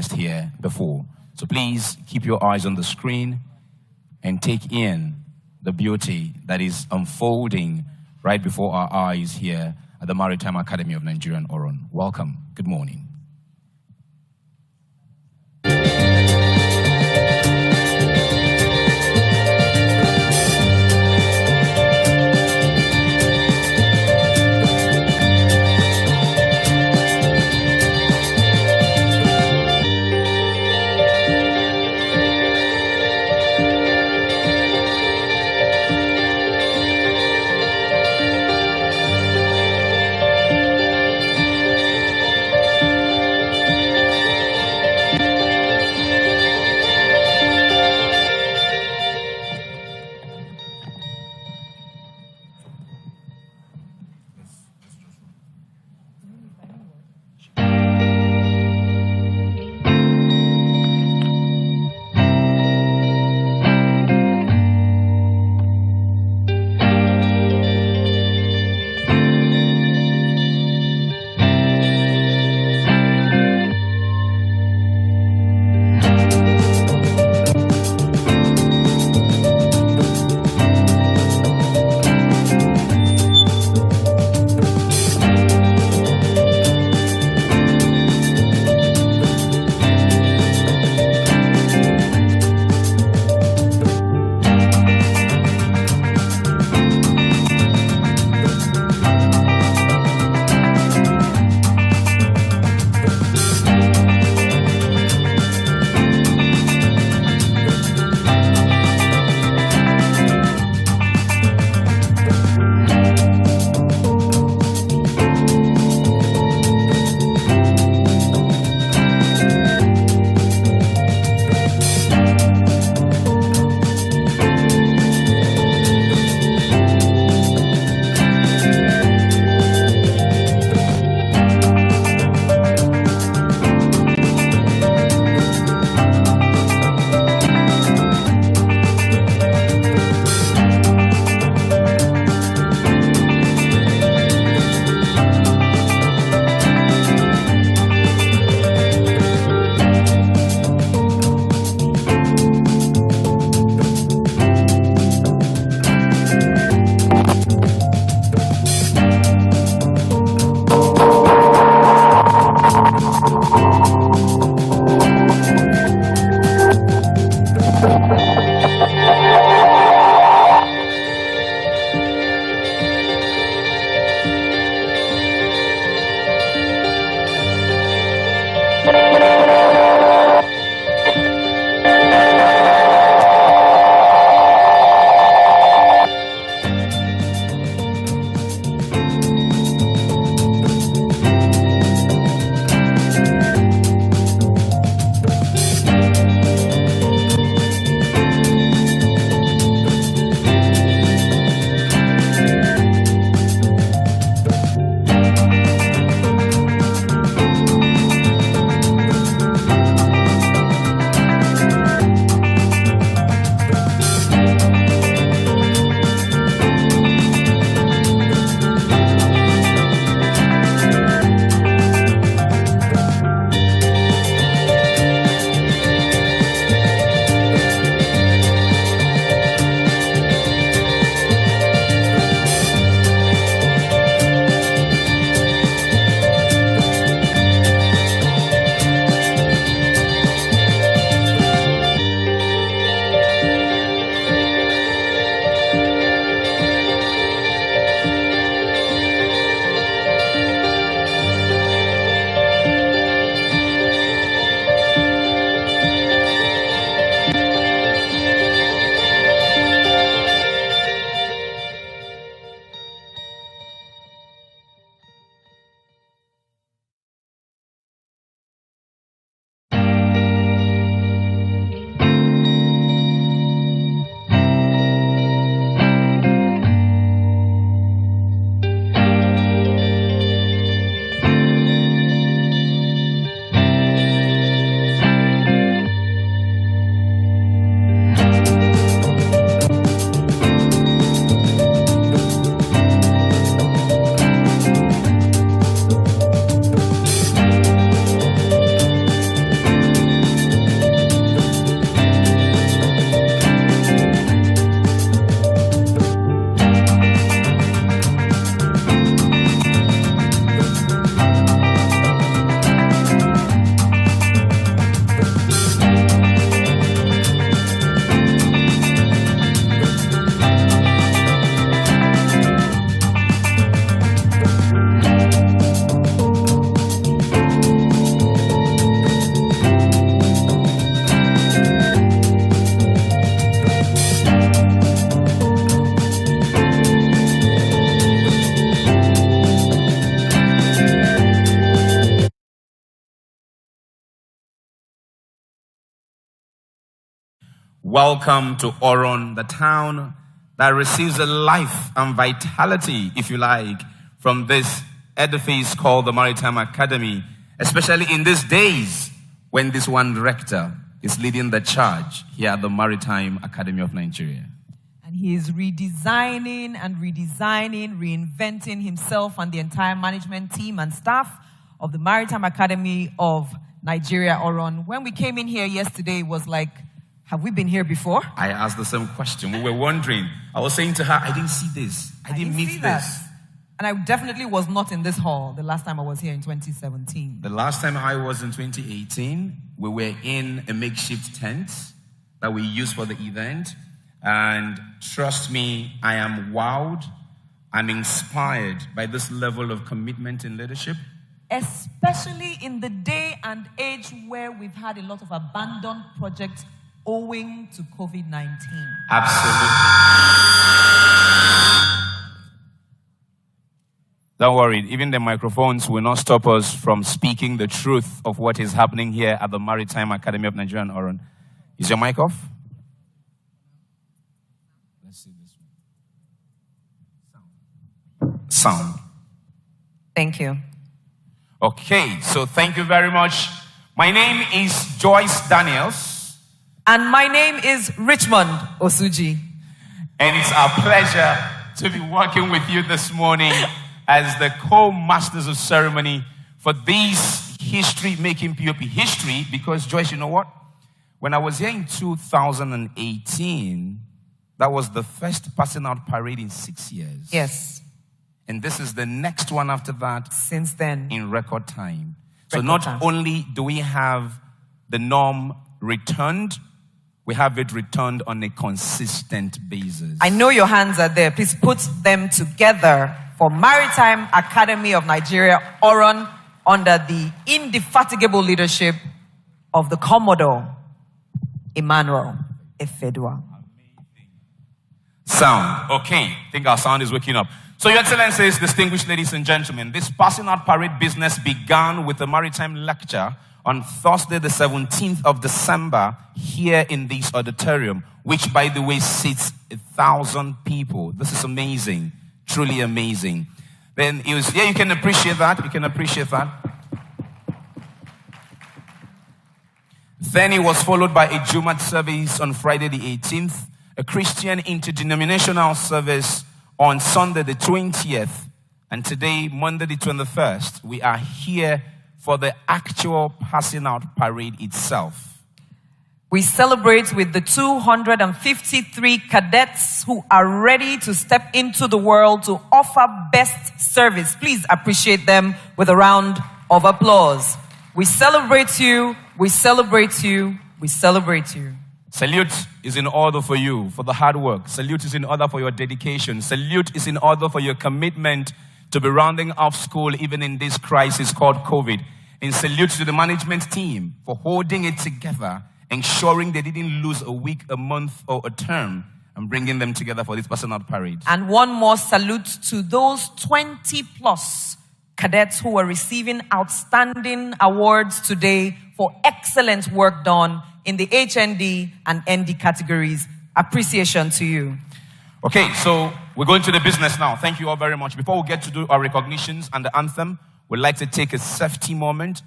witnessed here before. So please keep your eyes on the screen and take in the beauty that is unfolding right before our eyes here at the Maritime Academy of Nigeria in Oron. Welcome. Good morning. Welcome to Oron, the town that receives a life and vitality, if you like, from this edifice called the Maritime Academy, especially in these days when this one rector is leading the charge here at the Maritime Academy of Nigeria. And he is redesigning, reinventing himself and the entire management team and staff of the Maritime Academy of Nigeria, Oron. When we came in here yesterday, it was like, have we been here before? I asked the same question. We were wondering. I was saying to her, I didn't see this. I didn't meet this. And I definitely was not in this hall the last time I was here in 2017. The last time I was in 2018, we were in a makeshift tent that we used for the event. And trust me, I am wowed. I'm inspired by this level of commitment in leadership. Especially in the day and age where we've had a lot of abandoned projects owing to COVID-19. Absolutely. Don't worry, even the microphones will not stop us from speaking the truth of what is happening here at the Maritime Academy of Nigeria, Oron. Is your mic off? Let's see this one. Sound. Thank you. Okay, so thank you very much. My name is Joyce Daniels. And my name is Richmond Osuji. And it's our pleasure to be working with you this morning as the co-masters of ceremony for this history-making POP. History, because Joyce, you know what? When I was here in 2018, that was the first passing out parade in 6 years. Yes. And this is the next one after that. Since then. In record time. So not only do we have the norm returned, we have it returned on a consistent basis. I know your hands are there. Please put them together for Maritime Academy of Nigeria, Oron, under the indefatigable leadership of the Commodore, Emmanuel Efedua. Sound. Okay. I think our sound is waking up. So, Your Excellencies, distinguished ladies and gentlemen, this passing out parade business began with a maritime lecture on Thursday, the 17th of December, here in this auditorium, which, by the way, seats 1,000 people. This is amazing. Truly amazing. Then it was, you can appreciate that. You can appreciate that. Then it was followed by a Jumat service on Friday, the 18th, a Christian interdenominational service on Sunday, the 20th, and today, Monday, the 21st, we are here for the actual passing out parade itself. We celebrate with the 253 cadets who are ready to step into the world to offer best service. Please appreciate them with a round of applause. We celebrate you, we celebrate you, we celebrate you. Salute is in order for you, for the hard work. Salute is in order for your dedication. Salute is in order for your commitment to be rounding off school even in this crisis called COVID. And salute to the management team for holding it together, ensuring they didn't lose a week, a month, or a term, and bringing them together for this passing out parade. And one more salute to those 20 plus cadets who are receiving outstanding awards today for excellent work done in the HND and ND categories. Appreciation to you. Okay, so we're going to the business now. Thank you all very much. Before we get to do our recognitions and the anthem, we'd like to take a safety moment.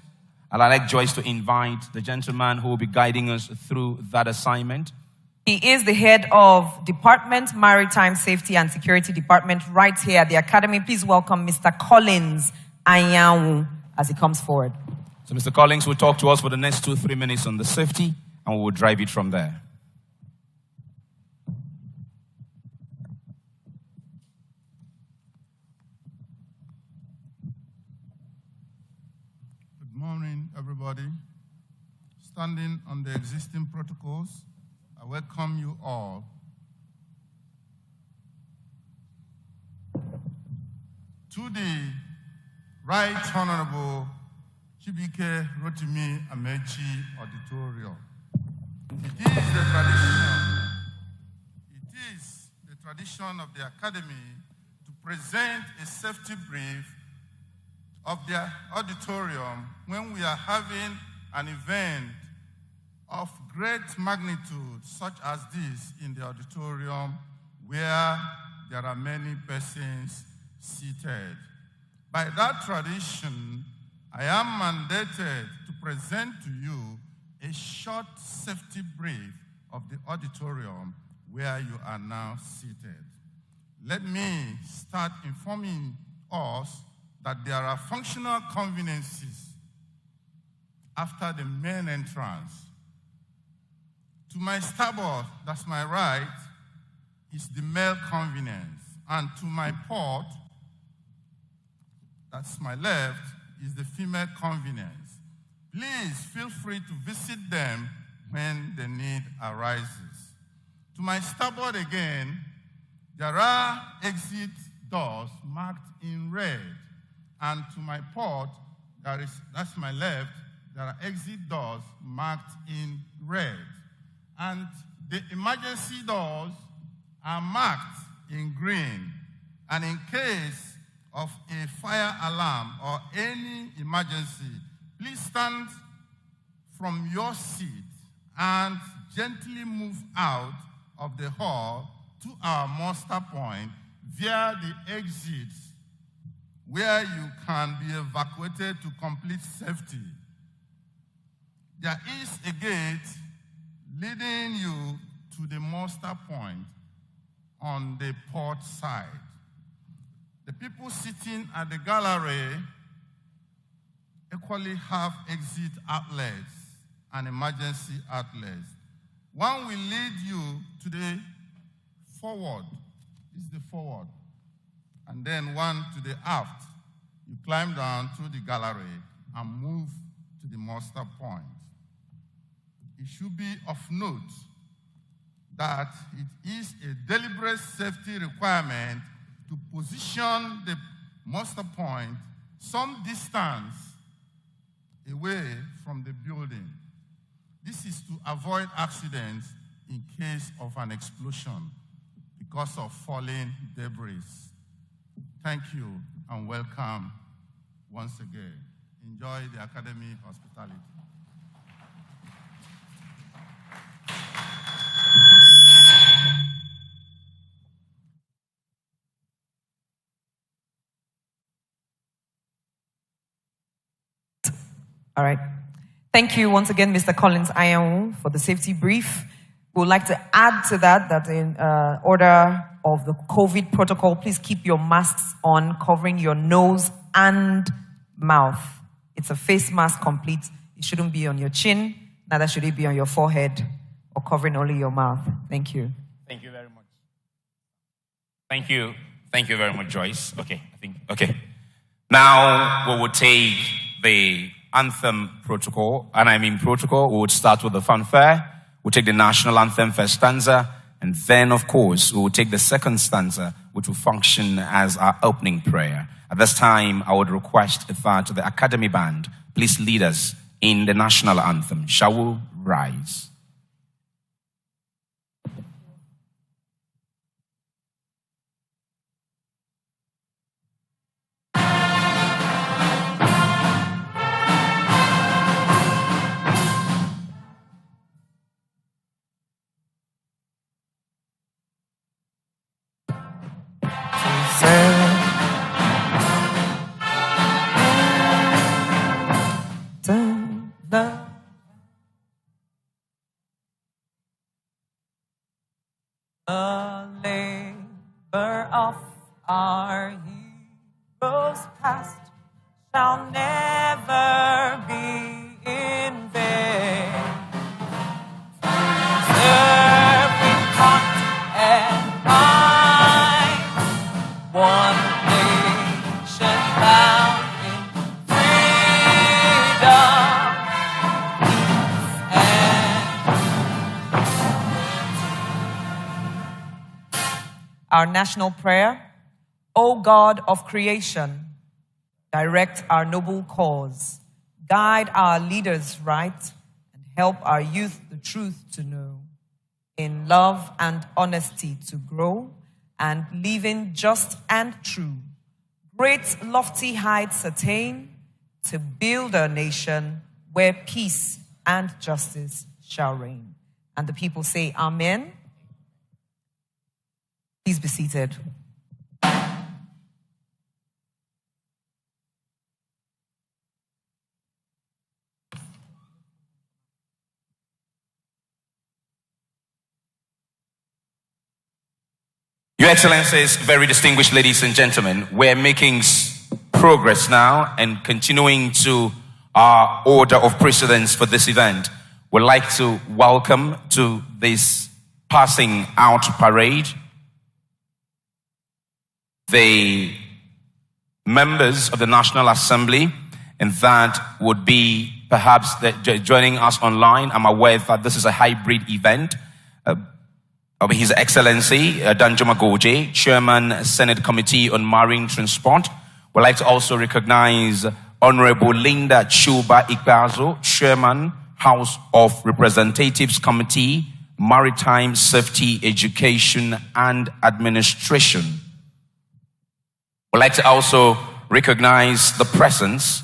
And I'd like Joyce to invite the gentleman who will be guiding us through that assignment. He is the head of Department, Maritime Safety and Security Department right here at the Academy. Please welcome Mr. Collins Anyanwu as he comes forward. So Mr. Collins will talk to us for the next 2-3 minutes on the safety, and we will drive it from there. Good morning, everybody. Standing on the existing protocols, I welcome you all to the Right Honorable Chibike Rotimi Amechi Auditorium. It is the tradition of the Academy to present a safety brief of the auditorium when we are having an event of great magnitude such as this in the auditorium where there are many persons seated. By that tradition, I am mandated to present to you a short safety brief of the auditorium where you are now seated. Let me start informing us that there are functional conveniences after the main entrance. To my starboard, that's my right, is the male convenience, and to my port, that's my left, is the female convenience. Please feel free to visit them when the need arises. To my starboard again, there are exit doors marked in red, and to my port, that's my left, there are exit doors marked in red. And the emergency doors are marked in green. And in case of a fire alarm or any emergency, please stand from your seat and gently move out of the hall to our muster point via the exits where you can be evacuated to complete safety. There is a gate leading you to the muster point on the port side. The people sitting at the gallery equally have exit outlets and emergency outlets. One will lead you to the forward. This is the forward. And then one to the aft. You climb down through the gallery and move to the muster point. It should be of note that it is a deliberate safety requirement to position the muster point some distance away from the building. This is to avoid accidents in case of an explosion because of falling debris. Thank you and welcome once again. Enjoy the Academy hospitality. All right. Thank you once again, Mr. Collins Ayanwu, for the safety brief. We would like to add to that in order of the COVID protocol, please keep your masks on, covering your nose and mouth. It's a face mask complete. It shouldn't be on your chin, neither should it be on your forehead or covering only your mouth. Thank you. Thank you very much. Thank you. Thank you very much, Joyce. Okay. Now we will take the anthem protocol, and I mean protocol. We would start with the fanfare. We'll take the national anthem first stanza, and then, of course, we will take the second stanza, which will function as our opening prayer. At this time, I would request that the Academy Band please lead us in the national anthem. Shall we rise? The labor of our heroes past shall never be in vain. Serve with heart and mind, one nation bound in freedom, peace and our national prayer. O God of creation, direct our noble cause, guide our leaders right, and help our youth the truth to know, in love and honesty to grow, and living just and true, great lofty heights attain, to build a nation where peace and justice shall reign. And the people say, Amen. Please be seated. Your Excellencies, very distinguished ladies and gentlemen, we're making progress now and continuing to our order of precedence for this event. We'd like to welcome to this passing out parade the members of the National Assembly, and that would be perhaps joining us online. I'm aware that this is a hybrid event. Of His Excellency Danjuma Goje, Chairman, Senate Committee on Marine Transport. We'd like to also recognize Honorable Linda Chuba Ikbazo, Chairman, House of Representatives Committee, Maritime Safety, Education and Administration. We'd like to also recognize the presence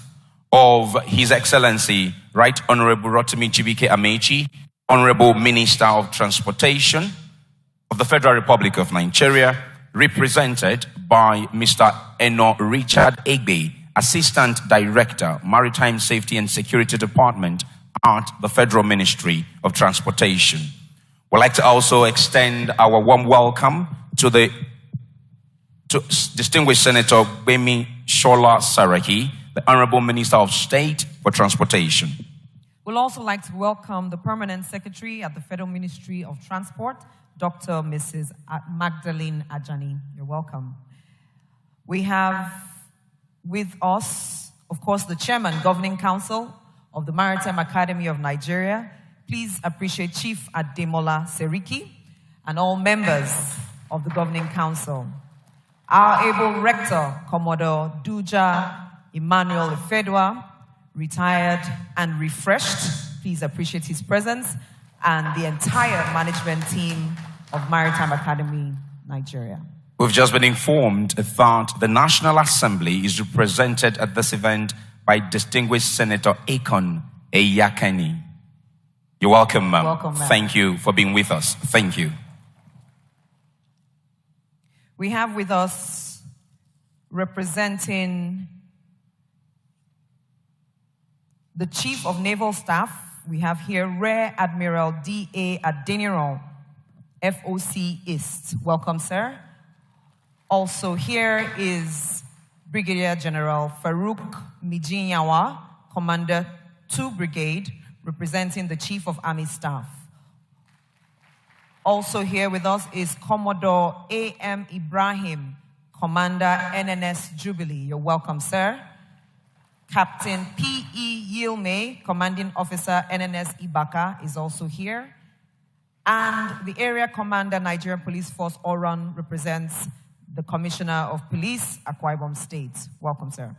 of His Excellency, Right Honorable Rotimi Chibike Amechi, Honorable Minister of Transportation of the Federal Republic of Nigeria, represented by Mr. Eno Richard Egbe, Assistant Director, Maritime Safety and Security Department at the Federal Ministry of Transportation. We'd like to also extend our warm welcome to distinguished Senator Bemi Shola Saraki, the Honorable Minister of State for Transportation. We'd also like to welcome the Permanent Secretary at the Federal Ministry of Transport, Dr. Mrs. Magdalene Ajani. You're welcome. We have with us, of course, the Chairman, Governing Council of the Maritime Academy of Nigeria. Please appreciate Chief Ademola Seriki and all members of the Governing Council. Our able Rector, Commodore Duja Emmanuel Ifedwa, retired and refreshed. Please appreciate his presence, and the entire management team of Maritime Academy, Nigeria. We've just been informed that the National Assembly is represented at this event by distinguished Senator Akon Eyakani. You're welcome, ma'am. Welcome, ma'am. Thank you for being with us. Thank you. We have with us, representing the Chief of Naval Staff, we have here Rear Admiral D.A. Adeniran, FOC East. Welcome, sir. Also here is Brigadier General Farouk Mijinyawa, Commander 2 Brigade, representing the Chief of Army Staff. Also here with us is Commodore A.M. Ibrahim, Commander NNS Jubilee. You're welcome, sir. Captain P.E. Yilme, Commanding Officer NNS Ibaka, is also here. And the Area Commander, Nigerian Police Force Oron, represents the Commissioner of Police, Akwa Ibom State. Welcome, sir.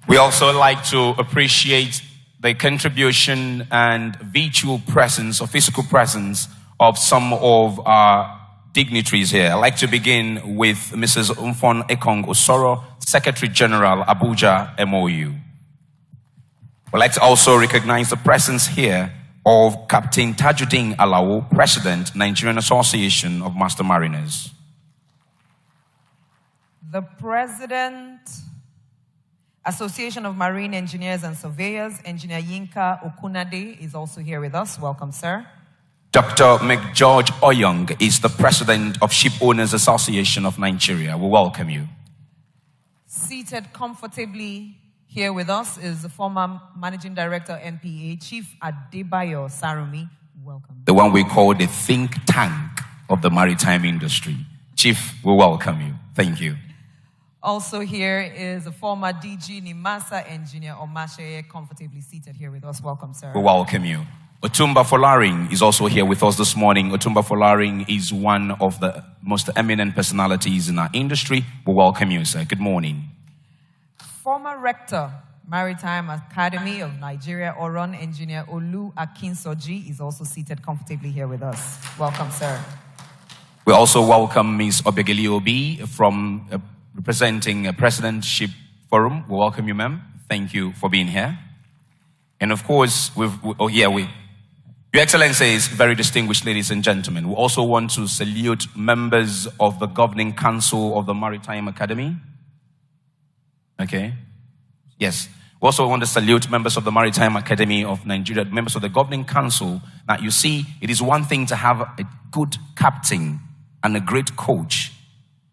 We also like to appreciate the contribution and virtual presence or physical presence of some of our dignitaries here. I'd like to begin with Mrs. Umfon Ekong Osoro, Secretary General, Abuja MOU. We'd like to also recognize the presence here of Captain Tajuddin Alawo, President, Nigerian Association of Master Mariners. The President, Association of Marine Engineers and Surveyors, Engineer Yinka Okunade, is also here with us. Welcome, sir. Dr. McGeorge Oyong is the President of Ship Owners Association of Nigeria. We welcome you. Seated comfortably here with us is the former Managing Director, NPA, Chief Adebayo Sarumi. Welcome. The one we call the think tank of the maritime industry. Chief, we welcome you. Thank you. Also here is the former DG Nimasa Engineer Omashe, comfortably seated here with us. Welcome, sir. We welcome you. Otumba Folaring is also here with us this morning. Otumba Folaring is one of the most eminent personalities in our industry. We welcome you, sir. Good morning. Former Rector, Maritime Academy of Nigeria, Oron, Engineer Olu Akinsoji, is also seated comfortably here with us. Welcome, sir. We also welcome Ms. Obegeli Obi from representing President Ship Forum. We welcome you, ma'am. Thank you for being here. And of course, Your Excellencies, very distinguished ladies and gentlemen, we also want to salute members of the Governing Council of the Maritime Academy. Okay? Yes. We also want to salute members of the Maritime Academy of Nigeria, members of the Governing Council. Now, you see, it is one thing to have a good captain and a great coach,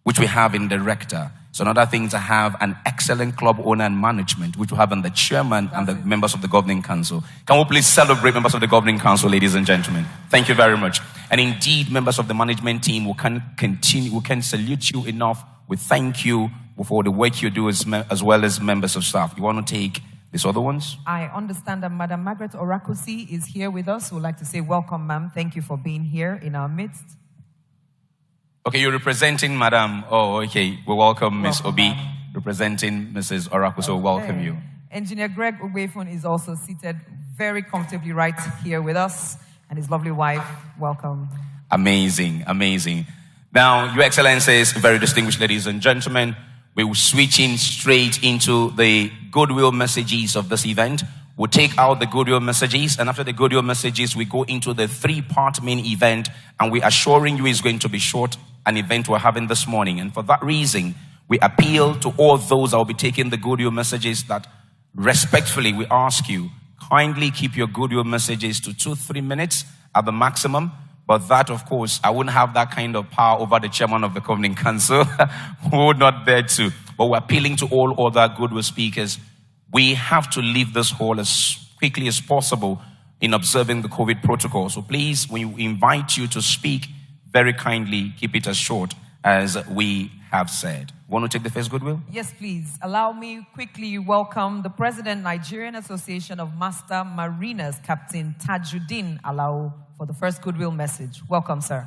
which we have in the Rector. It's another thing to have an excellent club owner and management, which we have in the chairman and the members of the Governing Council. Can we please celebrate members of the Governing Council, ladies and gentlemen? Thank you very much. And indeed, members of the management team, we can salute you enough. We thank you for the work you do as well as members of staff. You want to take these other ones? I understand that Madam Margaret Orakusi is here with us. We'd like to say welcome, ma'am. Thank you for being here in our midst. Okay, you're representing Madam. Oh, okay. We welcome Ms. Obi, representing Mrs. Oraku. So welcome you. Engineer Greg Ogwefun is also seated very comfortably right here with us, and his lovely wife. Welcome. Amazing, amazing. Now, Your Excellencies, very distinguished ladies and gentlemen, we will switch in straight into the Goodwill messages of this event. We'll take out the Goodwill messages, and after the Goodwill messages, we go into the three-part main event, and we're assuring you it's going to be short, an event we're having this morning. And for that reason, we appeal to all those that will be taking the Goodwill messages that respectfully we ask you, kindly keep your Goodwill messages to 2-3 minutes at the maximum. But that, of course, I wouldn't have that kind of power over the chairman of the Governing Council. We would not dare to. But we're appealing to all other Goodwill speakers. We have to leave this hall as quickly as possible in observing the COVID protocol. So please, when we invite you to speak, very kindly keep it as short as we have said. Want to take the first Goodwill? Yes, please. Allow me quickly welcome the President, Nigerian Association of Master Mariners, Captain Tajuddin Alao, for the first Goodwill message. Welcome, sir.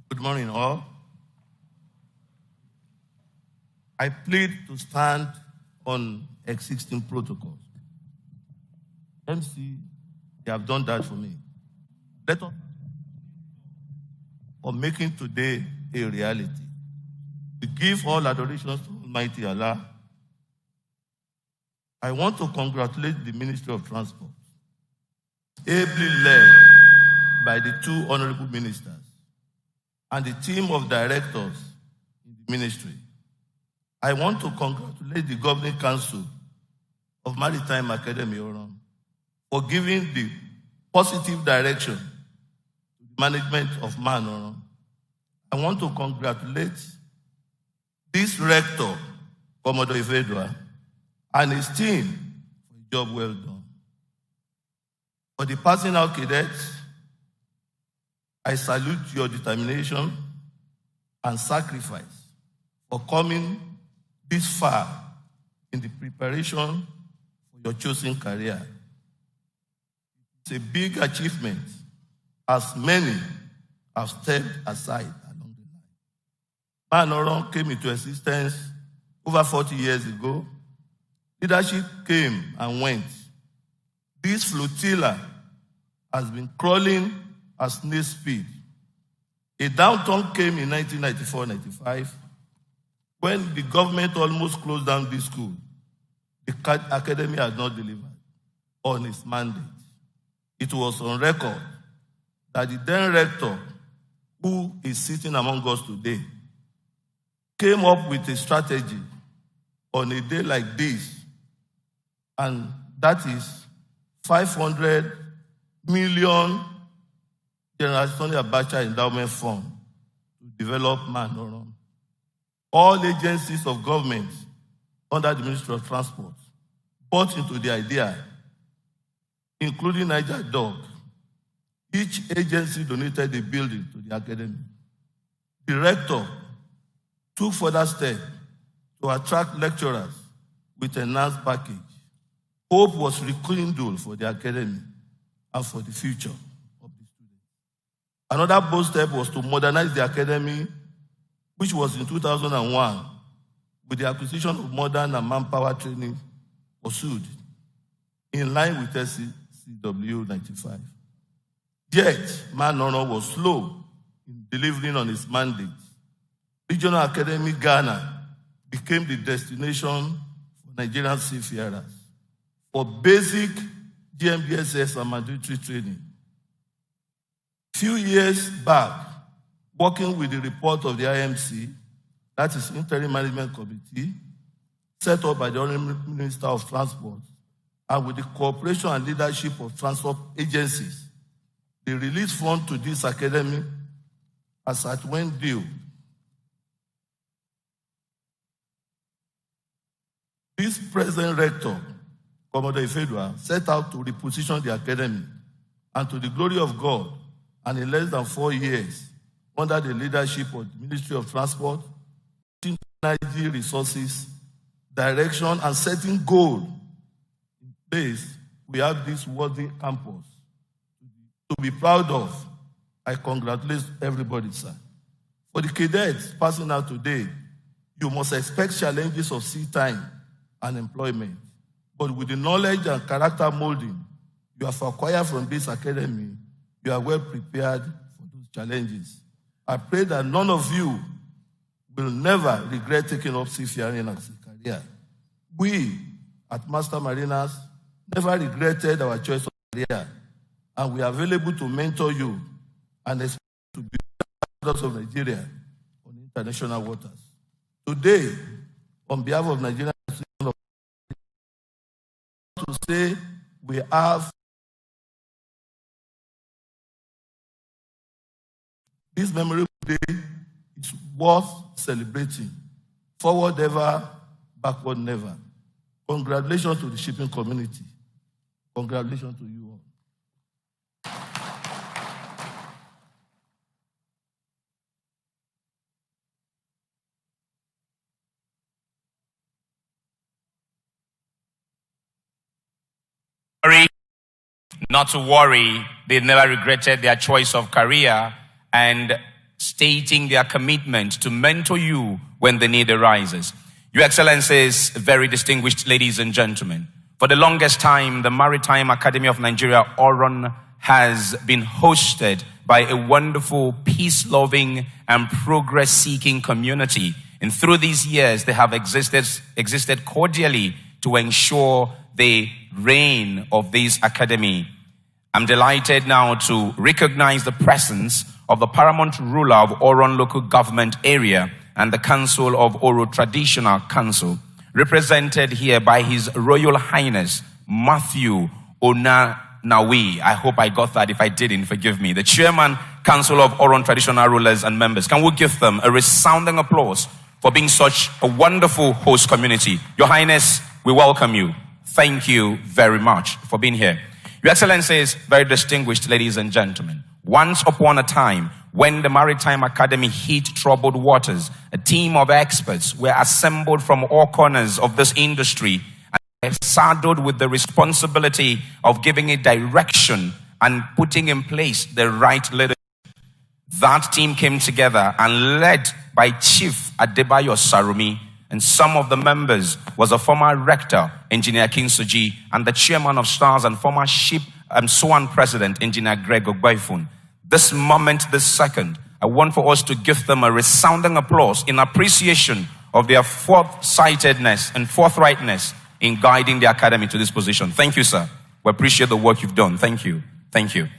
Good morning, all. I plead to stand on existing protocols. MC, they have done that for me. Let us for making today a reality. We give all adorations to Almighty Allah. I want to congratulate the Ministry of Transport, ably led by the two honorable ministers and the team of directors in the ministry. I want to congratulate the Governing Council of Maritime Academy for giving the positive direction to the management of MAN. I want to congratulate this Rector, Commodore Ivedua, and his team for a job well done. For the passing out cadets, I salute your determination and sacrifice for coming this far in the preparation for your chosen career. It's a big achievement, as many have stepped aside along the line. MAN came into existence over 40 years ago. Leadership came and went. This flotilla has been crawling at snail speed. A downturn came in 1994-95 when the government almost closed down this school. The academy had not delivered on its mandate. It was on record that the then rector, who is sitting among us today, came up with a strategy on a day like this, and that is 500 million General Tony Abacha Endowment Fund to develop MAN. All agencies of government under the Ministry of Transport bought into the idea, including Niger Dog. Each agency donated a building to the academy. The rector took further steps to attract lecturers with an enhanced package. Hope was rekindled for the academy and for the future of the students. Another bold step was to modernize the academy, which was in 2001, with the acquisition of modern and manpower training pursued in line with SCW 95. Yet, Man Honor was slow in delivering on its mandate. Regional Academy Ghana became the destination for Nigerian seafarers for basic GMDSS and mandatory training. Few years back, working with the report of the IMC, that is Interim Management Committee, set up by the Honorable Minister of Transport, and with the cooperation and leadership of transport agencies, they released funds to this academy as at when due. This present rector, Commodore Ifedwa, set out to reposition the academy, and to the glory of God, and in less than 4 years, under the leadership of the Ministry of Transport, energy resources, direction, and setting goal in place, we have this worthy campus to be proud of. I congratulate everybody, sir. For the cadets passing out today, you must expect challenges of sea time and employment. But with the knowledge and character molding you have acquired from this academy, you are well prepared for those challenges. I pray that none of you will never regret taking up seafaring as a career. We at Master Mariners never regretted our choice of career, and we are available to mentor you and expect to be ambassadors of Nigeria on international waters. Today, on behalf of Nigeria, to say we have this memorable day is worth celebrating. Forward ever, backward never. Congratulations to the shipping community. Congratulations to you all. Not to worry, they never regretted their choice of career, and stating their commitment to mentor you when the need arises. Your Excellencies, very distinguished ladies and gentlemen, for the longest time, the Maritime Academy of Nigeria, Oron, has been hosted by a wonderful, peace-loving and progress-seeking community. And through these years, they have existed cordially to ensure the reign of this academy. I'm delighted now to recognize the presence of the paramount ruler of Oron local government area and the Council of Oro Traditional Council, represented here by His Royal Highness Matthew Onanawi. I hope I got that. If I didn't, forgive me. The Chairman, Council of Oron Traditional Rulers and Members. Can we give them a resounding applause for being such a wonderful host community? Your Highness, we welcome you. Thank you very much for being here. Your Excellencies, very distinguished ladies and gentlemen, once upon a time, when the Maritime Academy hit troubled waters, a team of experts were assembled from all corners of this industry and saddled with the responsibility of giving it direction and putting in place the right leadership. That team came together and led by Chief Adebayo Sarumi, and some of the members was a former Rector, Engineer Kinsoji, and the Chairman of Stars and former Ship Swan President, Engineer Greg Ogbaifun. This moment, this second, I want for us to give them a resounding applause in appreciation of their forthsightedness and forthrightness in guiding the academy to this position. Thank you, sir. We appreciate the work you've done. Thank you. Thank you.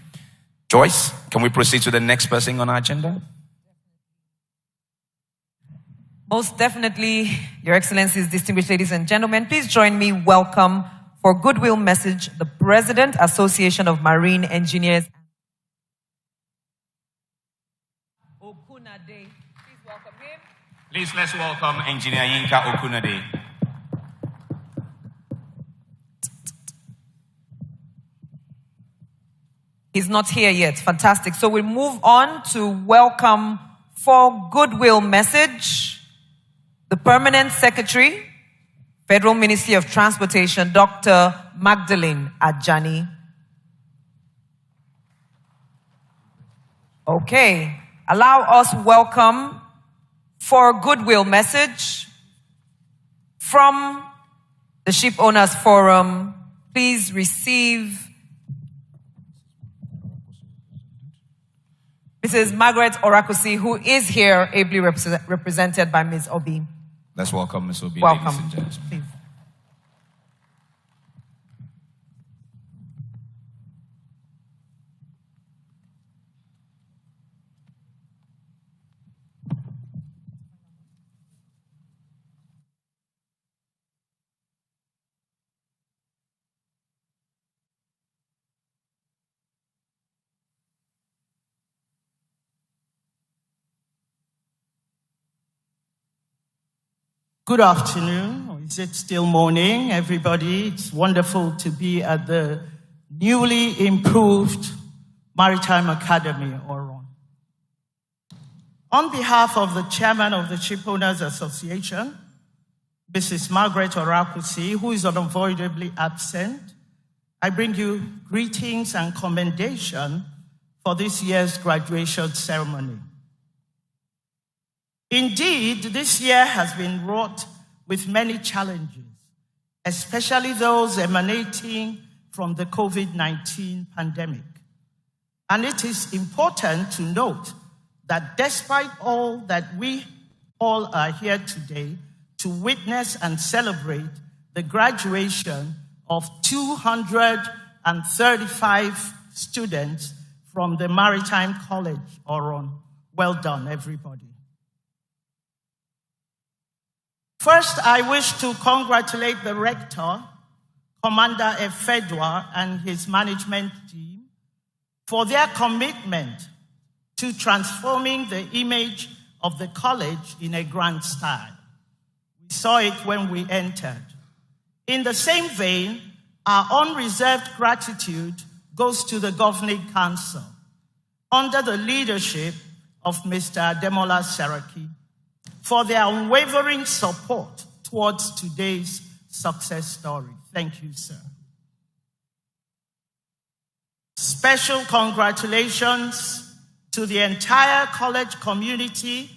Joyce, can we proceed to the next person on our agenda? Most definitely, Your Excellencies, distinguished ladies and gentlemen, please join me welcome for Goodwill message, the President, Association of Marine Engineers. Okunade. Please welcome him. Please, let's welcome Engineer Yinka Okunade. He's not here yet. Fantastic. So we'll move on to welcome for Goodwill message, the Permanent Secretary, Federal Ministry of Transportation, Dr. Magdalene Ajani. Okay. Allow us welcome for Goodwill message, From the Ship Owners Forum, please receive Mrs. Margaret Orakusi, who is here ably represented by Ms. Obi. Let's welcome Ms. Obi, Welcome. ladies and gentlemen. Please. Good afternoon, or is it still morning, everybody? It's wonderful to be at the newly improved Maritime Academy, Oron. On behalf of the chairman of the Shipowners Association, Mrs. Margaret Orakusi, who is unavoidably absent, I bring you greetings and commendation for this year's graduation ceremony. Indeed, this year has been wrought with many challenges, especially those emanating from the COVID-19 pandemic. And it is important to note that despite all that we all are here today to witness and celebrate the graduation of 235 students from the Maritime College, Oron. Well done, everybody. First, I wish to congratulate the Rector, Commander Efedwa, and his management team for their commitment to transforming the image of the college in a grand style. We saw it when we entered. In the same vein, our unreserved gratitude goes to the Governing Council under the leadership of Mr. Ademola Saraki, for their unwavering support towards today's success story. Thank you, sir. Special congratulations to the entire college community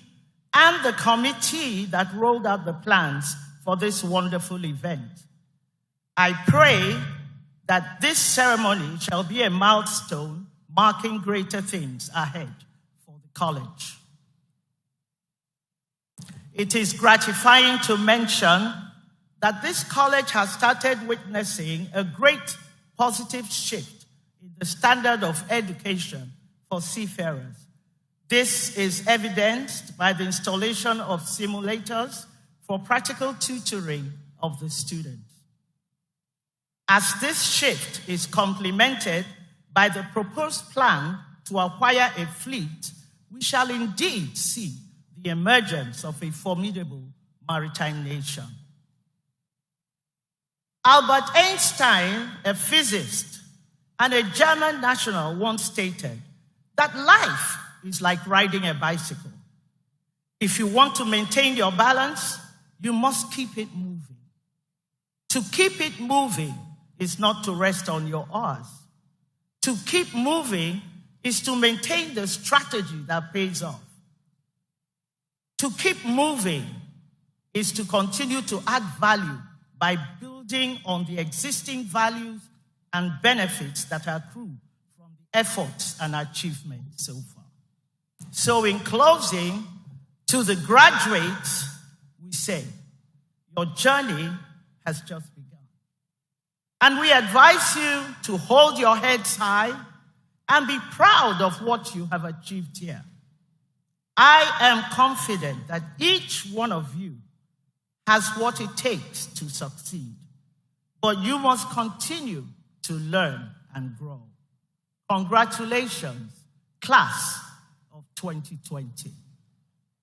and the committee that rolled out the plans for this wonderful event. I pray that this ceremony shall be a milestone marking greater things ahead for the college. It is gratifying to mention that this college has started witnessing a great positive shift in the standard of education for seafarers. This is evidenced by the installation of simulators for practical tutoring of the students. As this shift is complemented by the proposed plan to acquire a fleet, we shall indeed see the emergence of a formidable maritime nation. Albert Einstein, a physicist and a German national, once stated that life is like riding a bicycle. If you want to maintain your balance, you must keep it moving. To keep it moving is not to rest on your oars. To keep moving is to maintain the strategy that pays off. To keep moving is to continue to add value by building on the existing values and benefits that accrue from the efforts and achievements so far. So in closing, to the graduates, we say, your journey has just begun. And we advise you to hold your heads high and be proud of what you have achieved here. I am confident that each one of you has what it takes to succeed, but you must continue to learn and grow. Congratulations, class of 2020.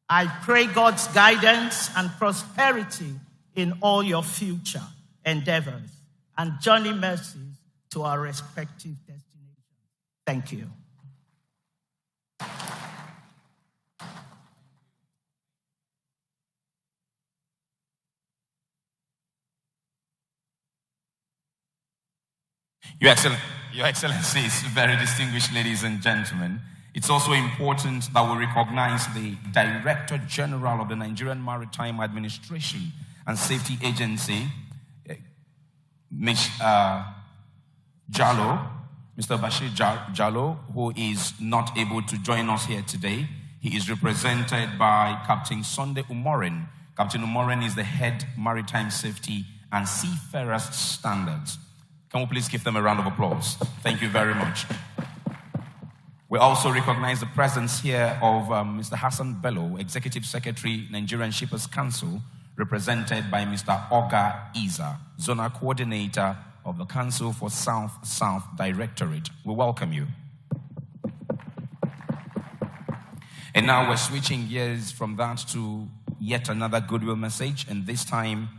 I pray God's guidance and prosperity in all your future endeavors and journey mercies to our respective destinations. Thank you. Your Excellencies, very distinguished ladies and gentlemen, it's also important that we recognize the Director General of the Nigerian Maritime Administration and Safety Agency, Ms. Jallo, Mr. Bashir Jallo, who is not able to join us here today. He is represented by Captain Sunday Umorin. Captain Umorin is the head Maritime Safety and Seafarers Standards. Can we please give them a round of applause? Thank you very much. We also recognize the presence here of Mr. Hassan Bello, Executive Secretary, Nigerian Shippers Council, represented by Mr. Oga Isa, Zonal Coordinator of the Council for South-South Directorate. We welcome you. And now we're switching gears from that to yet another Goodwill message, and this time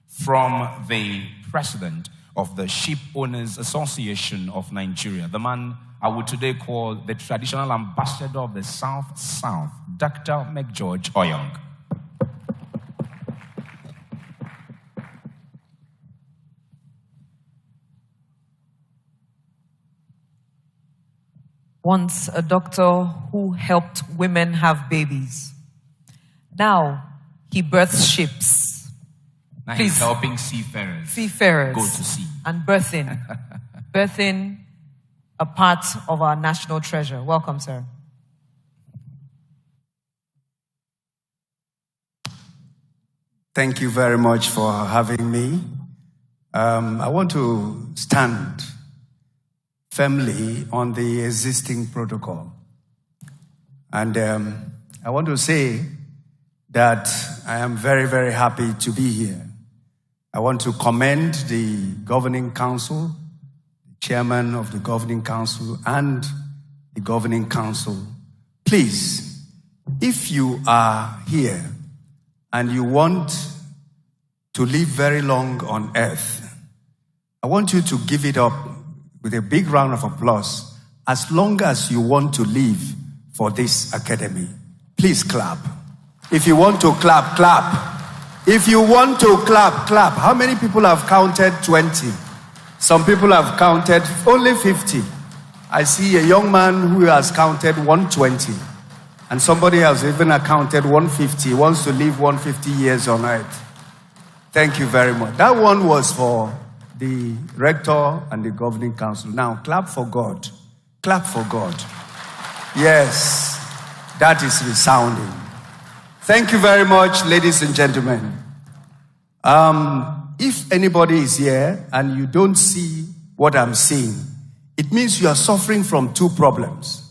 from the President of the Ship Owners Association of Nigeria, the man I would today call the traditional ambassador of the South-South, Dr. McGeorge Oyong. Once a doctor who helped women have babies. Now he births ships. Now he's helping seafarers go to sea. And birthing a part of our national treasure. Welcome, sir. Thank you very much for having me. I want to stand firmly on the existing protocol. And I want to say that I am very, very happy to be here. I want to commend the Governing Council, the Chairman of the Governing Council, and the Governing Council. Please, if you are here and you want to live very long on earth, I want you to give it up with a big round of applause as long as you want to live for this academy. Please clap. If you want to clap, clap. If you want to clap, clap. How many people have counted 20? Some people have counted only 50. I see a young man who has counted 120. And somebody has even counted 150, wants to live 150 years on earth. Thank you very much. That one was for the Rector and the Governing Council. Now, clap for God. Clap for God. Yes, that is resounding. Thank you very much, ladies and gentlemen. If anybody is here and you don't see what I'm seeing, it means you are suffering from two problems.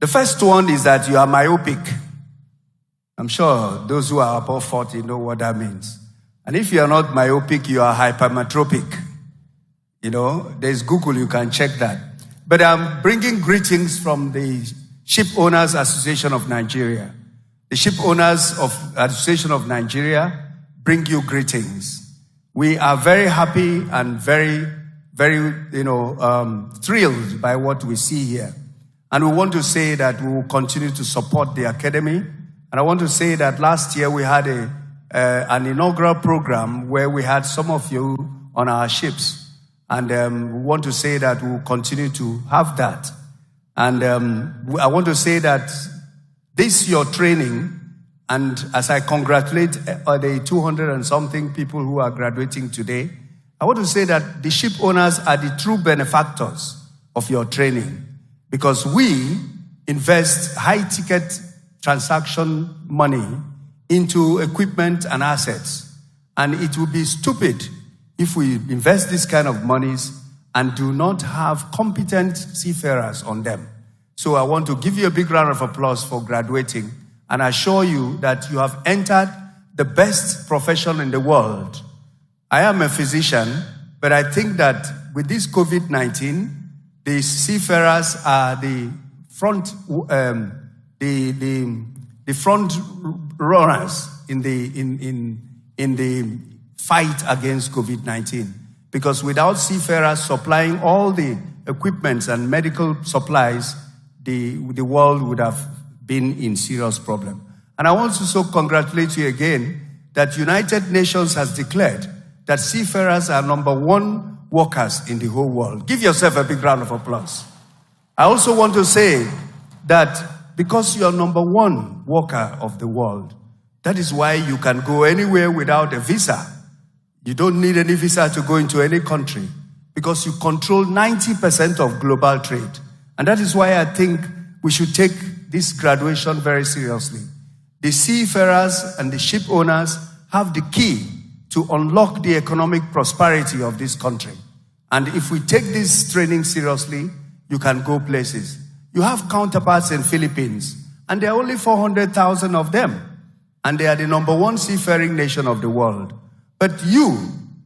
The first one is that you are myopic. I'm sure those who are above 40 know what that means. And if you are not myopic, you are hypermetropic. You know, there's Google, you can check that. But I'm bringing greetings from the Ship Owners Association of Nigeria. The Ship Owners Association of Nigeria bring you greetings. We are very happy and very, very, thrilled by what we see here. And we want to say that we will continue to support the academy. And I want to say that last year we had an inaugural program where we had some of you on our ships. And we want to say that we will continue to have that. And I want to say that this your training, and as I congratulate the 200 and something people who are graduating today, I want to say that the ship owners are the true benefactors of your training, because we invest high-ticket transaction money into equipment and assets. And it would be stupid if we invest this kind of monies and do not have competent seafarers on them. So I want to give you a big round of applause for graduating and assure you that you have entered the best profession in the world. I am a physician, but I think that with this COVID-19, the seafarers are the front, the front runners in the fight against COVID-19. Because without seafarers supplying all the equipment and medical supplies, the world would have been in serious problem. And I want to so congratulate you again that United Nations has declared that seafarers are #1 workers in the whole world. Give yourself a big round of applause. I also want to say that because you are #1 worker of the world, That is why you can go anywhere without a visa. You don't need any visa to go into any country because you control 90% of global trade. And that is why I think we should take this graduation very seriously. The seafarers and the ship owners have the key to unlock the economic prosperity of this country. And if we take this training seriously, you can go places. You have counterparts in Philippines, and there are only 400,000 of them. And they are the number one seafaring nation of the world. But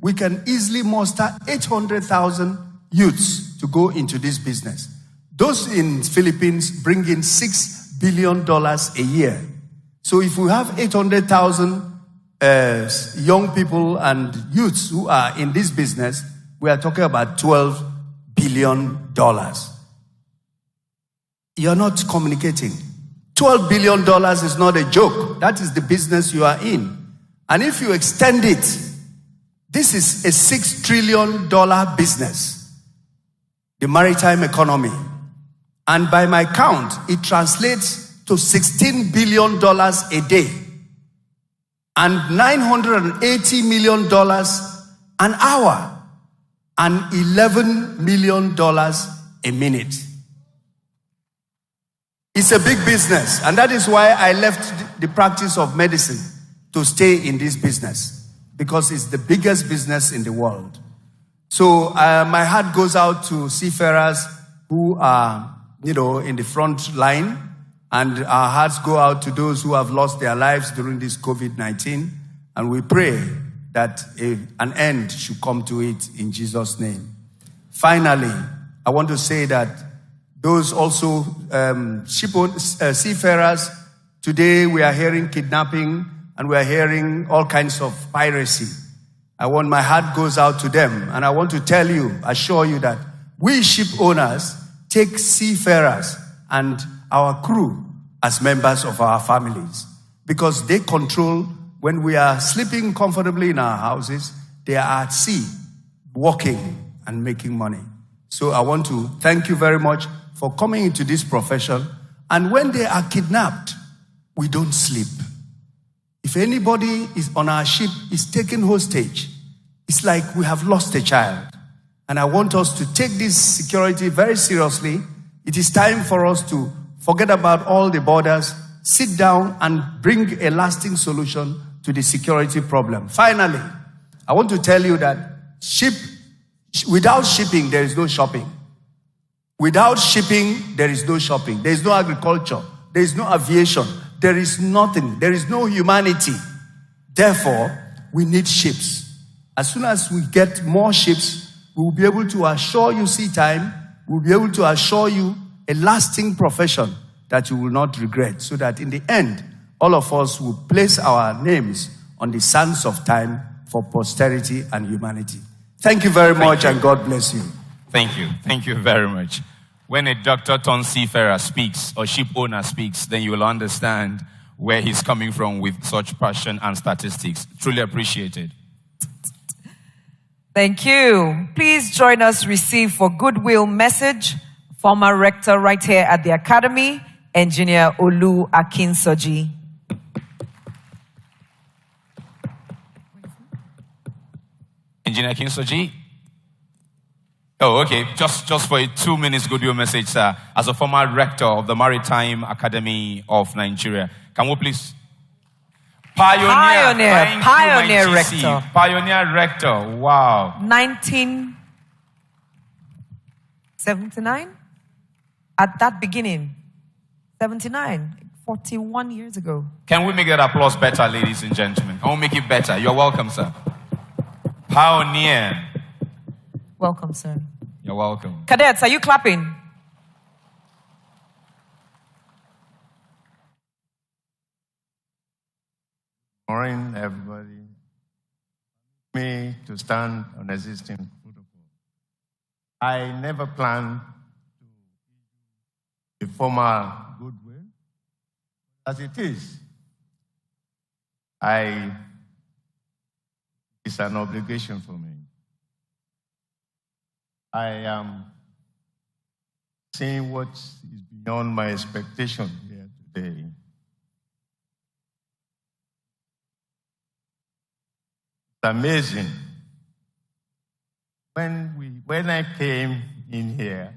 we can easily muster 800,000 youths to go into this business. Those in Philippines bring in $6 billion a year. So if we have 800,000 young people and youths who are in this business, we are talking about $12 billion. You're not communicating. $12 billion is not a joke. That is the business you are in. And if you extend it, this is a $6 trillion business, the maritime economy. And by my count, it translates to $16 billion a day and $980 million an hour and $11 million a minute. It's a big business, and that is why I left the practice of medicine to stay in this business, because it's the biggest business in the world. So my heart goes out to seafarers who are, in the front line, and our hearts go out to those who have lost their lives during this COVID-19, and we pray that an end should come to it in Jesus' name. Finally, I want to say that those also seafarers, today we are hearing kidnapping and we are hearing all kinds of piracy. My heart goes out to them, and I want to assure you that we ship owners take seafarers and our crew as members of our families, because they control. When we are sleeping comfortably in our houses, they are at sea, working and making money. So I want to thank you very much for coming into this profession. And when they are kidnapped, we don't sleep. If anybody is on our ship is taken hostage, it's like we have lost a child. And I want us to take this security very seriously. It is time for us to forget about all the borders, sit down and bring a lasting solution to the security problem. Finally, I want to tell you that without shipping, there is no shopping. Without shipping, there is no shopping. There is no agriculture. There is no aviation. There is nothing. There is no humanity. Therefore, we need ships. As soon as we get more ships, we will be able to assure you sea time. We will be able to assure you a lasting profession that you will not regret, so that in the end, all of us will place our names on the sands of time for posterity and humanity. Thank you very much, and God bless you. Thank you. Thank you very much. When a doctor turned seafarer speaks or ship owner speaks, then you will understand where he's coming from with such passion and statistics. Truly appreciated. Thank you. Please join us receive for Goodwill message, former rector right here at the Academy, Engineer Olu Akinsoji. Engineer Akinsoji. Oh, okay. Just for a 2 minutes Goodwill message, sir. As a former rector of the Maritime Academy of Nigeria, can we please? Pioneer rector. Pioneer rector. Wow. 1979? At that beginning. 79. 41 years ago. Can we make that applause better, ladies and gentlemen? I will make it better. You're welcome, sir. Pioneer. Welcome, sir. You're welcome. Cadets, are you clapping? Morning, everybody. Me to stand on existing protocol. I never planned to be formal Goodwill. As it is, it's an obligation for me. I am seeing what is beyond my expectation here today. amazing. When I came in here,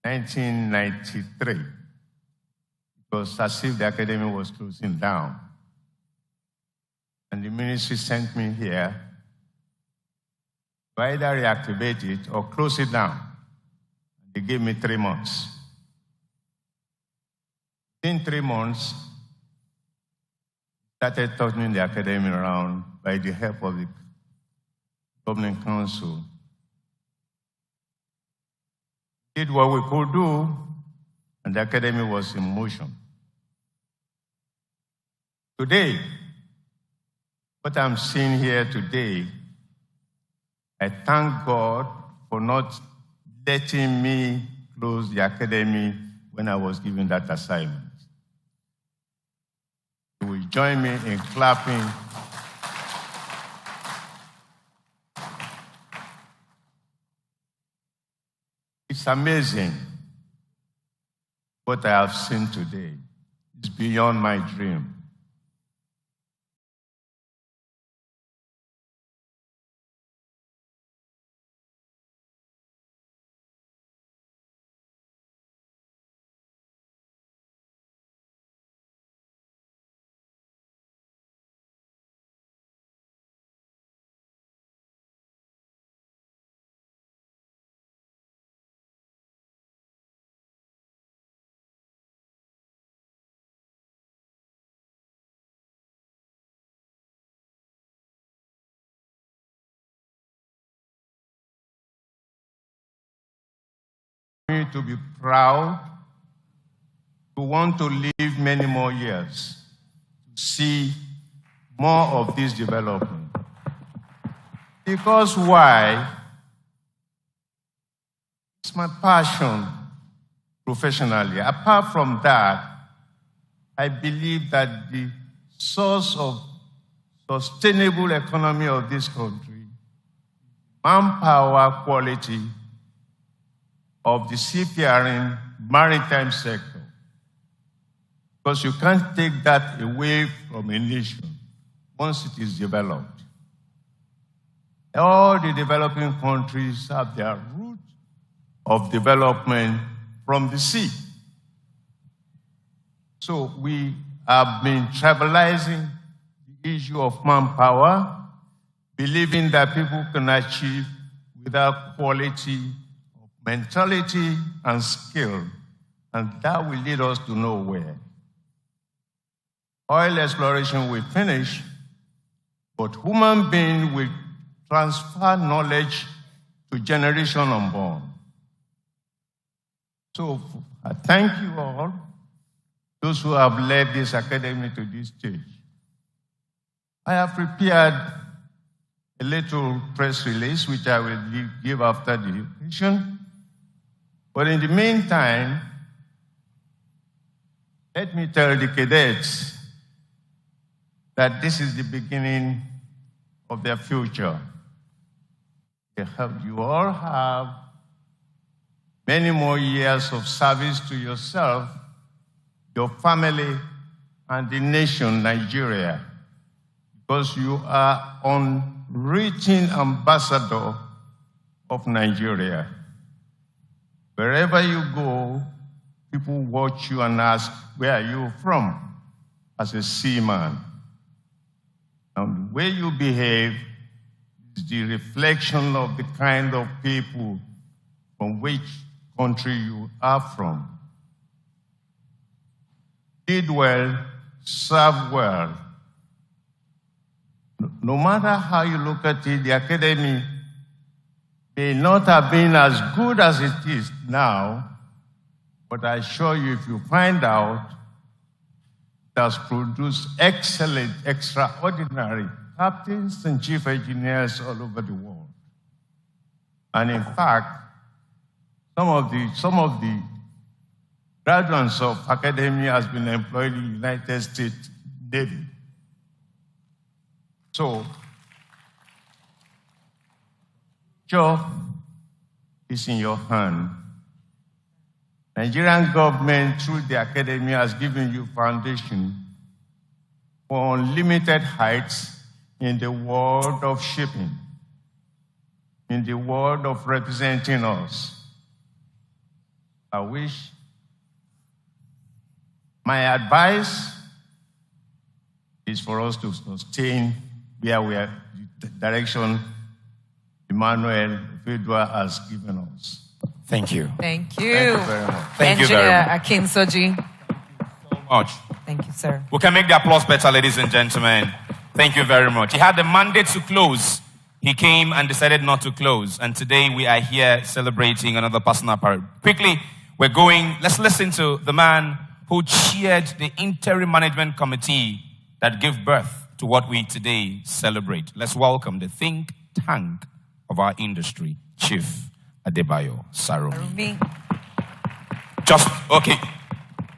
1993, it was as if the academy was closing down. And the ministry sent me here to either reactivate it or close it down. They gave me 3 months. In 3 months, started turning the academy around by the help of the governing council. Did what we could do, and the academy was in motion. Today, what I'm seeing here today, I thank God for not letting me close the academy when I was given that assignment. You will join me in clapping. It's amazing what I have seen today. It's beyond my dream. To be proud, to want to live many more years, to see more of this development. Because why? It's my passion professionally. Apart from that, I believe that the source of sustainable economy of this country, manpower quality, of the seafaring maritime sector. Because you can't take that away from a nation once it is developed. All the developing countries have their root of development from the sea. So we have been trivializing the issue of manpower, believing that people can achieve without quality, mentality and skill, and that will lead us to nowhere. Oil exploration will finish, but human beings will transfer knowledge to generation unborn. So I thank you all, those who have led this academy to this stage. I have prepared a little press release, which I will give after the occasion. But in the meantime, let me tell the cadets that this is the beginning of their future. You all have many more years of service to yourself, your family, and the nation, Nigeria, because you are unwritten ambassador of Nigeria. Wherever you go, people watch you and ask, where are you from? As a seaman. And the way you behave is the reflection of the kind of people from which country you are from. Did well, serve well. No matter how you look at it, the academy may not have been as good as it is now, but I assure you, if you find out, it has produced excellent, extraordinary captains and chief engineers all over the world. And in fact, some of the graduates of academia has been employed in the United States Navy. So, future is in your hand. Nigerian government, through the academy, has given you foundation for unlimited heights in the world of shipping, in the world of representing us. I wish my advice is for us to sustain where we are, the direction Emmanuel Fedua has given us. Thank you. Thank you. Thank you very much. Thank you very Engineer much. Akinsoji. Much. Thank you, sir. We can make the applause better, ladies and gentlemen. Thank you very much. He had the mandate to close. He came and decided not to close. And today we are here celebrating another personal parade. Quickly, let's listen to the man who chaired the interim management committee that gave birth to what we today celebrate. Let's welcome the think tank of our industry, Chief Adebayo Sarumi.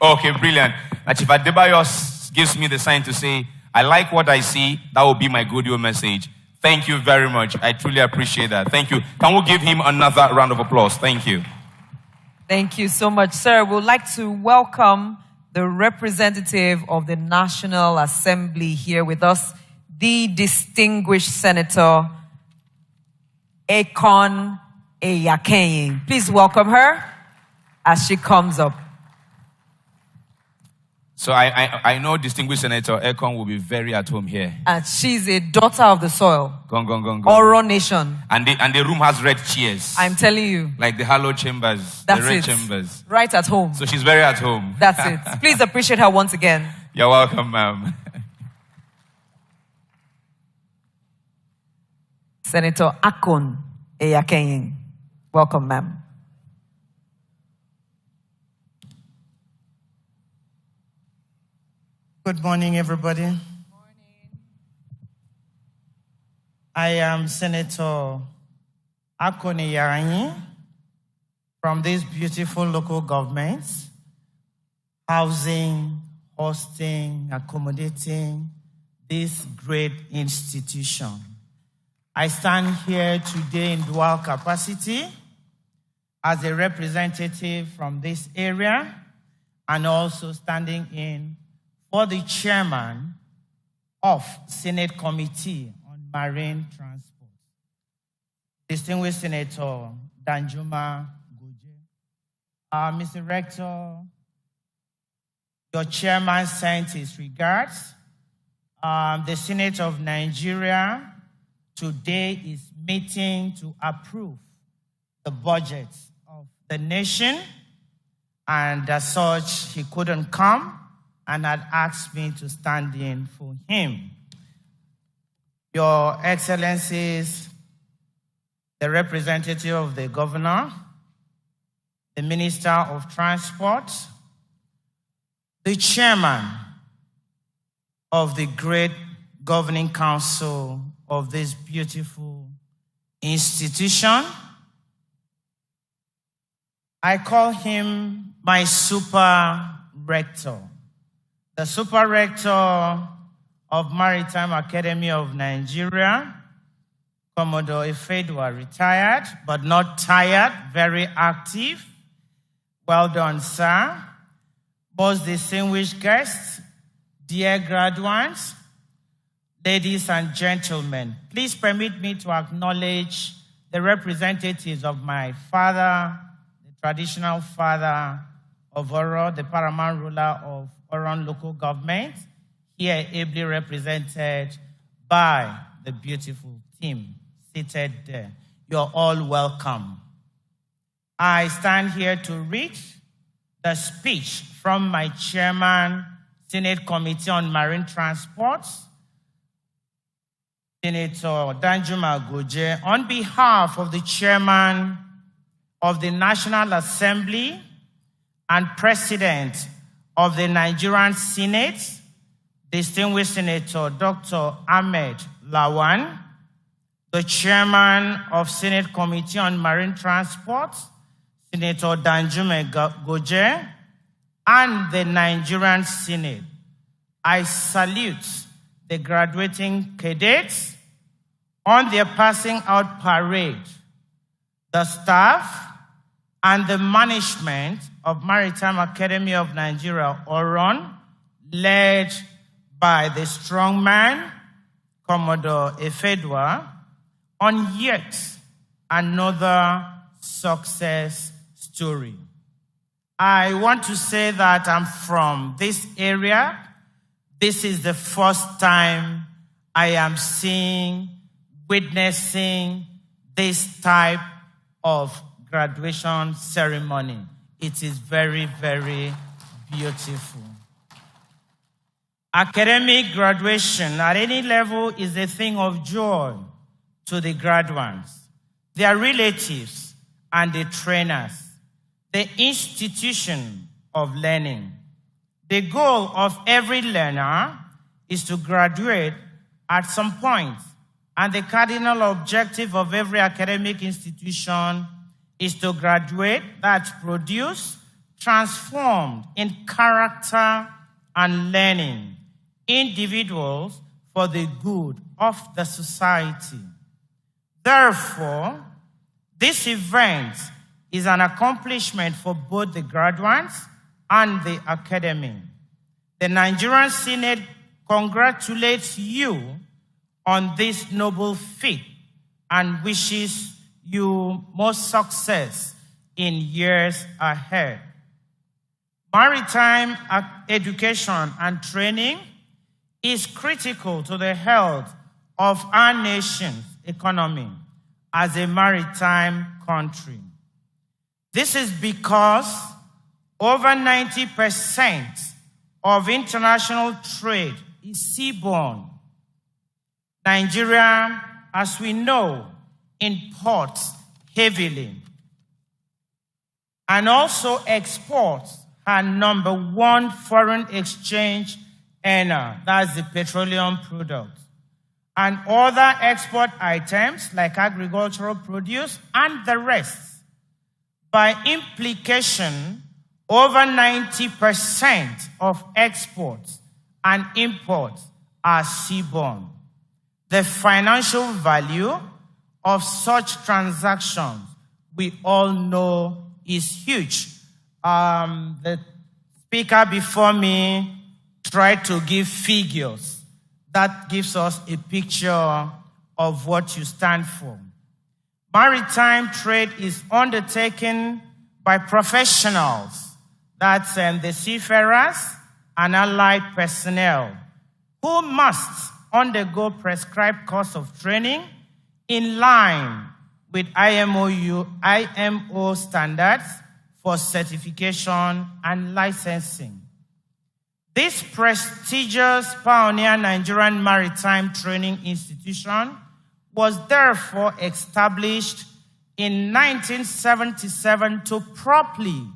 Okay, brilliant. Now, Chief Adebayo gives me the sign to say, I like what I see. That will be my Goodwill message. Thank you very much. I truly appreciate that. Thank you. Can we give him another round of applause? Thank you. Thank you so much, sir. We'd like to welcome the representative of the National Assembly here with us, the distinguished Senator Ekon Eyakeyin. Please welcome her as she comes up. So I know distinguished Senator Ekon will be very at home here. And she's a daughter of the soil. Gone. Oro Nation. And the room has red chairs. I'm telling you. Like the hallowed chambers. That's the red it. chambers. Right at home. So she's very at home. That's it. Please appreciate her once again. You're welcome, ma'am. Senator Akon Eyakeyin. Welcome, ma'am. Good morning, everybody. Good morning. I am Senator Akon Eyakeyin from these beautiful local governments, housing, hosting, accommodating this great institution. I stand here today in dual capacity as a representative from this area and also standing in for the chairman of Senate Committee on Marine Transport, distinguished Senator Danjuma Goje. Mr. Rector, your chairman sent his regards. The Senate of Nigeria today is meeting to approve the budget of the nation, and as such, he couldn't come and had asked me to stand in for him. Your Excellencies, the representative of the governor, the Minister of Transport, the chairman of the great governing council of this beautiful institution, I call him my super rector. The Super Rector of Maritime Academy of Nigeria, Commodore Ifedua, retired, but not tired, very active. Well done, sir. Most distinguished guests, dear graduates, ladies and gentlemen, please permit me to acknowledge the representatives of my father, the traditional father of Oro, the paramount ruler of Oron local government, here ably represented by the beautiful team seated there. You're all welcome. I stand here to read the speech from my chairman, Senate Committee on Marine Transport, Senator Danjuma Goje, on behalf of the chairman of the National Assembly and President of the Nigerian Senate, distinguished Senator Dr. Ahmed Lawan, the chairman of Senate Committee on Marine Transport, Senator Danjuma Goje, and the Nigerian Senate. I salute the graduating cadets on their passing out parade, the staff and the management of Maritime Academy of Nigeria, Oron, led by the strong man, Commodore Efedwa, on yet another success story. I want to say that I'm from this area. This is the first time I am witnessing this type of graduation ceremony. It is very, very beautiful. Academic graduation at any level is a thing of joy to the graduates, their relatives, and the trainers, the institution of learning. The goal of every learner is to graduate at some point, and the cardinal objective of every academic institution is to graduate, that's produce, transformed in character and learning individuals for the good of the society. Therefore, this event is an accomplishment for both the graduates and the academy. The Nigerian Senate congratulates you on this noble feat and wishes you more success in years ahead. Maritime education and training is critical to the health of our nation's economy as a maritime country. This is because over 90% of international trade is seaborne. Nigeria, as we know, imports heavily and also exports her number one foreign exchange earner, that's the petroleum product, and other export items like agricultural produce and the rest. By implication, over 90% of exports and imports are seaborne. The financial value of such transactions, we all know, is huge. The speaker before me tried to give figures. That gives us a picture of what you stand for. Maritime trade is undertaken by professionals, that's the seafarers and allied personnel, who must undergo prescribed course of training in line with IMO standards for certification and licensing. This prestigious pioneer Nigerian Maritime Training Institution was therefore established in 1977 to properly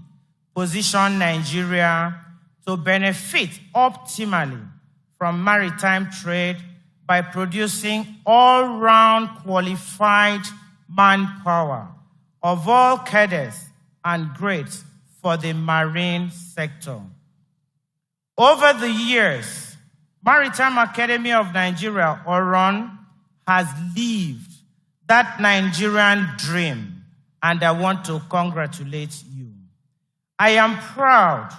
position Nigeria to benefit optimally from maritime trade by producing all-round qualified manpower of all cadres and grades for the marine sector. Over the years, Maritime Academy of Nigeria, ORON, has lived that Nigerian dream, and I want to congratulate you. I am proud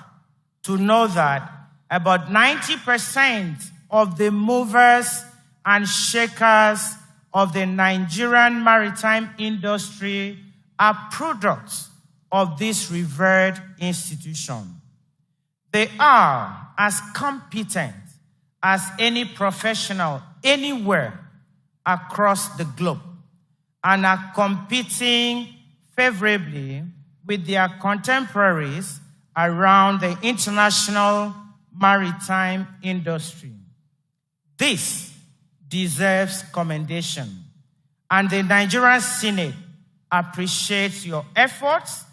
to know that about 90% of the movers and shakers of the Nigerian maritime industry are products of this revered institution. They are as competent as any professional anywhere across the globe and are competing favorably with their contemporaries around the international maritime industry. This deserves commendation, and the Nigerian Senate appreciates your efforts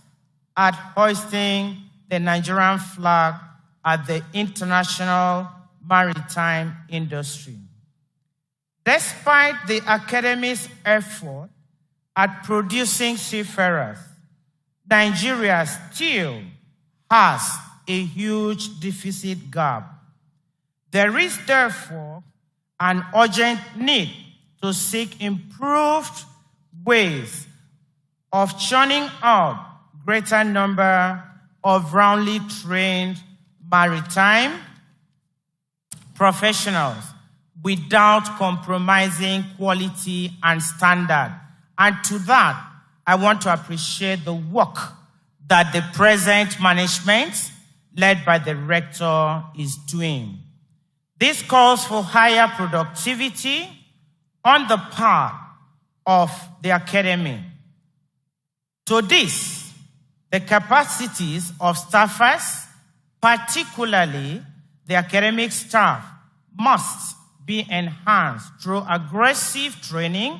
at hoisting the Nigerian flag at the international maritime industry. Despite the Academy's effort at producing seafarers, Nigeria still has a huge deficit gap. There is therefore an urgent need to seek improved ways of churning out greater number of roundly trained maritime professionals without compromising quality and standard. And to that, I want to appreciate the work that the present management, led by the rector, is doing. This calls for higher productivity on the part of the academy. To this, the capacities of staffers, particularly the academic staff, must be enhanced through aggressive training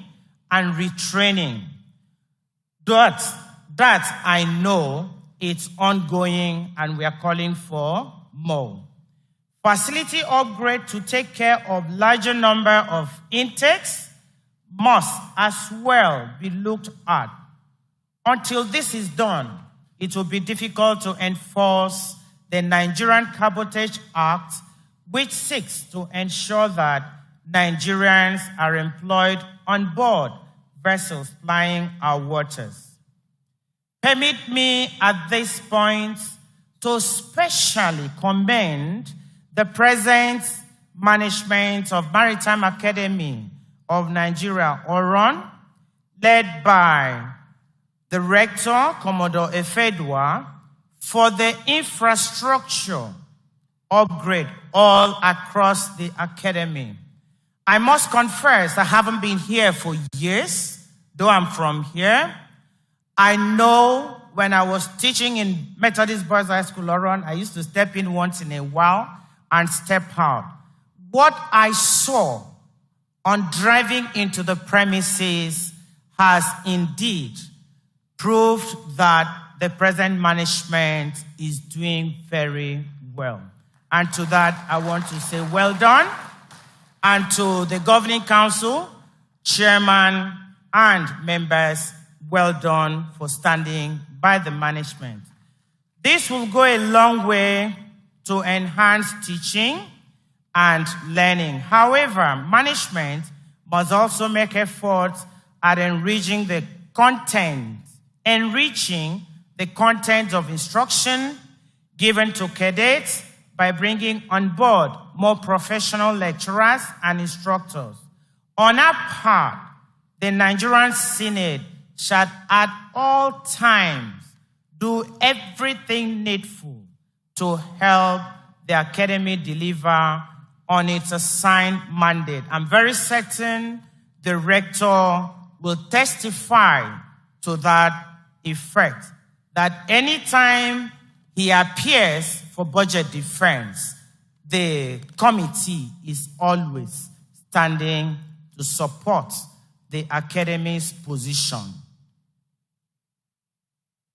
and retraining. That I know it's ongoing and we are calling for more. Facility upgrade to take care of larger number of intakes must as well be looked at. Until this is done, it will be difficult to enforce the Nigerian Cabotage Act, which seeks to ensure that Nigerians are employed on board vessels plying our waters. Permit me at this point to specially commend the present management of Maritime Academy of Nigeria, ORON, led by the Rector, Commodore Efedwa, for the infrastructure upgrade all across the academy. I must confess, I haven't been here for years, though I'm from here. I know when I was teaching in Methodist Boys High School, Oron, I used to step in once in a while and step out. What I saw on driving into the premises has indeed proved that the present management is doing very well. And to that, I want to say well done. And to the Governing Council, Chairman, and members, well done for standing by the management. This will go a long way to enhance teaching and learning. However, management must also make efforts at enriching the content of instruction given to cadets by bringing on board more professional lecturers and instructors. On our part, the Nigerian Senate shall at all times do everything needful to help the academy deliver on its assigned mandate. I'm very certain the rector will testify to that effect, that anytime he appears for budget defense, the committee is always standing to support the academy's position.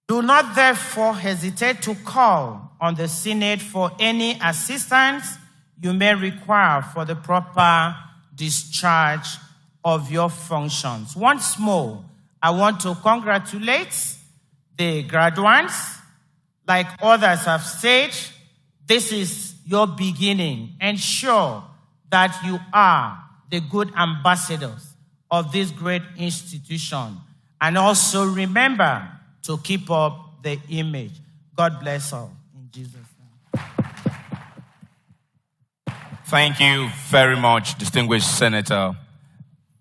Do not therefore hesitate to call on the Senate for any assistance you may require for the proper discharge of your functions. Once more, I want to congratulate the graduates. Like others have said, this is your beginning. Ensure that you are the good ambassadors of this great institution. And also remember to keep up the image. God bless all. In Jesus' name. Thank you very much, distinguished Senator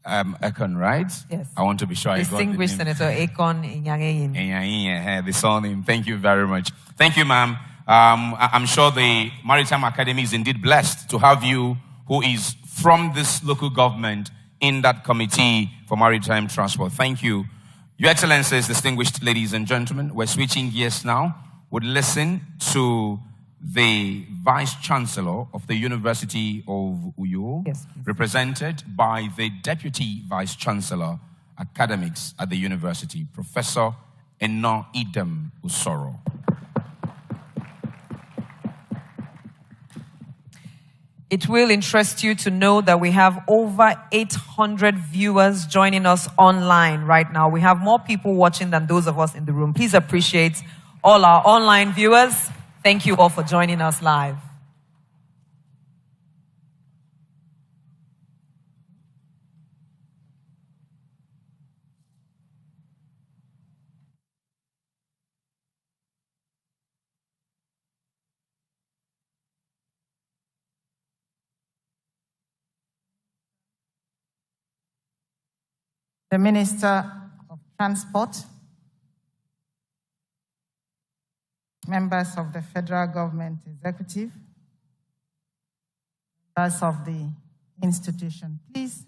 Ekon, right? Yes. I want to be sure Distinguished I got the name. Senator Ekon Inyangeyin. The surname. Thank you very much. Thank you, ma'am. I'm sure the Maritime Academy is indeed blessed to have you, who is from this local government, in that committee for maritime transport. Thank you. Your Excellencies, distinguished ladies and gentlemen, we're switching gears now. We'll listen to the Vice Chancellor of the University of Uyo, Yes, represented by the Deputy Vice Chancellor, Academics at the University, Professor Eno Idem Usoro. It will interest you to know that we have over 800 viewers joining us online right now. We have more people watching than those of us in the room. Please appreciate all our online viewers. Thank you all for joining us live. the Minister of Transport, members of the federal government executive, members of the institution, please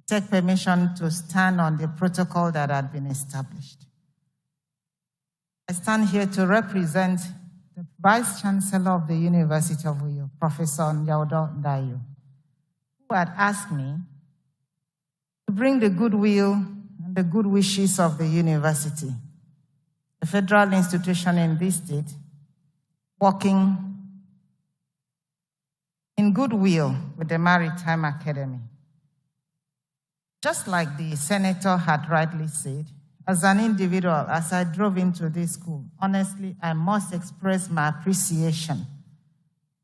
take permission to stand on the protocol that had been established. I stand here to represent the Vice Chancellor of the University of Uyo, Professor Yaudo Dayo, who had asked me to bring the goodwill and the good wishes of the university, a federal institution in this state, working in goodwill with the Maritime Academy. Just like the senator had rightly said, as an individual, as I drove into this school, honestly, I must express my appreciation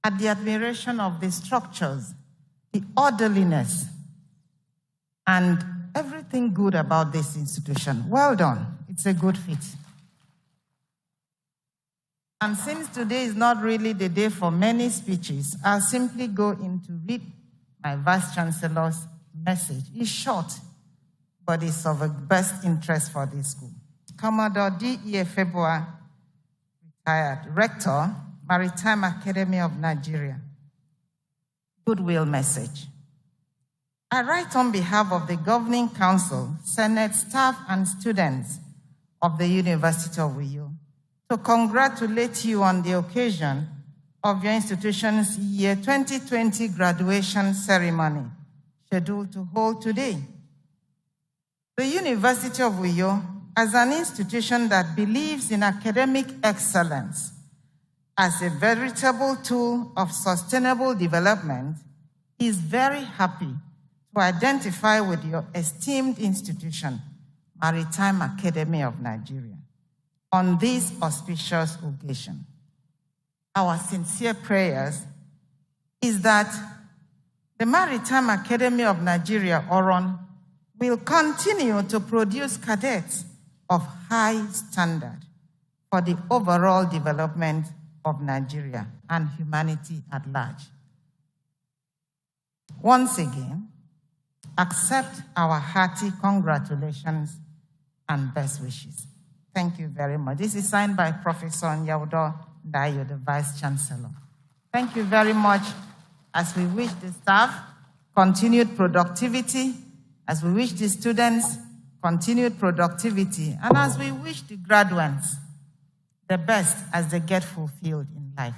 at the admiration of the structures, the orderliness, and everything good about this institution. Well done. It's a good fit. And since today is not really the day for many speeches, I'll simply go in to read my Vice Chancellor's message. It's short, but it's of the best interest for this school. Commodore D.E. Febua, retired, Rector, Maritime Academy of Nigeria. Goodwill message. I write on behalf of the Governing Council, Senate, staff, and students of the University of Uyo to congratulate you on the occasion of your institution's year 2020 graduation ceremony, scheduled to hold today. The University of Uyo, as an institution that believes in academic excellence as a veritable tool of sustainable development, is very happy to identify with your esteemed institution, Maritime Academy of Nigeria, on this auspicious occasion. Our sincere prayers is that the Maritime Academy of Nigeria, ORON, will continue to produce cadets of high standard for the overall development of Nigeria and humanity at large. Once again, accept our hearty congratulations and best wishes. Thank you very much. This is signed by Professor Yaudo Dayo, the Vice Chancellor. Thank you very much. As we wish the staff continued productivity, as we wish the students continued productivity, and as we wish the graduates the best as they get fulfilled in life.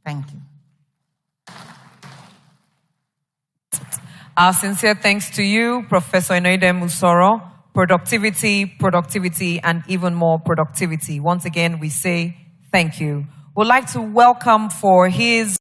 Thank you. Our sincere thanks to you, Professor Inoide Musoro. Productivity, productivity, and even more productivity. Once again, we say thank you. We'd like to welcome for his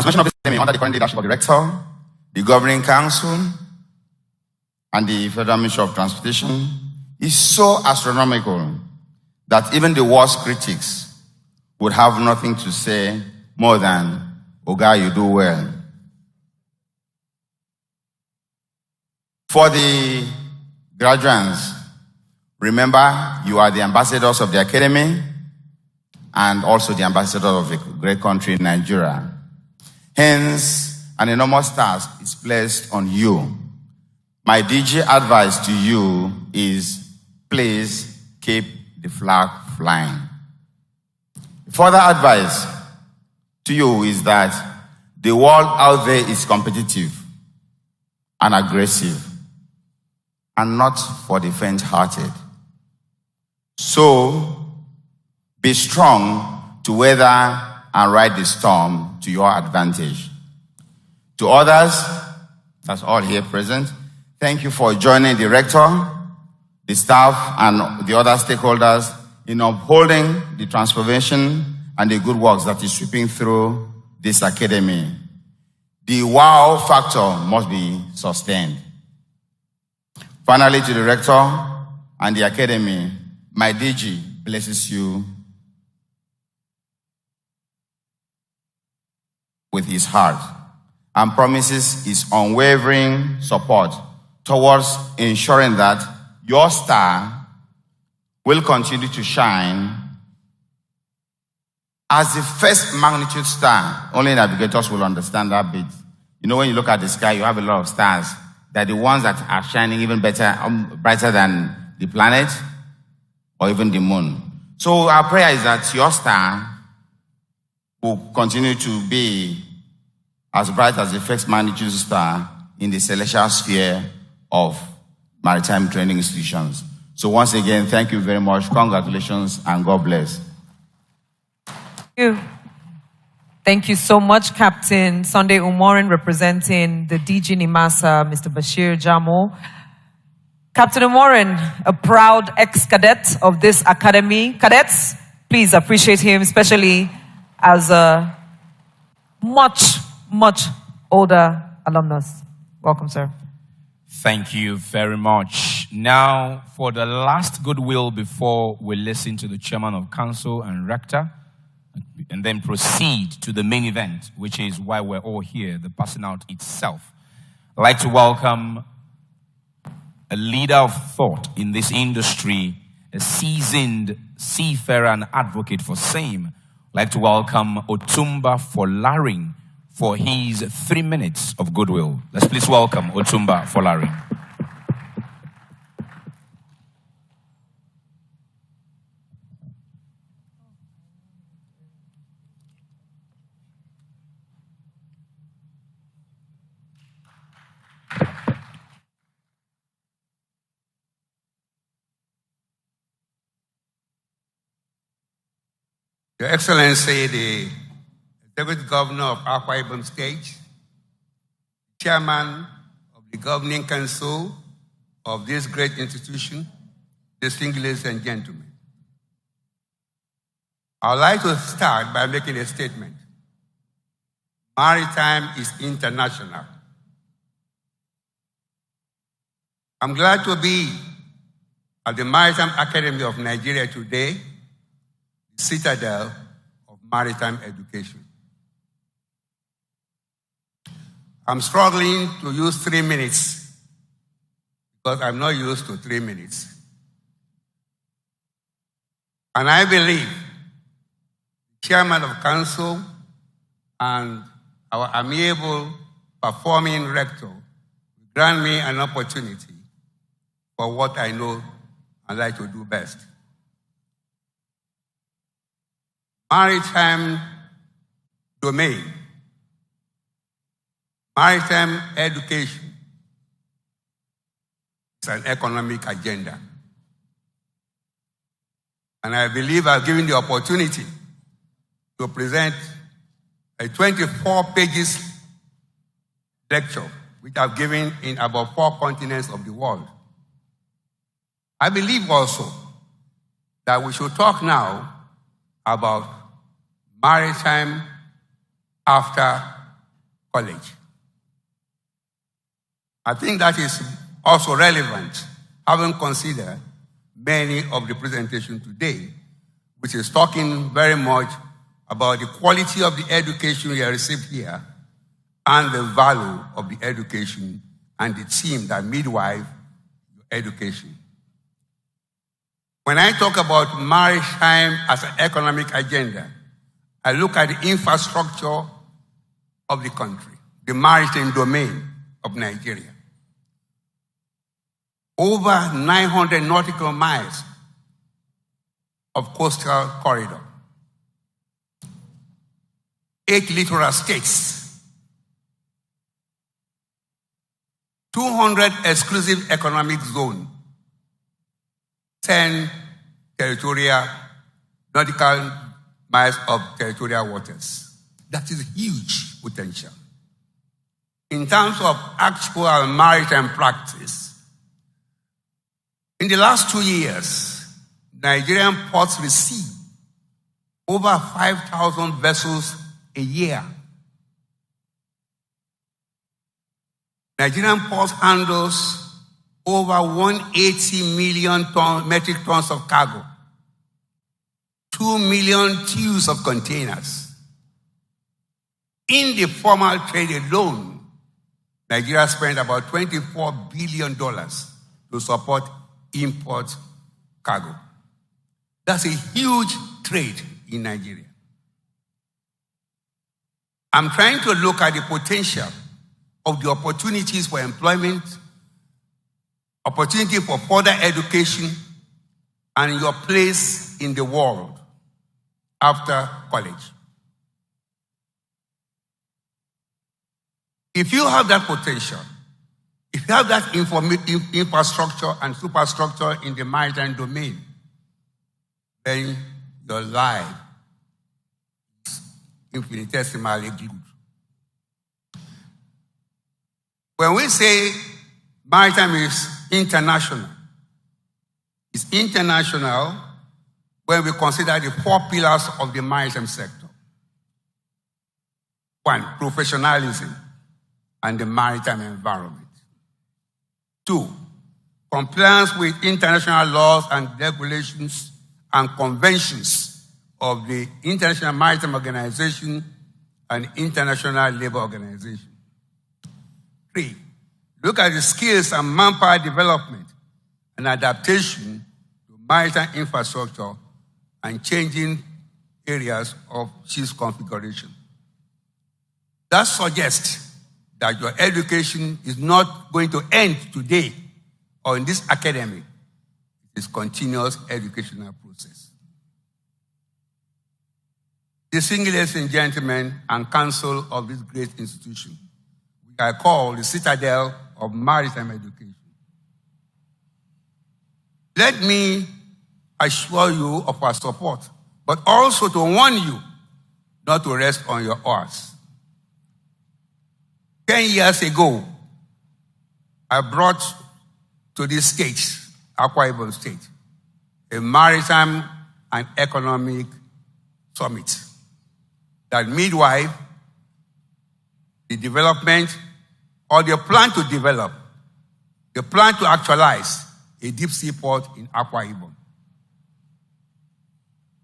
transformation of this academy under the current leadership of the Rector, the Governing Council, and the Federal Ministry of Transportation is so astronomical that even the worst critics would have nothing to say more than, "Oga, you do well." For the graduates, remember, you are the ambassadors of the academy and also the ambassadors of a great country, Nigeria. Hence, an enormous task is placed on you. My DG advice to you is, please keep the flag flying. Further advice to you is that the world out there is competitive and aggressive and not for the faint-hearted. So, be strong to weather and ride the storm to your advantage. To others, that's all here present, thank you for joining the Rector, the staff, and the other stakeholders in upholding the transformation and the good works that is sweeping through this academy. The wow factor must be sustained. Finally, to the Rector and the academy, my DG blesses you with his heart and promises his unwavering support towards ensuring that your star will continue to shine as the first magnitude star. Only navigators will understand that bit. You know, when you look at the sky, you have a lot of stars. They're the ones that are shining even better, brighter than the planet or even the moon. So our prayer is that your star will continue to be as bright as the first magnitude star in the celestial sphere of maritime training institutions. So once again, thank you very much. Congratulations and God bless. Thank you. Thank you so much, Captain Sunday Umorin, representing the DG Nimasa, Mr. Bashir Jamo. Captain Umorin, a proud ex-cadet of this academy. Cadets, please appreciate him, especially as a much older alumnus. Welcome, sir. Thank you very much. Now, for the last Goodwill before we listen to the Chairman of Council and Rector, and then proceed to the main event, which is why we're all here, the passing out itself. I'd like to welcome a leader of thought in this industry, a seasoned seafarer and advocate for same. I'd like to welcome Otumba Folarin for his 3 minutes of Goodwill. Let's please welcome Otumba Folarin. Your Excellency, the Deputy Governor of Akwa Ibom State, Chairman of the Governing Council of this great institution, distinguished ladies and gentlemen. I would like to start by making a statement. Maritime is international. I'm glad to be at the Maritime Academy of Nigeria today, the citadel of maritime education. I'm struggling to use 3 minutes because I'm not used to 3 minutes. And I believe the Chairman of Council and our amiable performing Rector grant me an opportunity for what I know and like to do best. Maritime domain, maritime education is an economic agenda. And I believe I've given the opportunity to present a 24 pages lecture, which I've given in about 4 continents of the world. I believe also that we should talk now about maritime after college. I think that is also relevant, having considered many of the presentation today, which is talking very much about the quality of the education you received here and the value of the education and the theme that midwife your education. When I talk about maritime as an economic agenda, I look at the infrastructure of the country, the maritime domain of Nigeria. Over 900 nautical miles of coastal corridor. 8 littoral states. 200 exclusive economic zones. 10 territorial nautical miles of territorial waters. That is huge potential. In terms of actual maritime practice, in the last 2 years, Nigerian ports receive over 5,000 vessels a year. Nigerian ports handles over 180 million metric tons of cargo, 2 million TEUs of containers. In the formal trade alone, Nigeria spent about $24 billion to support import cargo. That's a huge trade in Nigeria. I'm trying to look at the potential of the opportunities for employment, opportunity for further education, and your place in the world after college. If you have that potential, if you have that infrastructure and superstructure in the maritime domain, then your life is infinitesimally good. When we say maritime is international, it's international when we consider the 4 pillars of the maritime sector. 1, professionalism and the maritime environment. 2, compliance with international laws and regulations and conventions of the International Maritime Organization and International Labour Organization. 3, look at the skills and manpower development and adaptation to maritime infrastructure and changing areas of ship's configuration. That suggests that your education is not going to end today or in this academy. It is a continuous educational process. Distinguished ladies and gentlemen and council of this great institution, which I call the citadel of maritime education. Let me assure you of our support, but also to warn you not to rest on your oars. 10 years ago, I brought to this state, Akwa Ibom State, a maritime and economic summit that midwife the development or the plan to develop, the plan to actualize a deep sea port in Akwa Ibom.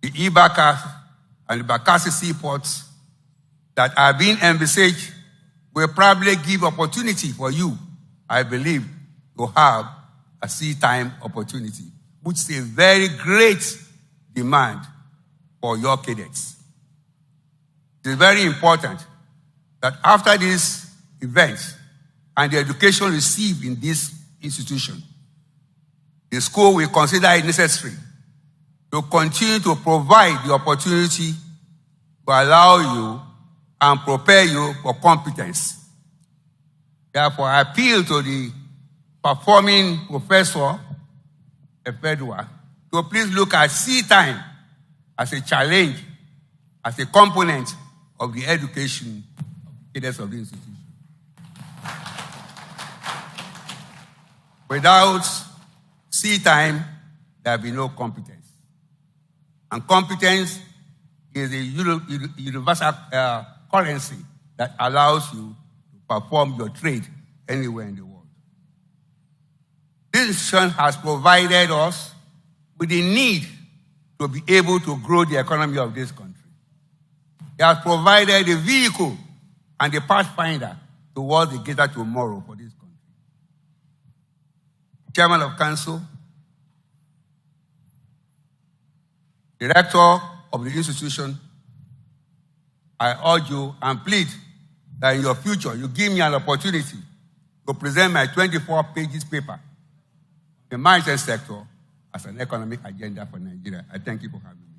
The Ibaka and the Bakassi seaports that are being envisaged will probably give opportunity for you, I believe, to have a sea time opportunity, which is a very great demand for your cadets. It is very important that after this event and the education received in this institution, the school will consider it necessary to continue to provide the opportunity to allow you and prepare you for competence. Therefore, I appeal to the performing professor, Efedua, to please look at sea time as a challenge, as a component of the education of the cadets of the institution. Without sea time, there will be no competence. And competence is a universal currency that allows you to perform your trade anywhere in the world. This institution has provided us with the need to be able to grow the economy of this country. It has provided the vehicle and the pathfinder towards the greater tomorrow for this country. Chairman of Council, Director of the institution, I urge you and plead that in your future you give me an opportunity to present my 24 pages paper, the maritime sector as an economic agenda for Nigeria. I thank you for having me.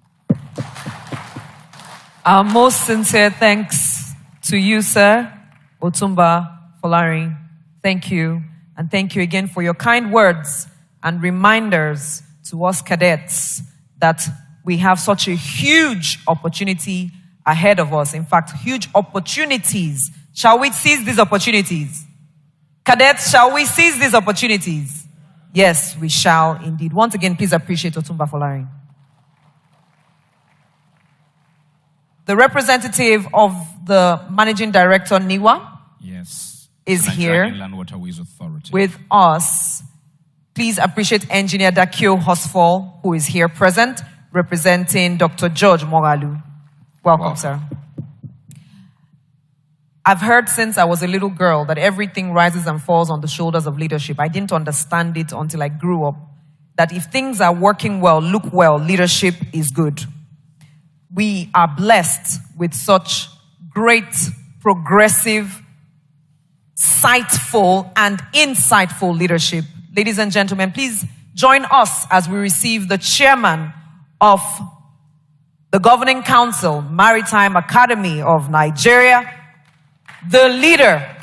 Our most sincere thanks to you, sir, Otumba Folarin. Thank you. And thank you again for your kind words and reminders to us cadets that we have such a huge opportunity ahead of us. In fact, huge opportunities. Shall we seize these opportunities? Cadets, shall we seize these opportunities? Yes, we shall indeed. Once again, please appreciate Otumba Folarin. The representative of the Managing Director, NIWA, yes, is here Inland Waterways Authority with us. Please appreciate Engineer Dakio Hosfall, who is here present, representing Dr. George Mogalu. Welcome, sir. I've heard since I was a little girl that everything rises and falls on the shoulders of leadership. I didn't understand it until I grew up, that if things are working well, look well, leadership is good. We are blessed with such great, progressive, sightful, and insightful leadership. Ladies and gentlemen, please join us as we receive the chairman of the Governing Council, Maritime Academy of Nigeria, the leader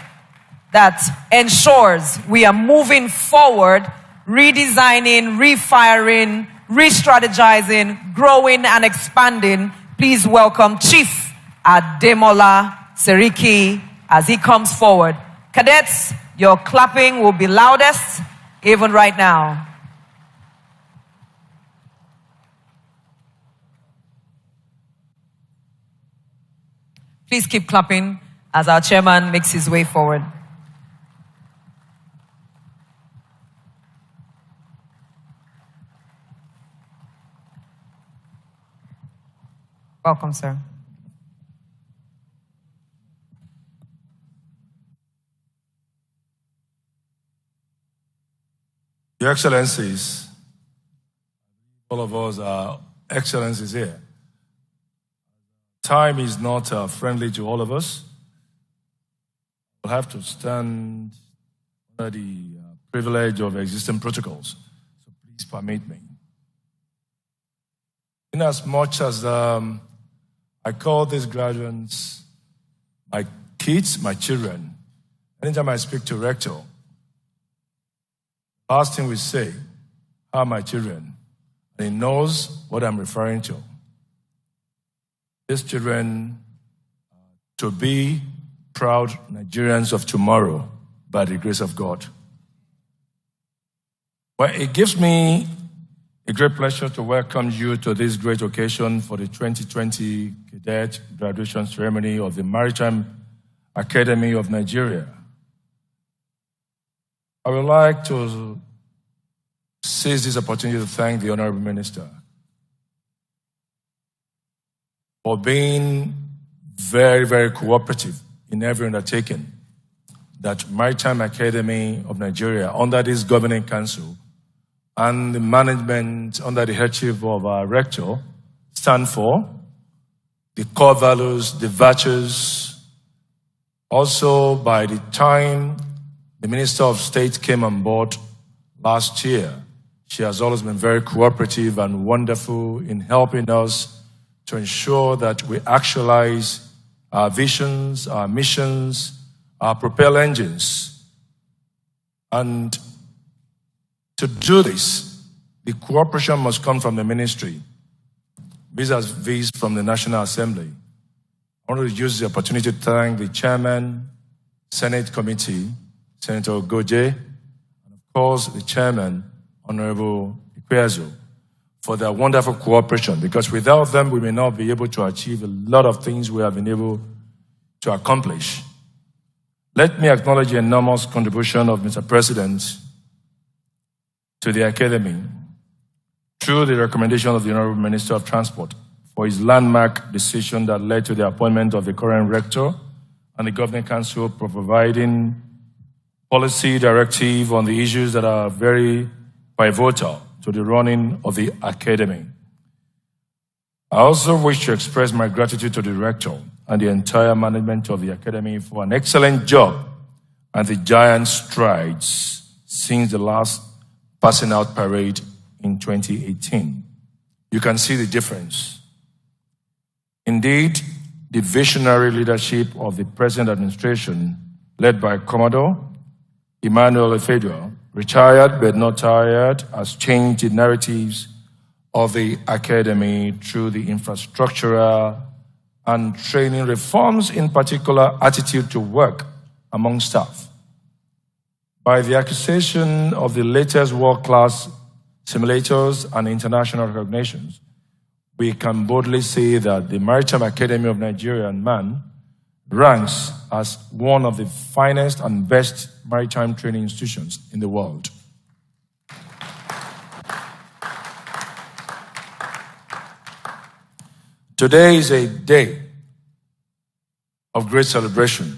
that ensures we are moving forward, redesigning, refiring, re-strategizing, growing, and expanding. Please welcome Chief Ademola Seriki as he comes forward. Cadets, your clapping will be loudest, even right now. Please keep clapping as our chairman makes his way forward. Welcome, sir. Your Excellencies, all of us are excellencies here. Time is not friendly to all of us. We'll have to stand under the privilege of existing protocols. So please permit me. In as much as I call these graduates my kids, my children, anytime I speak to Rector, last thing we say, how are my children? And he knows what I'm referring to. These children to be proud Nigerians of tomorrow by the grace of God. Well, it gives me a great pleasure to welcome you to this great occasion for the 2020 Cadet Graduation Ceremony of the Maritime Academy of Nigeria. I would like to seize this opportunity to thank the Honorable Minister for being very, very cooperative in every undertaking that Maritime Academy of Nigeria, under this Governing Council, and the management under the headship of our Rector, stand for, the core values, the virtues. Also, by the time the Minister of State came on board last year, she has always been very cooperative and wonderful in helping us to ensure that we actualize our visions, our missions, our propel engines. And to do this, the cooperation must come from the ministry, vis-a-vis from the National Assembly. I want to use the opportunity to thank the chairman, Senate Committee, Senator Goje, and of course the chairman, Honorable Ikweazu, for their wonderful cooperation, because without them we may not be able to achieve a lot of things we have been able to accomplish. Let me acknowledge the enormous contribution of Mr. President to the Academy through the recommendation of the Honorable Minister of Transport for his landmark decision that led to the appointment of the current Rector and the Governing Council for providing policy directive on the issues that are very pivotal to the running of the Academy. I also wish to express my gratitude to the Rector and the entire management of the Academy for an excellent job and the giant strides since the last passing out parade in 2018. You can see the difference. Indeed, the visionary leadership of the present administration, led by Commodore Emmanuel Efedua, retired but not tired, has changed the narratives of the Academy through the infrastructural and training reforms, in particular attitude to work among staff. By the acquisition of the latest world-class simulators and international recognitions, we can boldly say that the Maritime Academy of Nigeria and MAN ranks as one of the finest and best maritime training institutions in the world. Today is a day of great celebration,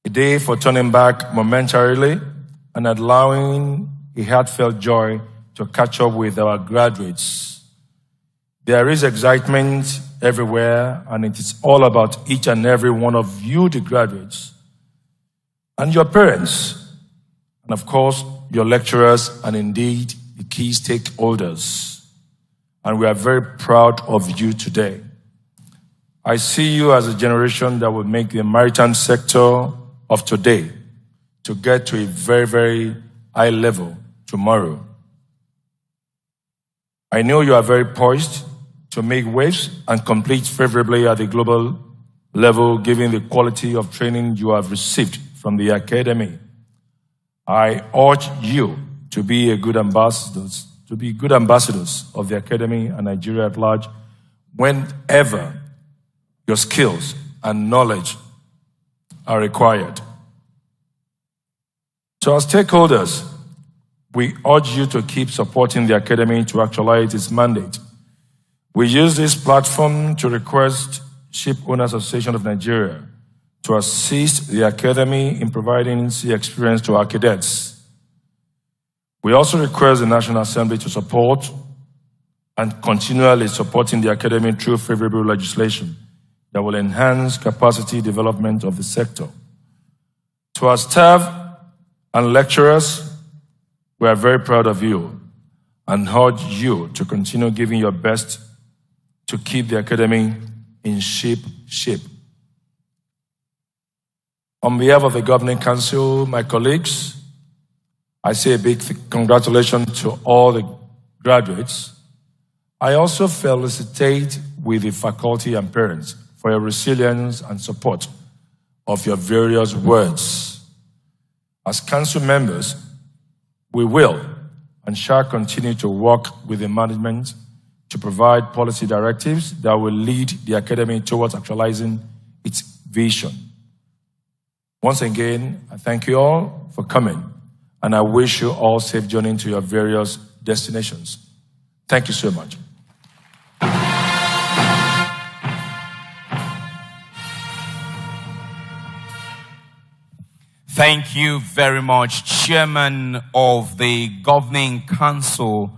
a day for turning back momentarily and allowing a heartfelt joy to catch up with our graduates. There is excitement everywhere, and it is all about each and every one of you, the graduates, and your parents, and of course, your lecturers, and indeed, the key stakeholders. And we are very proud of you today. I see you as a generation that will make the maritime sector of today to get to a very, very high level tomorrow. I know you are very poised to make waves and compete favorably at the global level, given the quality of training you have received from the Academy. I urge you to be good ambassadors of the Academy and Nigeria at large whenever your skills and knowledge are required. To our stakeholders, we urge you to keep supporting the Academy to actualize its mandate. We use this platform to request Ship Owners Association of Nigeria to assist the Academy in providing sea experience to our cadets. We also request the National Assembly to support and continually supporting the Academy through favorable legislation that will enhance capacity development of the sector. To our staff and lecturers, we are very proud of you and urge you to continue giving your best to keep the Academy in shape. On behalf of the Governing Council, my colleagues, I say a big congratulations to all the graduates. I also felicitate with the faculty and parents for your resilience and support of your various words. As council members, we will and shall continue to work with the management to provide policy directives that will lead the Academy towards actualizing its vision. Once again, I thank you all for coming, and I wish you all safe journey to your various destinations. Thank you so much. Thank you very much, Chairman of the Governing Council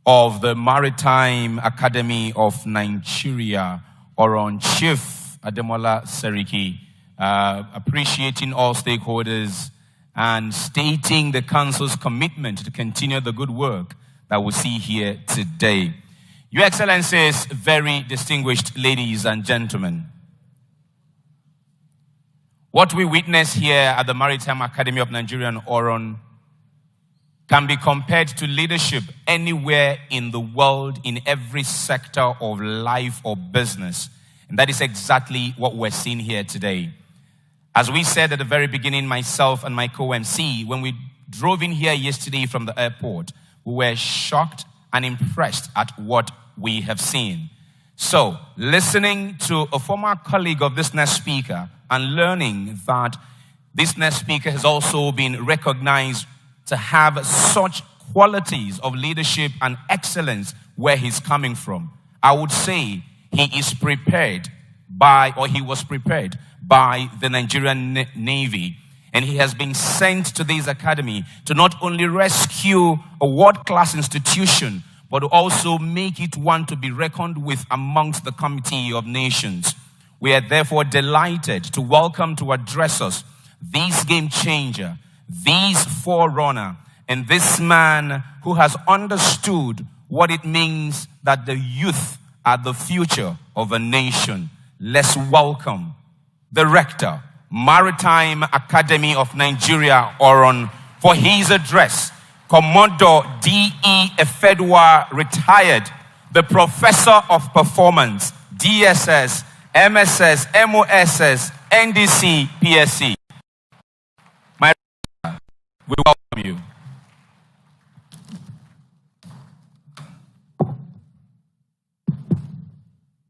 of the Maritime Academy of Nigeria, Oron Chief Ademola Seriki, appreciating all stakeholders and stating the Council's commitment to continue the good work that we see here today. Your Excellencies, very distinguished ladies and gentlemen, what we witness here at the Maritime Academy of Nigeria and Oron can be compared to leadership anywhere in the world, in every sector of life or business. And that is exactly what we're seeing here today. As we said at the very beginning, myself and my co-MC, when we drove in here yesterday from the airport, we were shocked and impressed at what we have seen. So, listening to a former colleague of this next speaker and learning that this next speaker has also been recognized to have such qualities of leadership and excellence where he's coming from, I would say he is prepared by, or he was prepared by the Nigerian Navy. And he has been sent to this academy to not only rescue a world-class institution, but to also make it one to be reckoned with amongst the Committee of Nations. We are therefore delighted to welcome to address us this game changer, this forerunner, and this man who has understood what it means that the youth are the future of a nation. Let's welcome the Rector, Maritime Academy of Nigeria, Oron, for his address. Commodore D.E. Efedwa, retired, the Professor of Performance, DSS, MSS, MOSS, NDC, PSC. My Rector, we welcome you.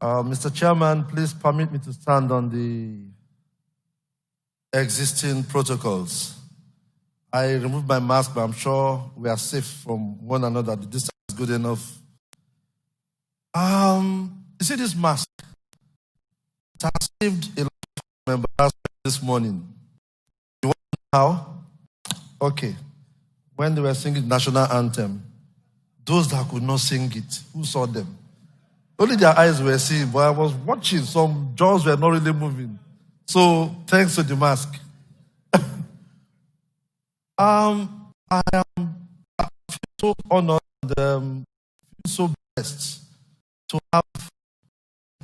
Mr. Chairman, please permit me to stand on the existing protocols. I removed my mask, but I'm sure we are safe from one another. The distance is good enough. You see this mask? It has saved a lot of embarrassment this morning. You want to know how? Okay. When they were singing the national anthem, those that could not sing it, who saw them? Only their eyes were seeing, but I was watching. Some jaws were not really moving. So, thanks to the mask. I feel so honored and feel so blessed to have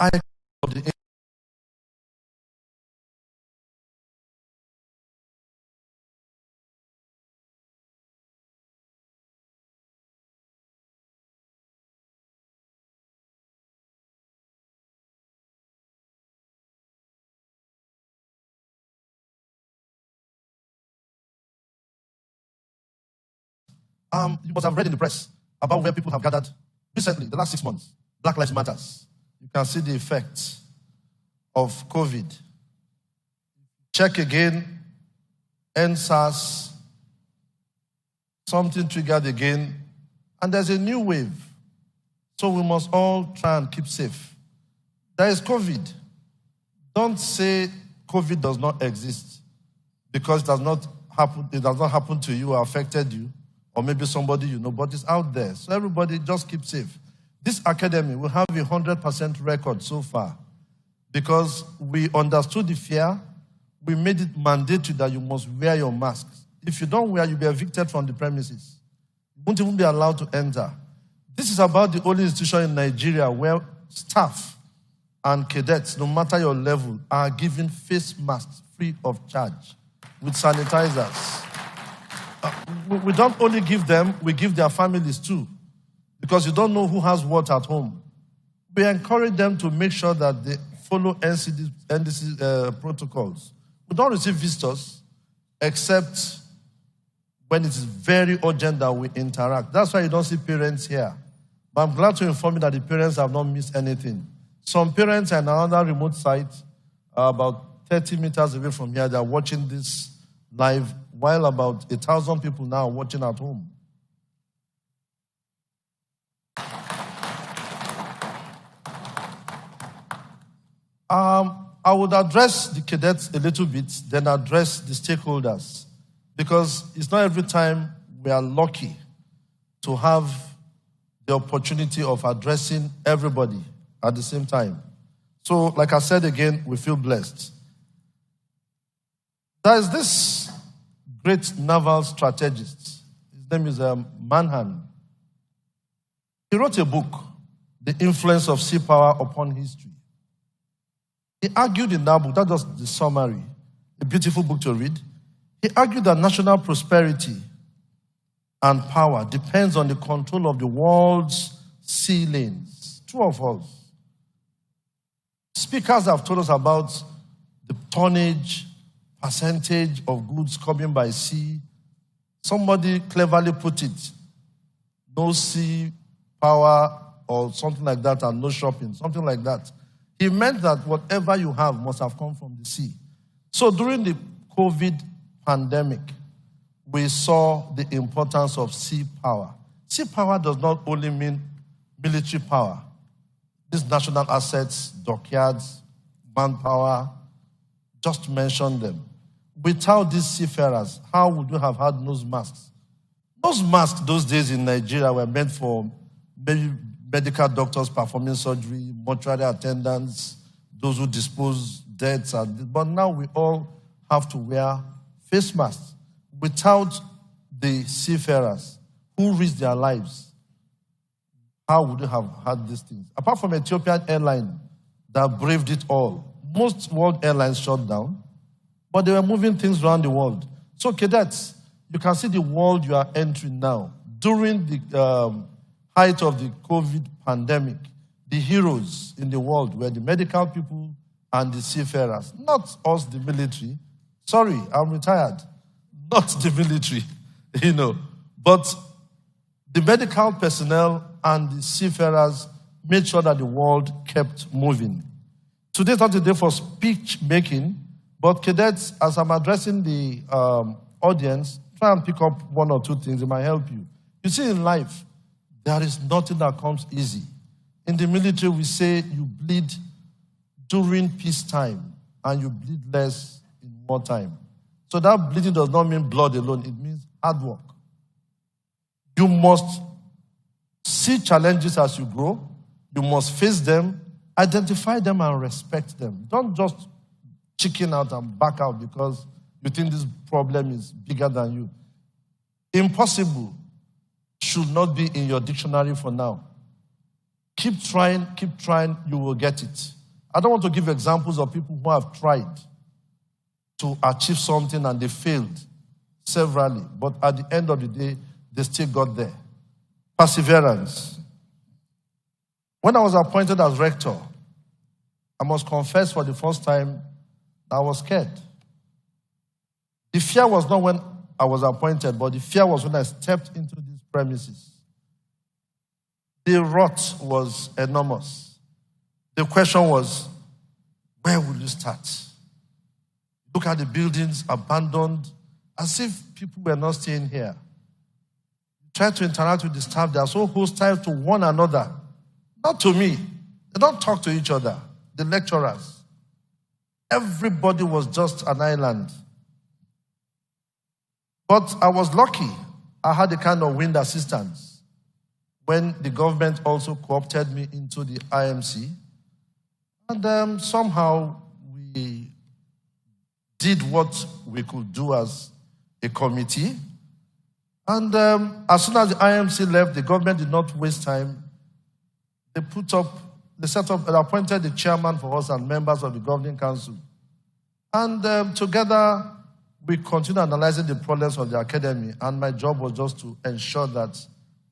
icon of the you must have read in the press about where people have gathered recently, the last 6 months. Black Lives Matters. You can see the effects of COVID. Check again, NSAS, something triggered again, and there's a new wave. So we must all try and keep safe. There is COVID. Don't say COVID does not exist because it does not happen to you or affected you, or maybe somebody you know, but it's out there. So everybody just keep safe. This academy will have a 100% record so far because we understood the fear. We made it mandatory that you must wear your masks. If you don't wear, you'll be evicted from the premises. You won't even be allowed to enter. This is about the only institution in Nigeria where staff and cadets, no matter your level, are given face masks free of charge with sanitizers. We don't only give them, we give their families too. Because you don't know who has what at home. We encourage them to make sure that they follow NDC protocols. We don't receive visitors except when it is very urgent that we interact. That's why you don't see parents here. But I'm glad to inform you that the parents have not missed anything. Some parents are in another remote site, about 30 meters away from here, they are watching this live, while about 1,000 people now are watching at home. I would address the cadets a little bit, then address the stakeholders, because it's not every time we are lucky to have the opportunity of addressing everybody at the same time. So, like I said again, we feel blessed. There is this great naval strategist. His name is Manhan. He wrote a book, The Influence of Sea Power Upon History. He argued in that book, that's just the summary, a beautiful book to read. He argued that national prosperity and power depends on the control of the world's sea lanes. True of us. Speakers have told us about the tonnage, percentage of goods coming by sea. Somebody cleverly put it, no sea power, or something like that, and no shopping, something like that. He meant that whatever you have must have come from the sea. So during the COVID pandemic, we saw the importance of sea power. Sea power does not only mean military power. These national assets, dockyards, manpower, just to mention them. Without these seafarers, how would you have had nose masks? Nose masks those days in Nigeria were meant for maybe medical doctors performing surgery, mortuary attendants, those who dispose deaths. But now we all have to wear face masks. Without the seafarers who risked their lives, how would you have had these things? Apart from Ethiopian Airlines that braved it all, most world airlines shut down, but they were moving things around the world. So cadets, you can see the world you are entering now. During the height of the COVID pandemic, the heroes in the world were the medical people and the seafarers, not us, the military. Sorry, I'm retired. Not the military, But the medical personnel and the seafarers made sure that the world kept moving. Today's not a day for speech making, but cadets, as I'm addressing the audience, try and pick up one or two things. It might help you. You see, in life, there is nothing that comes easy. In the military, we say you bleed during peacetime and you bleed less in wartime. So that bleeding does not mean blood alone. It means hard work. You must see challenges as you grow. You must face them, identify them, and respect them. Don't just chicken out and back out because you think this problem is bigger than you. Impossible should not be in your dictionary for now. Keep trying, you will get it. I don't want to give examples of people who have tried to achieve something and they failed severally, but at the end of the day, they still got there. Perseverance. When I was appointed as rector, I must confess for the first time I was scared. The fear was not when I was appointed, but the fear was when I stepped into these premises. The wrath was enormous. The question was, where will you start? Look at the buildings abandoned, as if people were not staying here. Try to interact with the staff. They are so hostile to one another. Not to me. They don't talk to each other. The lecturers. Everybody was just an island. But I was lucky. I had a kind of wind assistance when the government also co-opted me into the IMC. And somehow we did what we could do as a committee. And as soon as the IMC left, the government did not waste time. They appointed the chairman for us and members of the governing council. And together, we continued analyzing the problems of the academy. And my job was just to ensure that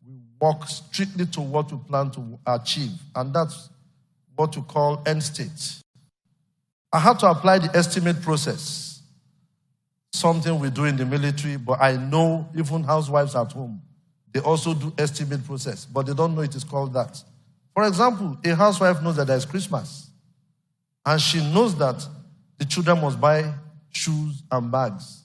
we work strictly to what we plan to achieve. And that's what we call end state. I had to apply the estimate process, something we do in the military, but I know even housewives at home, they also do estimate process, but they don't know it is called that. For example, a housewife knows that there's Christmas, and she knows that the children must buy shoes and bags.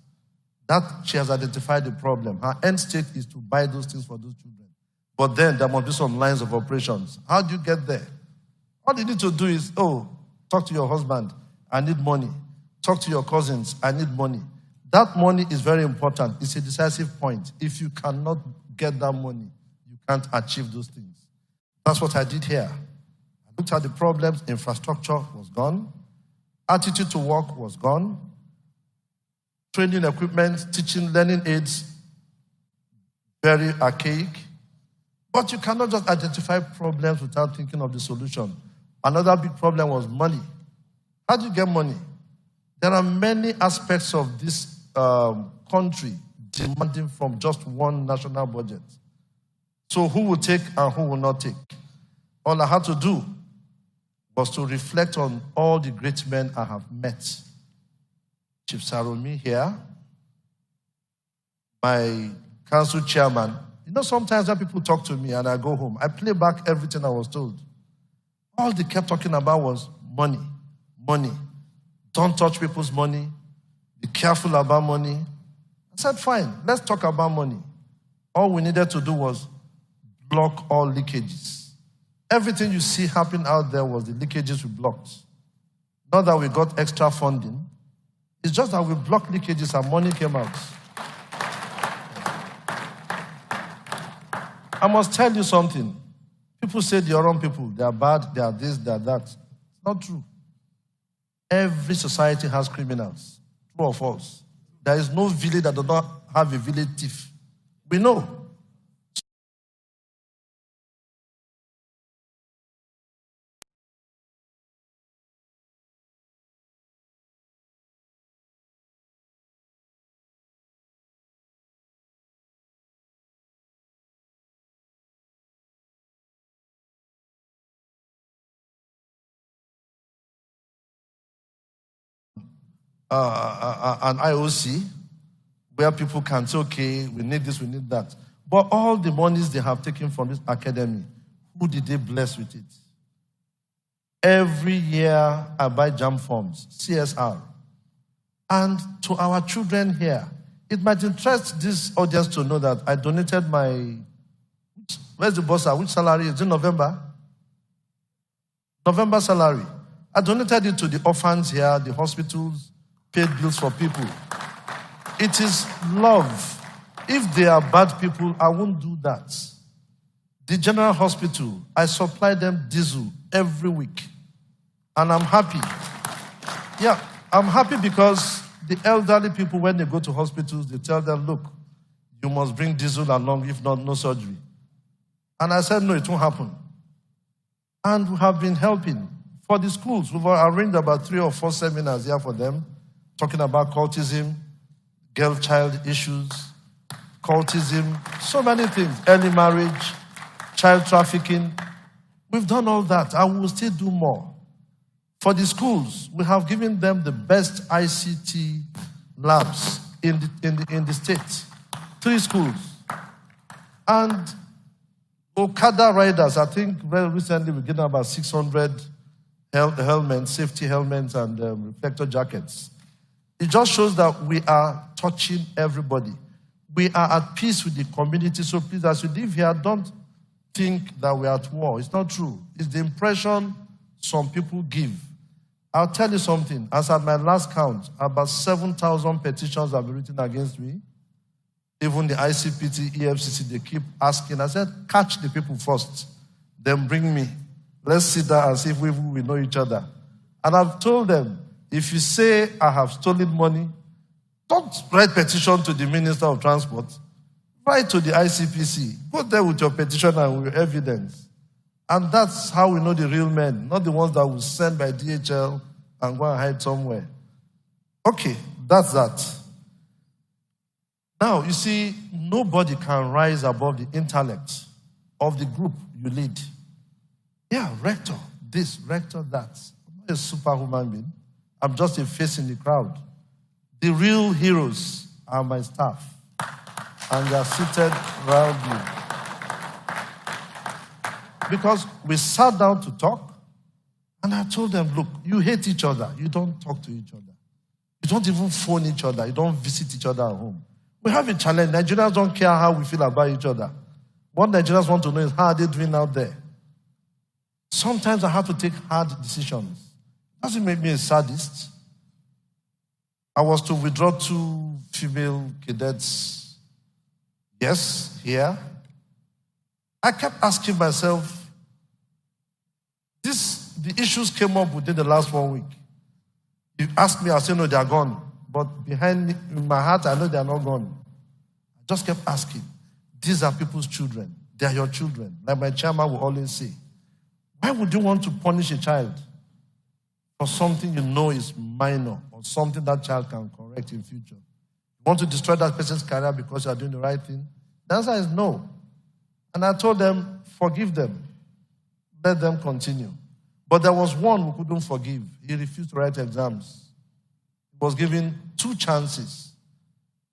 That she has identified the problem. Her end state is to buy those things for those children. But then there must be some lines of operations. How do you get there? All you need to do is, talk to your husband, I need money. Talk to your cousins, I need money. That money is very important. It's a decisive point. If you cannot get that money, you can't achieve those things. That's what I did here. I looked at the problems. Infrastructure was gone. Attitude to work was gone. Training equipment, teaching, learning aids, very archaic. But you cannot just identify problems without thinking of the solution. Another big problem was money. How do you get money? There are many aspects of this country demanding from just one national budget. So who will take and who will not take? All I had to do was to reflect on all the great men I have met. Chief Saromi here, my council chairman, You know, sometimes when people talk to me and I go home, I play back everything I was told. All they kept talking about was money, money. Don't touch people's money. Be careful about money. I said, fine, let's talk about money. All we needed to do was block all leakages. Everything you see happening out there was the leakages we blocked. Not that we got extra funding. It's just that we blocked leakages and money came out. I must tell you something. People say they are wrong people. They are bad, they are this, they are that. It's not true. Every society has criminals. True or false? There is no village that does not have a village thief. We know. An IOC where people can say, okay, we need this, we need that. But all the monies they have taken from this academy, who did they bless with it? Every year I buy jam forms, CSR. And to our children here, it might interest this audience to know that I donated my, where's the boss? Which salary? Is it November? November salary. I donated it to the orphans here, the hospitals, paid bills for people. It is love. If they are bad people, I won't do that. The general hospital, I supply them diesel every week. And I'm happy. Yeah, I'm happy because the elderly people, when they go to hospitals, they tell them, look, you must bring diesel along, if not, no surgery. And I said, no, it won't happen. And we have been helping. For the schools, we've arranged about 3 or 4 seminars here for them, talking about cultism, girl-child issues, cultism, so many things, early marriage, child trafficking. We've done all that, and we will still do more. For the schools, we have given them the best ICT labs in the state. 3 schools. And Okada riders, I think very recently we gave about 600 helmets, safety helmets, and reflector jackets. It just shows that we are touching everybody. We are at peace with the community. So please, as you live here, don't think that we are at war. It's not true. It's the impression some people give. I'll tell you something. As at my last count, about 7,000 petitions have been written against me. Even the ICPT, EFCC, they keep asking. I said, catch the people first, then bring me. Let's sit down and see if we know each other. And I've told them, if you say I have stolen money, don't write petition to the Minister of Transport. Write to the ICPC. Go there with your petition and with evidence. And that's how we know the real men, not the ones that will send by DHL and go and hide somewhere. Okay, that's that. Now, you see, nobody can rise above the intellect of the group you lead. Yeah, rector this, rector that. I'm not a superhuman being. I'm just a face in the crowd. The real heroes are my staff. And they are seated around me. Because we sat down to talk, and I told them, look, you hate each other. You don't talk to each other. You don't even phone each other. You don't visit each other at home. We have a challenge. Nigerians don't care how we feel about each other. What Nigerians want to know is how are they doing out there. Sometimes I have to take hard decisions. Doesn't make me a sadist. I was to withdraw 2 female cadets. Yes, here. I kept asking myself, the issues came up within the last 1 week. You ask me, I'll say, no, they are gone. But behind me, in my heart, I know they are not gone. I just kept asking, these are people's children. They are your children. Like my chairman will always say, why would you want to punish a child for something you know is minor or something that child can correct in future? You want to destroy that person's career because you are doing the right thing? The answer is no. And I told them, forgive them. Let them continue. But there was one who couldn't forgive. He refused to write exams. He was given 2 chances.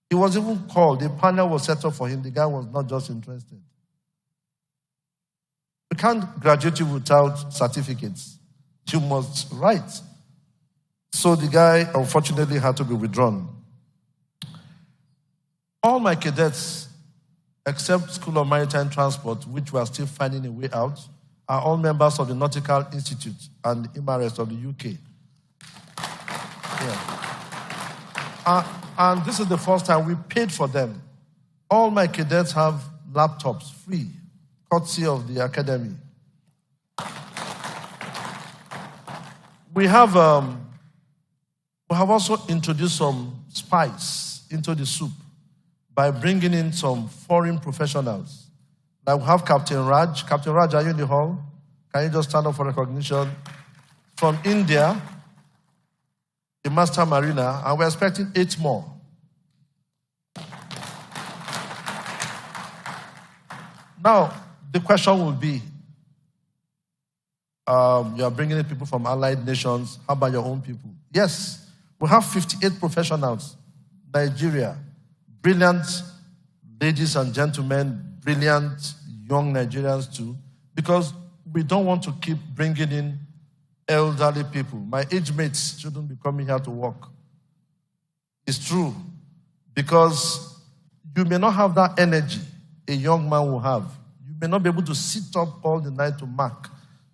He was even called. The panel was set up for him. The guy was not just interested. We can't graduate you without certificates. You must write. So the guy, unfortunately, had to be withdrawn. All my cadets, except School of Maritime Transport, which we are still finding a way out, are all members of the Nautical Institute and MRS of the UK. Yeah. And this is the first time we paid for them. All my cadets have laptops free, courtesy of the academy. We have also introduced some spice into the soup by bringing in some foreign professionals. Like we have Captain Raj. Captain Raj, are you in the hall? Can you just stand up for recognition? From India, the Master Mariner, and we're expecting 8 more. Now, the question will be, you are bringing in people from allied nations. How about your own people? Yes, we have 58 professionals. Nigeria, brilliant ladies and gentlemen, brilliant young Nigerians too, because we don't want to keep bringing in elderly people. My age mates shouldn't be coming here to work. It's true, because you may not have that energy a young man will have. You may not be able to sit up all the night to mark.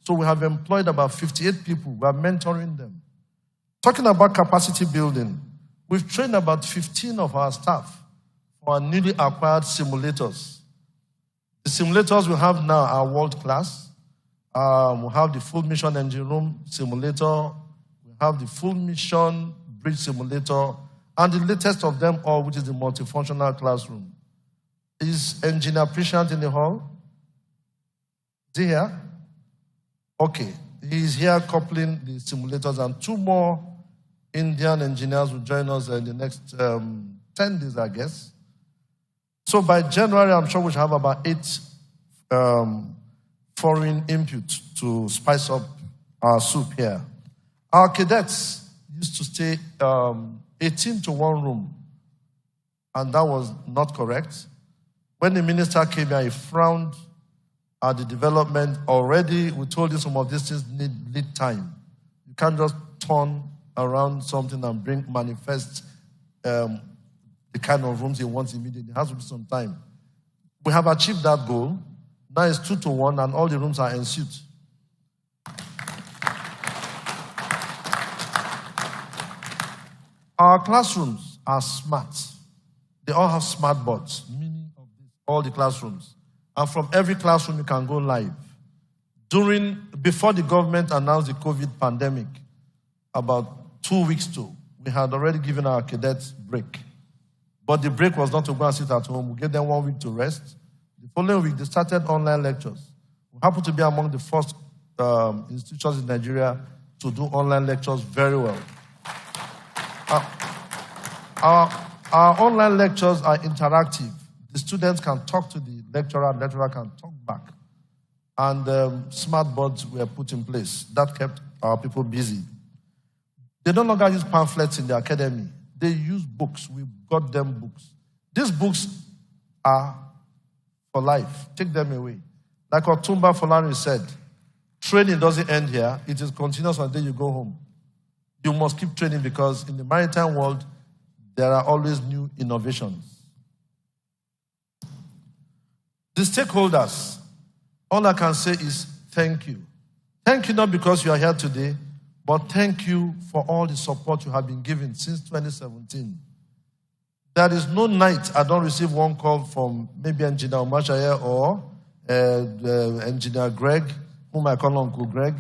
So we have employed about 58 people. We are mentoring them. Talking about capacity building, we've trained about 15 of our staff for our newly acquired simulators. The simulators we have now are world class. We have the full mission engine room simulator. We have the full mission bridge simulator. And the latest of them all, which is the multifunctional classroom. Is Engineer Prashant in the hall? Is he here? Okay. He's here coupling the simulators, and 2 more Indian engineers will join us in the next 10 days, I guess. So by January, I'm sure we should have about 8 foreign inputs to spice up our soup here. Our cadets used to stay 18 to 1 room, and that was not correct. When the minister came here, he frowned at the development. Already, we told you some of these things need lead time. You can't just turn around something and manifest the kind of rooms he wants immediately. It has to be some time. We have achieved that goal. Now it's 2 to 1, and all the rooms are en suite. Our classrooms are smart. They all have smart boards, meaning of this, all the classrooms. And from every classroom, you can go live. Before the government announced the COVID pandemic, about 2 weeks to, we had already given our cadets break. But the break was not to go and sit at home. We gave them 1 week to rest. The following week, they started online lectures. We happen to be among the first institutions in Nigeria to do online lectures very well. Our online lectures are interactive. The students can talk to the lecturer can talk back. And smart boards were put in place. That kept our people busy. They no longer use pamphlets in the academy. They use books. We got them books. These books are for life. Take them away. Like Otumba Folari said, training doesn't end here. It is continuous until you go home. You must keep training, because in the maritime world, there are always new innovations. The stakeholders, all I can say is thank you. Thank you not because you are here today, but thank you for all the support you have been given since 2017. There is no night I don't receive one call from maybe Engineer Omashaya or Engineer Greg, whom I call Uncle Greg,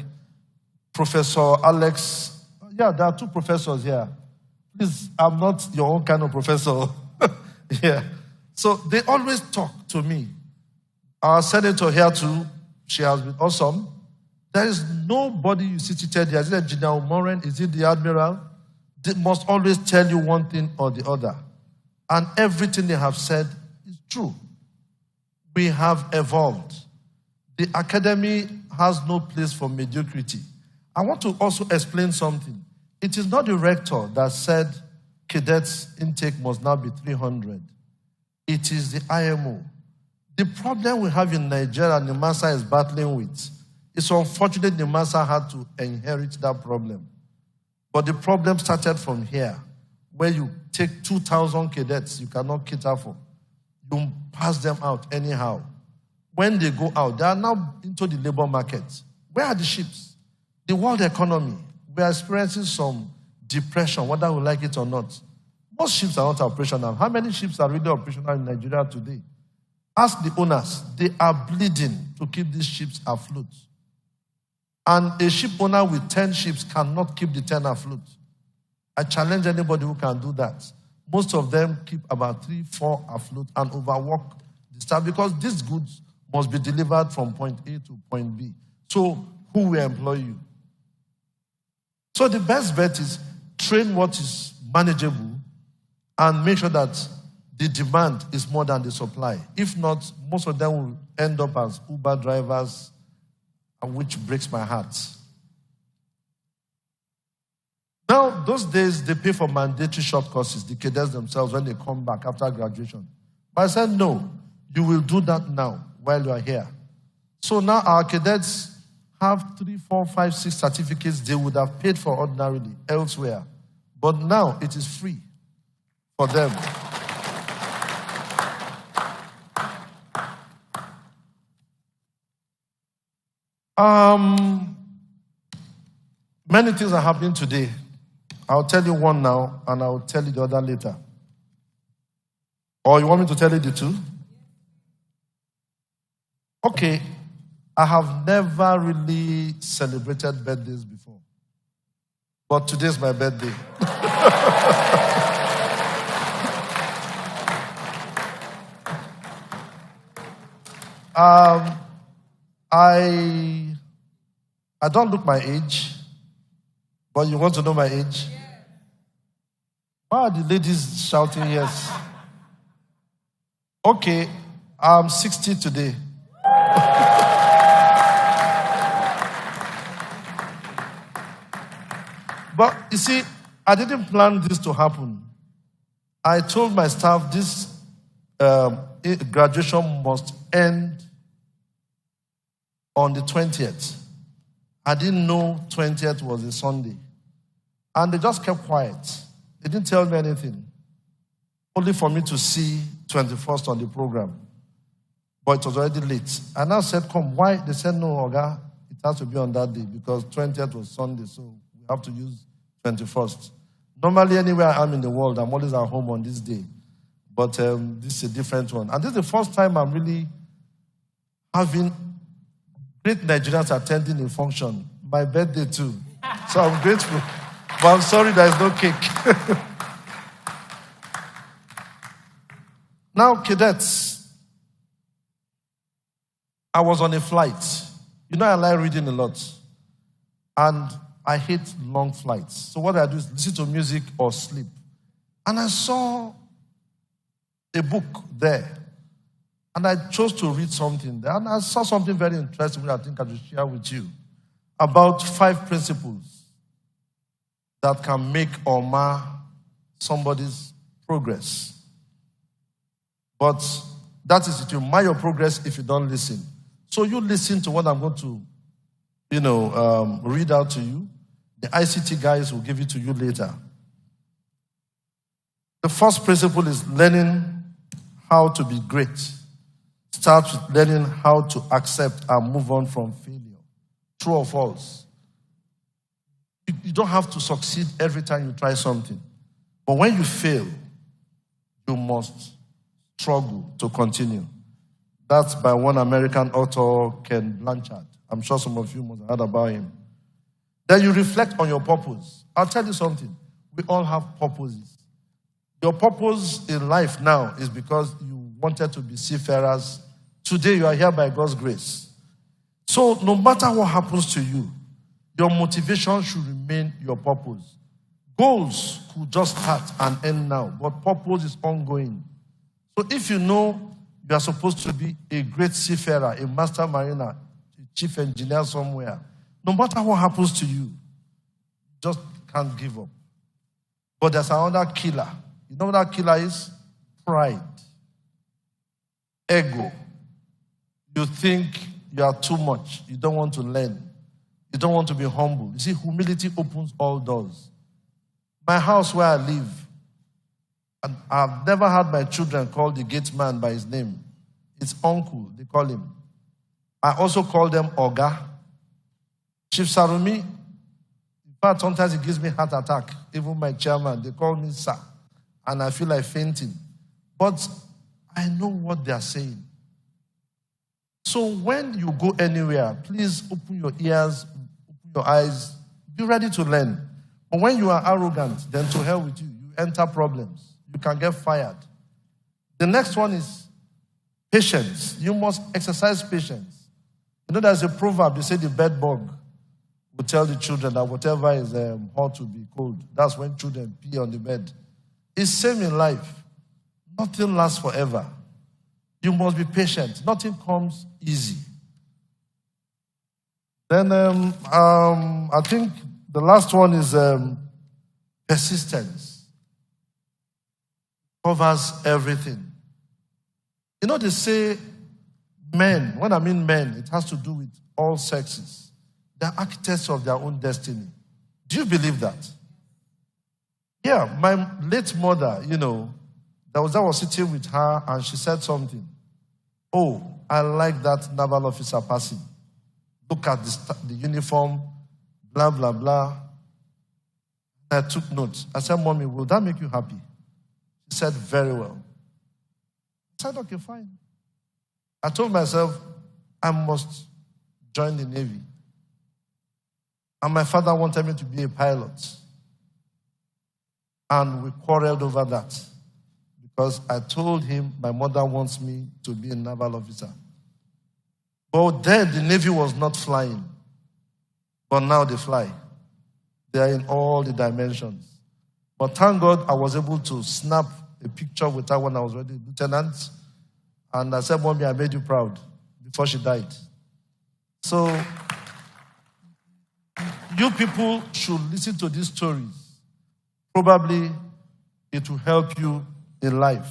Professor Alex. Yeah, there are 2 professors here. Please, I'm not your own kind of professor. Yeah. So they always talk to me. Our senator here too, she has been awesome. There is nobody you see seated here. Is it Engineer Moran? Is it the Admiral? They must always tell you one thing or the other. And everything they have said is true. We have evolved. The academy has no place for mediocrity. I want to also explain something. It is not the rector that said cadets intake must now be 300. It is the IMO. The problem we have in Nigeria and NIMASA is battling with, it's unfortunate NIMASA had to inherit that problem. But the problem started from here, where you take 2,000 cadets you cannot cater for. You pass them out anyhow. When they go out, they are now into the labor market. Where are the ships? The world economy, we are experiencing some depression, whether we like it or not. Most ships are not operational. How many ships are really operational in Nigeria today? Ask the owners. They are bleeding to keep these ships afloat. And a ship owner with 10 ships cannot keep the 10 afloat. I challenge anybody who can do that. Most of them keep about 3, 4 afloat and overwork the staff because these goods must be delivered from point A to point B. So who will employ you? So the best bet is train what is manageable and make sure that the demand is more than the supply. If not, most of them will end up as Uber drivers, which breaks my heart. Now, those days, they pay for mandatory short courses, the cadets themselves, when they come back after graduation. But I said, no, you will do that now while you are here. So now our cadets have 3, 4, 5, 6 certificates they would have paid for ordinarily elsewhere. But now it is free for them. Many things are happening today. I'll tell you one now, and I'll tell you the other later. Or you want me to tell you the two? Okay, I have never really celebrated birthdays before. But today's my birthday. I don't look my age, but you want to know my age? Why are the ladies shouting yes? Okay, I'm 60 today. But you see, I didn't plan this to happen. I told my staff this graduation must end on the 20th. I didn't know 20th was a Sunday. And they just kept quiet. They didn't tell me anything. Only for me to see 21st on the program. But it was already late. And I said, come, why? They said, no, Oga, it has to be on that day because 20th was Sunday, so we have to use 21st. Normally, anywhere I am in the world, I'm always at home on this day. But this is a different one. And this is the first time I'm really having great Nigerians attending a function. My birthday too. So I'm grateful. But I'm sorry there's no cake. Now, cadets. I was on a flight. You know I like reading a lot. And I hate long flights. So what I do is listen to music or sleep. And I saw a book there. And I chose to read something there. And I saw something very interesting which I think I should share with you. About 5 principles that can make or mar somebody's progress. But that is it. You mar your progress if you don't listen. So you listen to what I'm going to, read out to you. The ICT guys will give it to you later. The first principle is learning how to be great. Start with learning how to accept and move on from failure. True or false? You don't have to succeed every time you try something. But when you fail, you must struggle to continue. That's by one American author, Ken Blanchard. I'm sure some of you must have heard about him. Then you reflect on your purpose. I'll tell you something. We all have purposes. Your purpose in life now is because you wanted to be seafarers. Today you are here by God's grace. So no matter what happens to you, your motivation should remain your purpose. Goals could just start and end now, but purpose is ongoing. So if you know you are supposed to be a great seafarer, a master mariner, a chief engineer somewhere, no matter what happens to you, just can't give up. But there's another killer. You know what that killer is? Pride. Ego. You think you are too much. You don't want to learn. You don't want to be humble. You see, humility opens all doors. My house where I live, and I've never had my children call the gate man by his name. It's uncle, they call him. I also call them Oga. Chief Sarumi, in fact, sometimes it gives me heart attack. Even my chairman, they call me sir. And I feel like fainting. But I know what they are saying. So when you go anywhere, please open your ears, open your eyes, be ready to learn. But when you are arrogant, then to hell with you. You enter problems. You can get fired. The next one is patience. You must exercise patience. You know, there's a proverb, they say the bed bug will tell the children that whatever is hot will be cold. That's when children pee on the bed. It's same in life. Nothing lasts forever. You must be patient. Nothing comes easy. Then I think the last one is persistence. Covers everything. You know, they say men, when I mean men, it has to do with all sexes. They're architects of their own destiny. Do you believe that? Yeah, my late mother, you know, I was sitting with her and she said something. Oh, I like that naval officer passing. Look at the uniform, blah, blah, blah. I took notes. I said, Mommy, will that make you happy? She said, very well. I said, okay, fine. I told myself, I must join the Navy. And my father wanted me to be a pilot. And we quarreled over that. Because I told him my mother wants me to be a naval officer. But then the Navy was not flying. But now they fly. They are in all the dimensions. But thank God I was able to snap a picture with her when I was already lieutenant. And I said, Mommy, I made you proud before she died. So, you people should listen to these stories. Probably it will help you in life.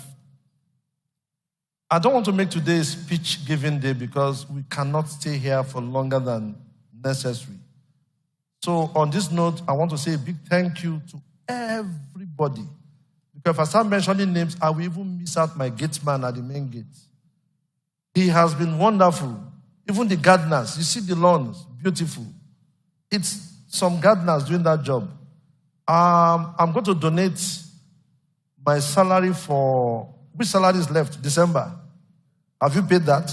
I don't want to make today a speech-giving day because we cannot stay here for longer than necessary. So on this note, I want to say a big thank you to everybody. Because if I start mentioning names, I will even miss out my gate man at the main gate. He has been wonderful. Even the gardeners, you see the lawns, beautiful. It's some gardeners doing that job. I'm going to donate my salary for, which salary is left? December. Have you paid that?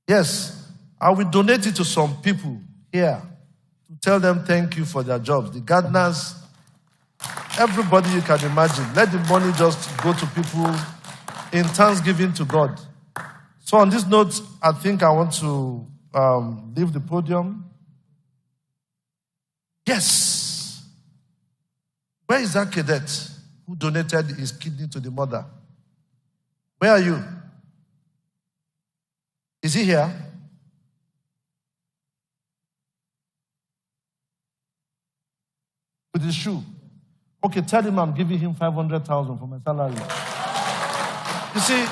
Yes. I will donate it to some people here to tell them thank you for their jobs. The gardeners, everybody you can imagine. Let the money just go to people in thanksgiving to God. So on this note, I think I want to leave the podium. Yes. Where is that cadet who donated his kidney to the mother? Where are you? Is he here? With his shoe. Okay, tell him I'm giving him 500,000 for my salary. You see,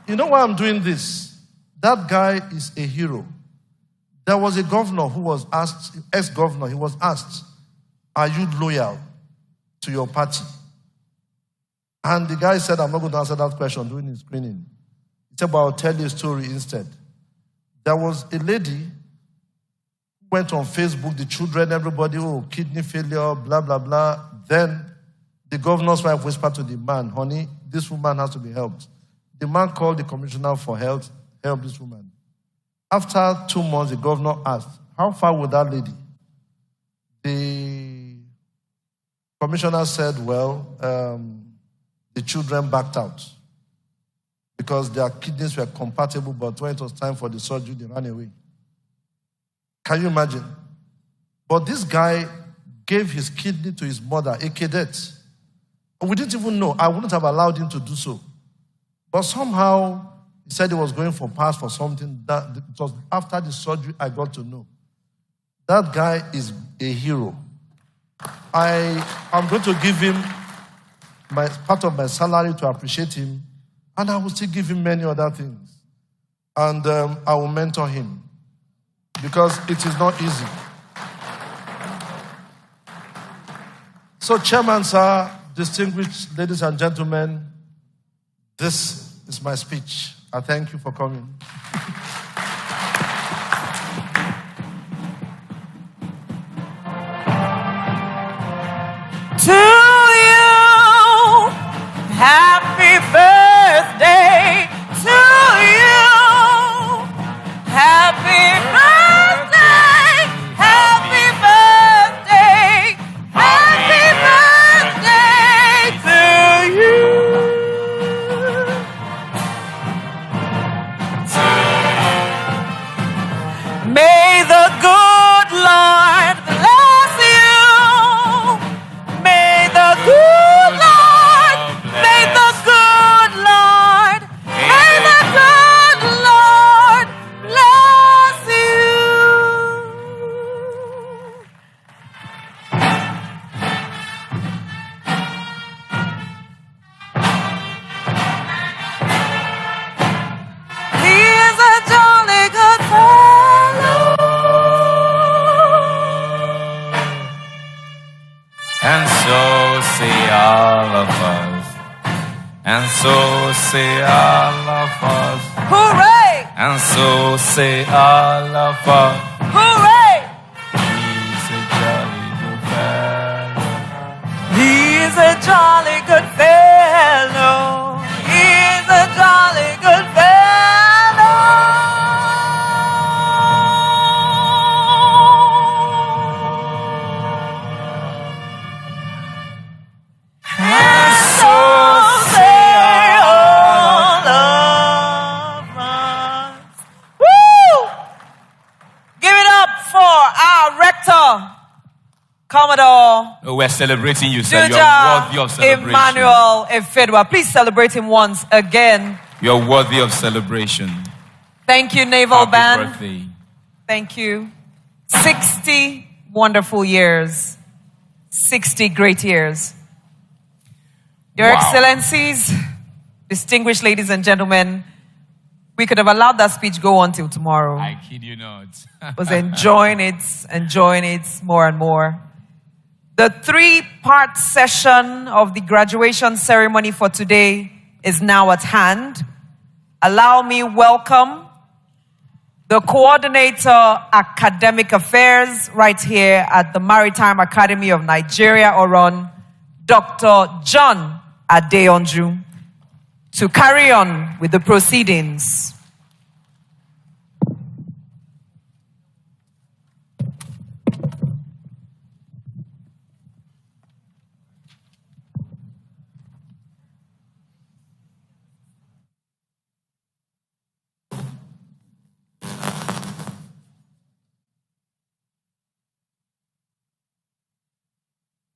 you know why I'm doing this? That guy is a hero. There was a governor who was asked, ex-governor, he was asked, are you loyal to your party? And the guy said, I'm not going to answer that question during his screening. He said, but I'll tell you a story instead. There was a lady who went on Facebook, the children, everybody, oh, kidney failure, blah, blah, blah. Then the governor's wife whispered to the man, honey, this woman has to be helped. The man called the commissioner for health, help this woman. After 2 months, the governor asked, how far would that lady? The commissioner said, well, the children backed out because their kidneys were compatible, but when it was time for the surgery, they ran away. Can you imagine? But this guy gave his kidney to his mother, a cadet. We didn't even know. I wouldn't have allowed him to do so. But somehow, he said he was going for pass for something. That it was after the surgery I got to know. That guy is a hero. I am going to give him part of my salary to appreciate him, and I will still give him many other things. And I will mentor him because it is not easy. So, Chairman, sir, distinguished ladies and gentlemen, this is my speech. I thank you for coming. To you, happy birthday. To you, happy birthday. Happy birthday. Happy birthday to you. May the good Lord bless you. May the good Lord, may the good Lord, may the good Lord bless you. He is a jolly good fellow. And so say all of us. And so say all of us. Hooray! And so say all of us. Hooray! He's a jolly good fellow. He's a jolly good fellow. He's a jolly good And so say all of us. Woo! Give it up for our Rector, Commodore Oh, we're celebrating you, sir. You're Juja worthy of celebration. Emmanuel Efedwa. Please celebrate him once again. You're worthy of celebration. Thank you, Naval Happy Band. birthday. Thank you. 60 wonderful years. 60 great years. Your Wow. Excellencies, distinguished ladies and gentlemen, we could have allowed that speech go on till tomorrow. I kid you not. Was enjoying it more and more. The 3-part session of the graduation ceremony for today is now at hand. Allow me welcome the coordinator academic affairs right here at the Maritime Academy of Nigeria, Oron, Dr. John Adeonju, to carry on with the proceedings.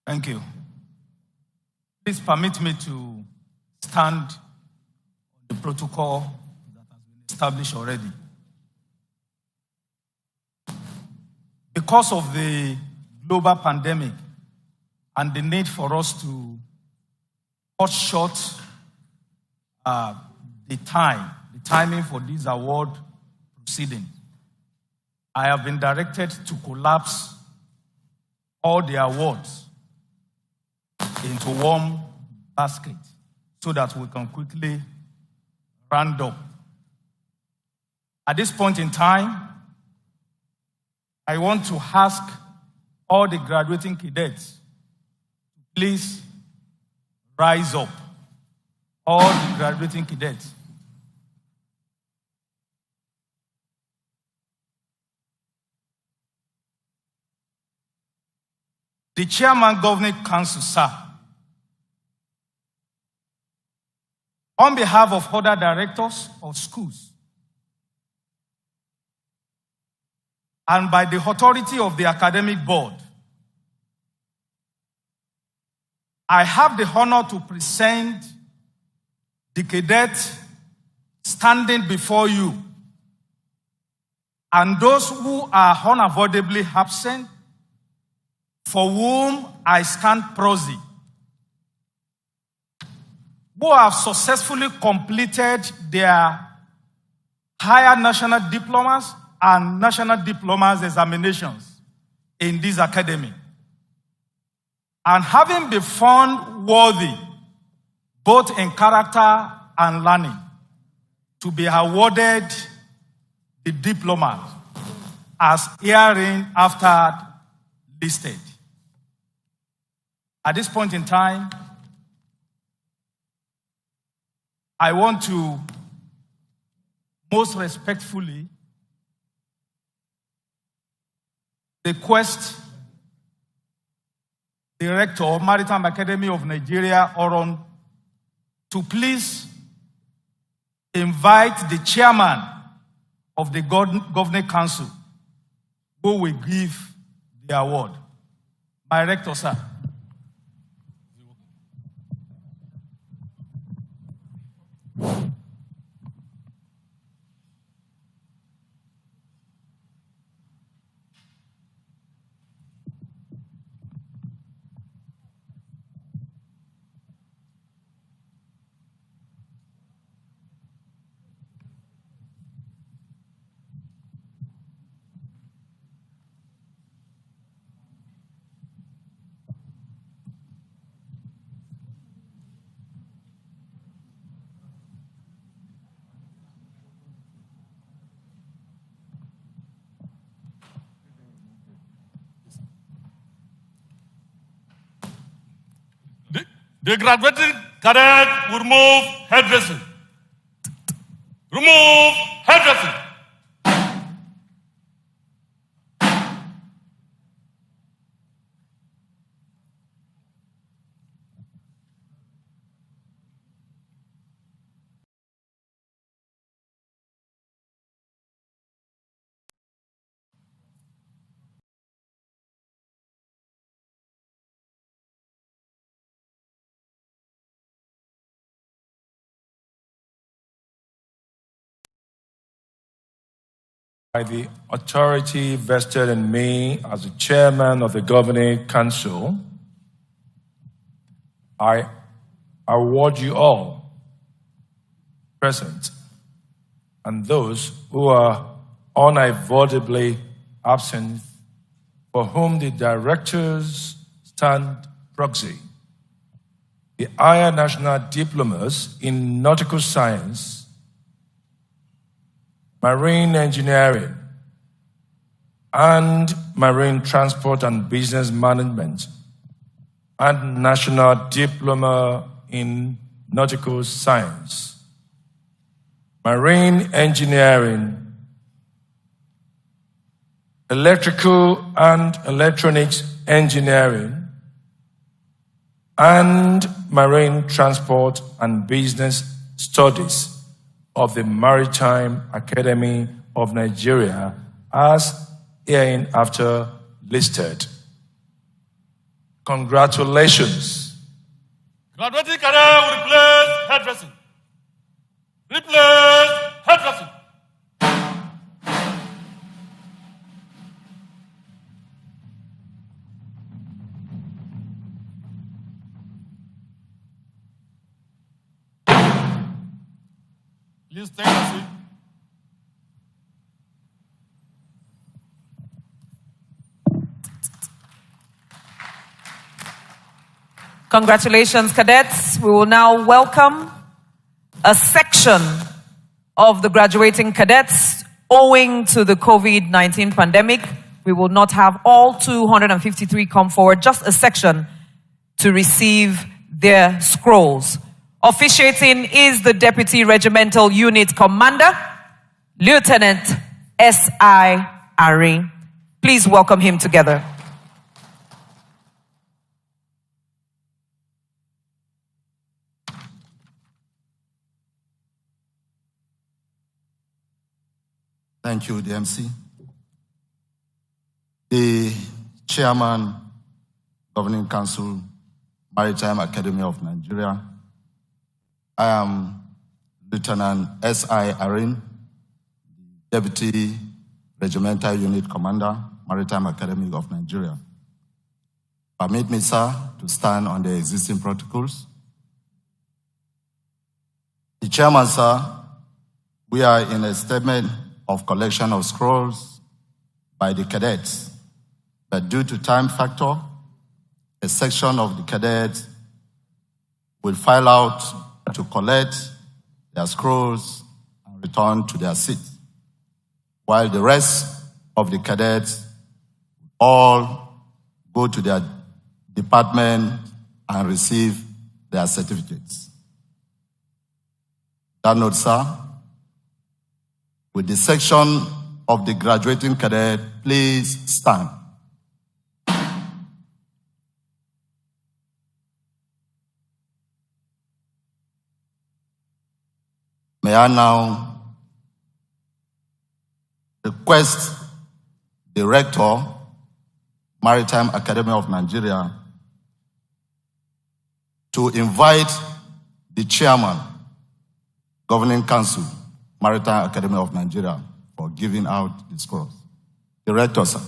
Thank you. Please permit me to stand on the protocol that has been established already. Because of the global pandemic and the need for us to cut short the timing for this award proceeding, I have been directed to collapse all the awards into one basket so that we can quickly round up. At this point in time, I want to ask all the graduating cadets to please rise up. All the graduating cadets. The Chairman Governing Council, sir, on behalf of other directors of schools and by the authority of the academic board, I have the honor to present the cadet standing before you and those who are unavoidably absent, for whom I stand proxy, who have successfully completed their higher national diplomas and national diplomas examinations in this academy, and having been found worthy, both in character and learning, to be awarded the diploma as herein after listed. At this point in time, I want to most respectfully request the Rector of Maritime Academy of Nigeria, Oron, to please invite the chairman of the Governing Council, who will give the award. My Rector, sir. The graduating cadet will remove headdressing. Remove headdressing. By the authority vested in me as the chairman of the Governing Council, I award you all present and those who are unavoidably absent, for whom the directors stand proxy, the higher national diplomas in nautical science, marine engineering, and marine transport and business management, and national diploma in nautical science, marine engineering, electrical and electronics engineering, and marine transport and business studies of the Maritime Academy of Nigeria as hereinafter listed. Congratulations. Graduating cadet will replace headdressing. Replace headdressing. Please take a seat. Congratulations, cadets. We will now welcome a section of the graduating cadets. Owing to the COVID-19 pandemic, we will not have all 253 come forward, just a section to receive their scrolls. Officiating is the Deputy Regimental Unit Commander, Lieutenant S.I. Ari. Please welcome him together. Thank you, the MC. The Chairman, Governing Council, Maritime Academy of Nigeria. I am Lieutenant S.I. Arin, Deputy Regimental Unit Commander, Maritime Academy of Nigeria. Permit me, sir, to stand on the existing protocols. The chairman, sir, we are in a statement of collection of scrolls by the cadets, but due to time factor, a section of the cadets will file out to collect their scrolls and return to their seats, while the rest of the cadets all go to their department and receive their certificates. That note, sir, with the section of the graduating cadet, please stand. May I now request the Rector, Maritime Academy of Nigeria, to invite the Chairman, Governing Council, Maritime Academy of Nigeria, for giving out the scrolls. The Rector, sir.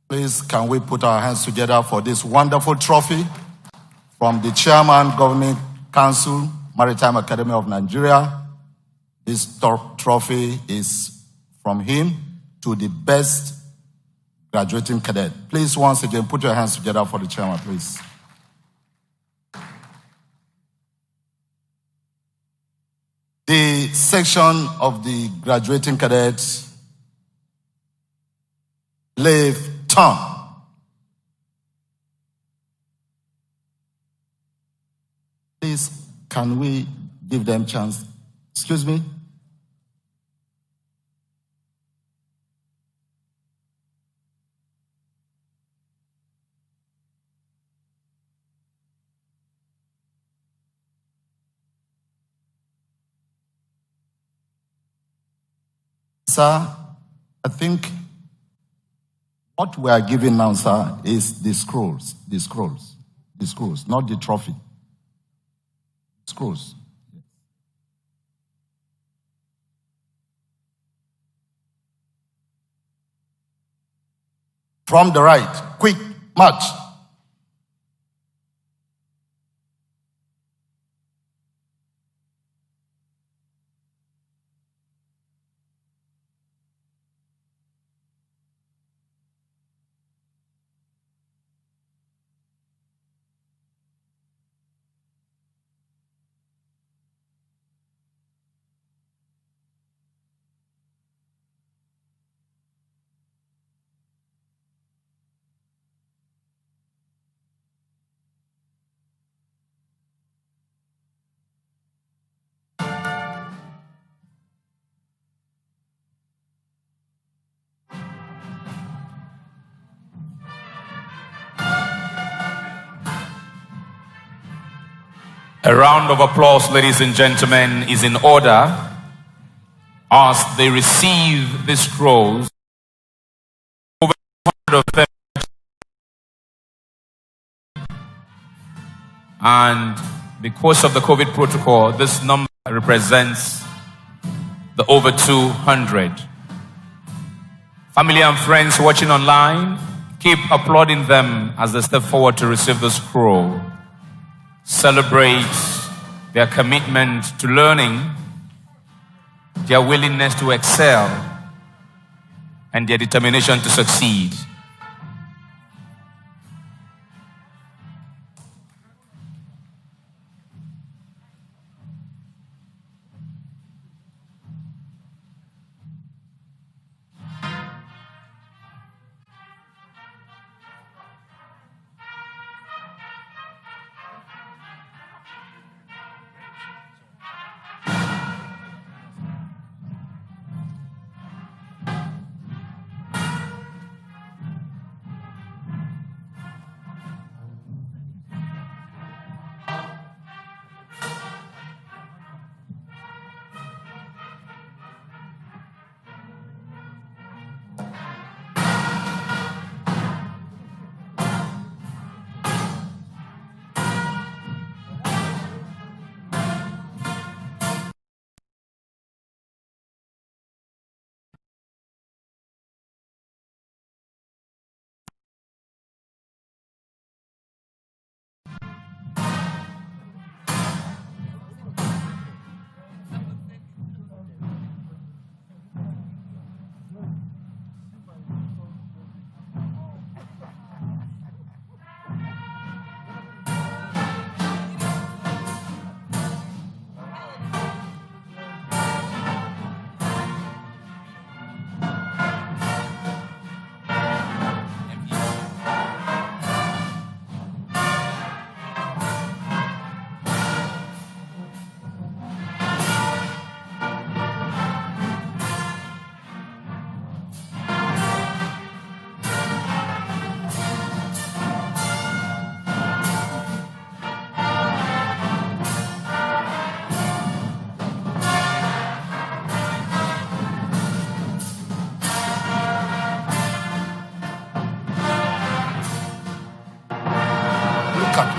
Please, can we put our hands together for this wonderful trophy from the Chairman, Governing Council, Maritime Academy of Nigeria. This trophy is from him to the best graduating cadet. Please, once again, put your hands together for the Chairman, please. The section of the graduating cadets, Leave Tom. Please, can we give them chance? Excuse me? Sir, I think what we are giving now, sir, is the scrolls, not the trophy. Scrolls. From the right, quick, march. A round of applause, ladies and gentlemen, is in order as they receive these scrolls. Over 100 of them. And because of the COVID protocol, this number represents the over 200. Family and friends watching online, keep applauding them as they step forward to receive the scroll. Celebrate their commitment to learning, their willingness to excel, and their determination to succeed.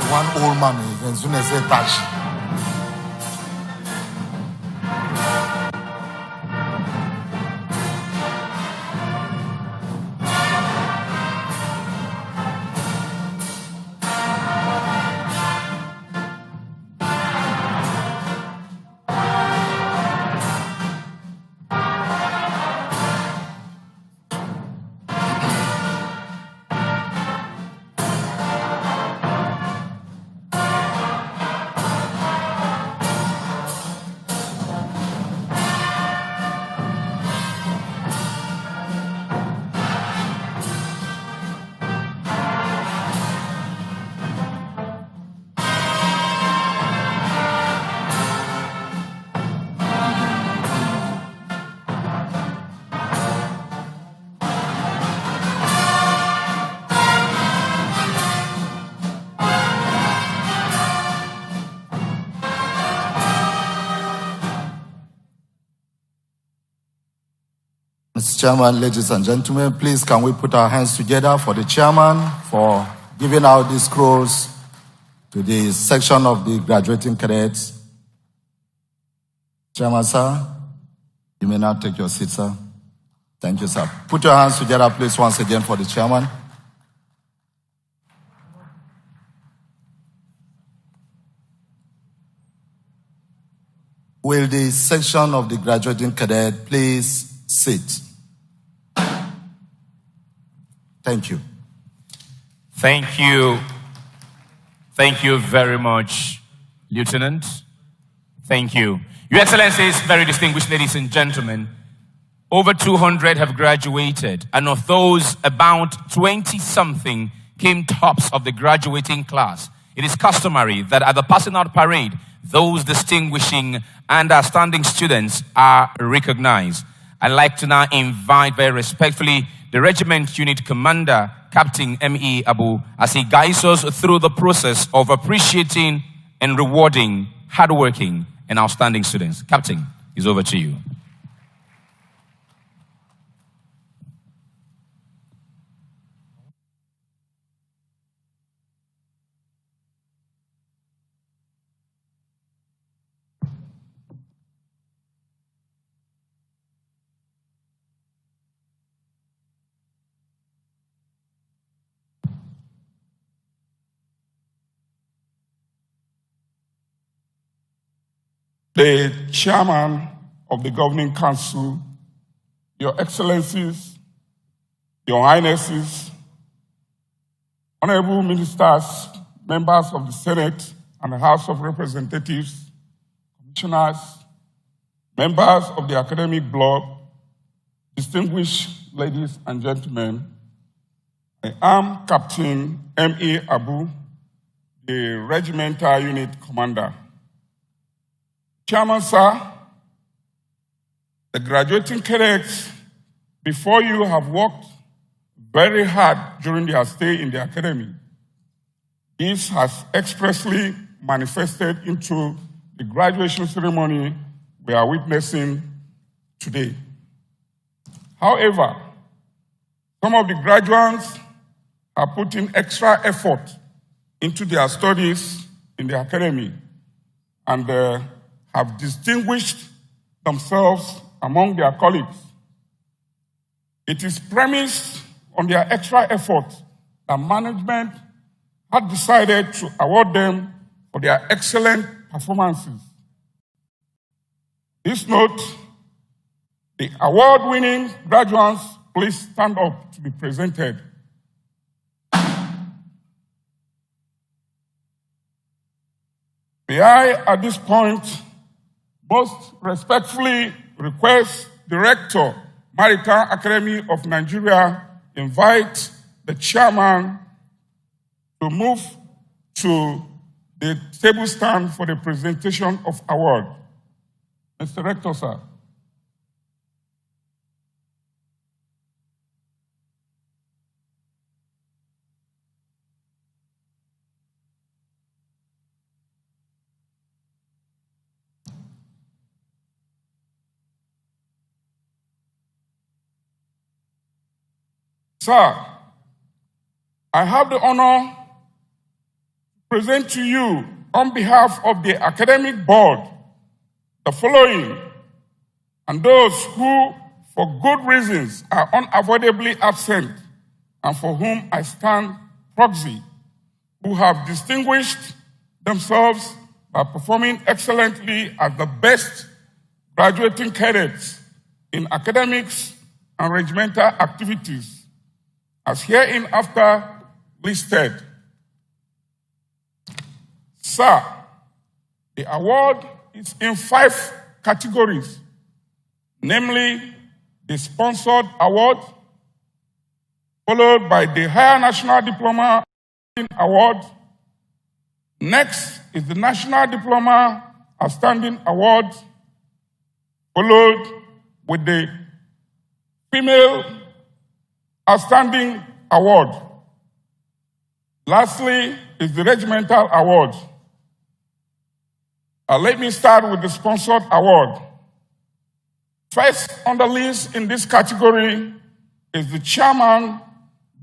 One old man is soon as they touch. Mr. Chairman, ladies and gentlemen, please can we put our hands together for the chairman for giving out these scrolls to the section of the graduating cadets. Chairman, sir, you may now take your seat, sir. Thank you, sir. Put your hands together, please, once again for the chairman. Will the section of the graduating cadet please sit? Thank you. Thank you. Thank you very much, Lieutenant. Thank you. Your Excellencies, very distinguished ladies and gentlemen, over 200 have graduated, and of those, about 20-something came tops of the graduating class. It is customary that at the passing out parade, those distinguishing and outstanding students are recognized. I'd like to now invite very respectfully the Regiment Unit Commander, Captain M.E. Abu, as he guides us through the process of appreciating and rewarding hardworking and outstanding students. Captain, it's over to you. the Chairman of the Governing Council, Your Excellencies, Your Highnesses, Honorable Ministers, members of the Senate and the House of Representatives, commissioners, members of the academic bloc, distinguished ladies and gentlemen, I am Captain M.A. Abu, the Regimental Unit Commander. Chairman, sir, the graduating cadets before you have worked very hard during their stay in the academy. This has expressly manifested into the graduation ceremony we are witnessing today. However, some of the graduates are putting extra effort into their studies in the academy and have distinguished themselves among their colleagues. It is premised on their extra effort that management had decided to award them for their excellent performances. This note, the award-winning graduates, please stand up to be presented. May I, at this point, most respectfully request the Rector, Maritime Academy of Nigeria, invite the Chairman to move to the table stand for the presentation of award. Mr. Rector, sir. Sir, I have the honor to present to you on behalf of the academic board the following, and those who, for good reasons, are unavoidably absent and for whom I stand proxy, who have distinguished themselves by performing excellently as the best graduating cadets in academics and regimental activities, as hereinafter listed. Sir, the award is in 5 categories, namely the sponsored award, followed by the Higher National Diploma Award. Next is the National Diploma Outstanding Award, followed with the Female Outstanding Award. Lastly is the Regimental Award. Let me start with the Sponsored Award. First on the list in this category is the Chairman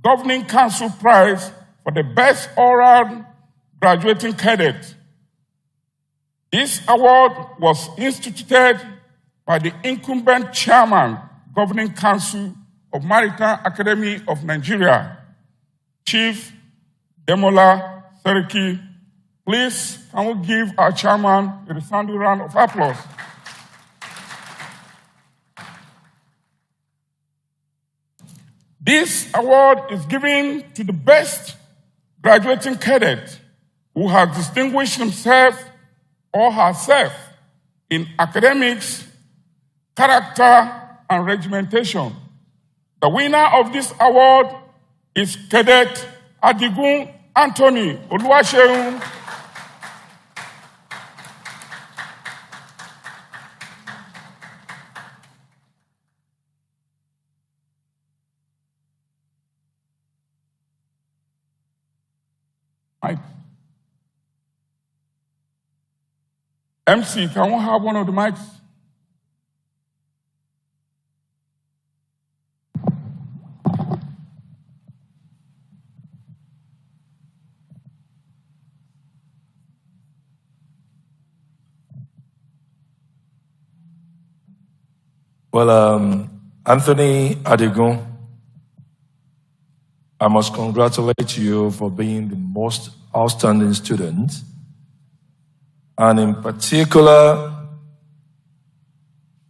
Governing Council Prize for the Best All-Round Graduating Cadet. This award was instituted by the incumbent Chairman Governing Council of Maritime Academy of Nigeria, Chief Demola Seriki. Please, can we give our chairman a resounding round of applause? This award is given to the best graduating cadet who has distinguished himself or herself in academics, character, and regimentation. The winner of this award is Cadet Adigun Anthony Oluwaseun. MC, can we have one of the mics? Well, Anthony Adigun, I must congratulate you for being the most outstanding student, and in particular,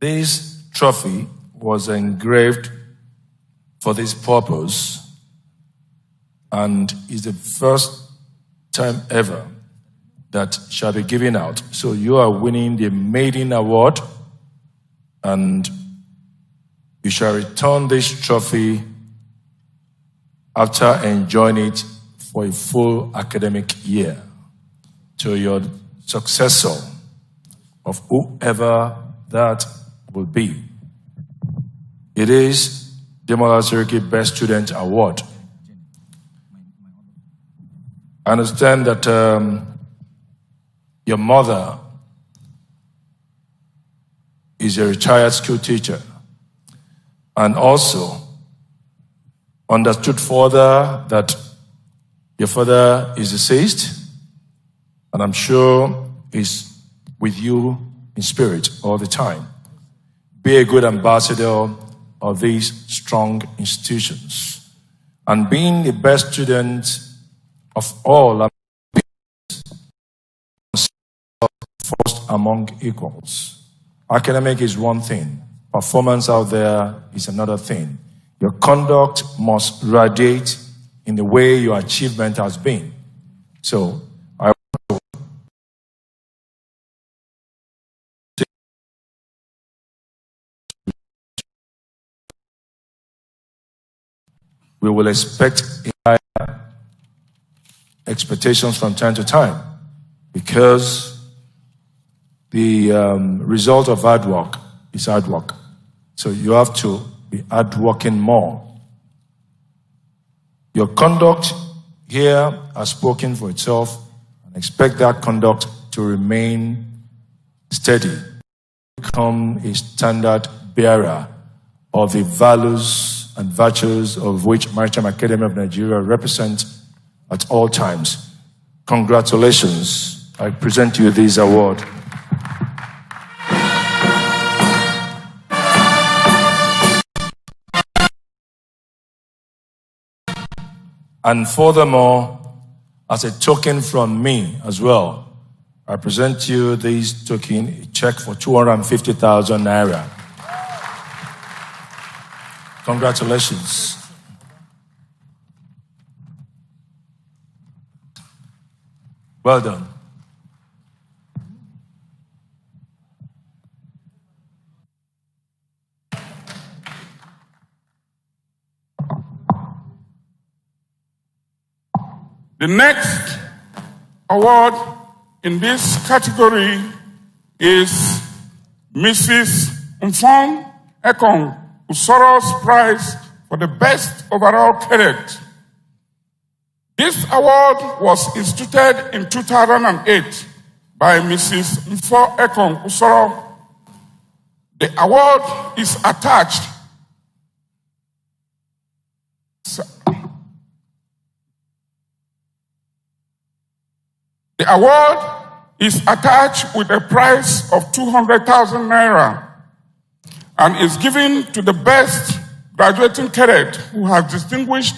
This trophy was engraved for this purpose and is the first time ever that shall be given out. So you are winning the maiden award, and you shall return this trophy after enjoying it for a full academic year to your successor of whoever that will be. It is the Molasiriki Best Student Award. I understand that your mother is a retired school teacher, and also understood further that your father is deceased, and I'm sure he's with you in spirit all the time. Be a good ambassador of these strong institutions. And being the best student of all, first among equals. Academic is one thing. Performance out there is another thing. Your conduct must radiate in the way your achievement has been. So, we will expect higher expectations from time to time, because the result of hard work is hard work. So you have to be hard working more. Your conduct here has spoken for itself, and expect that conduct to remain steady. Become a standard bearer of the values and virtues of which Maritime Academy of Nigeria represents at all times. Congratulations. I present you this award. And furthermore, as a token from me as well, I present you this token, a check for 250,000 naira. Congratulations. Well done. The next award in this category is Mrs. Mfong Ekong Usoro's Prize for the Best Overall Cadet. This award was instituted in 2008 by Mrs. Mfong Ekong Usoro. The award is attached. The award is attached with a prize of 200,000 naira and is given to the best graduating cadet who has distinguished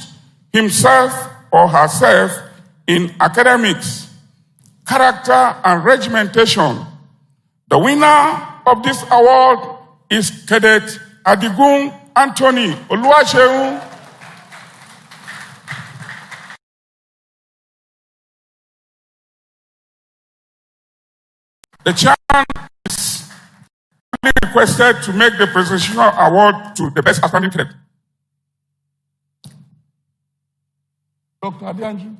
himself or herself in academics, character, and regimentation. The winner of this award is Cadet Adigun Anthony Oluwaseun. The chairman is requested to make the presidential award to the best outstanding cadet. Dr. Adianju.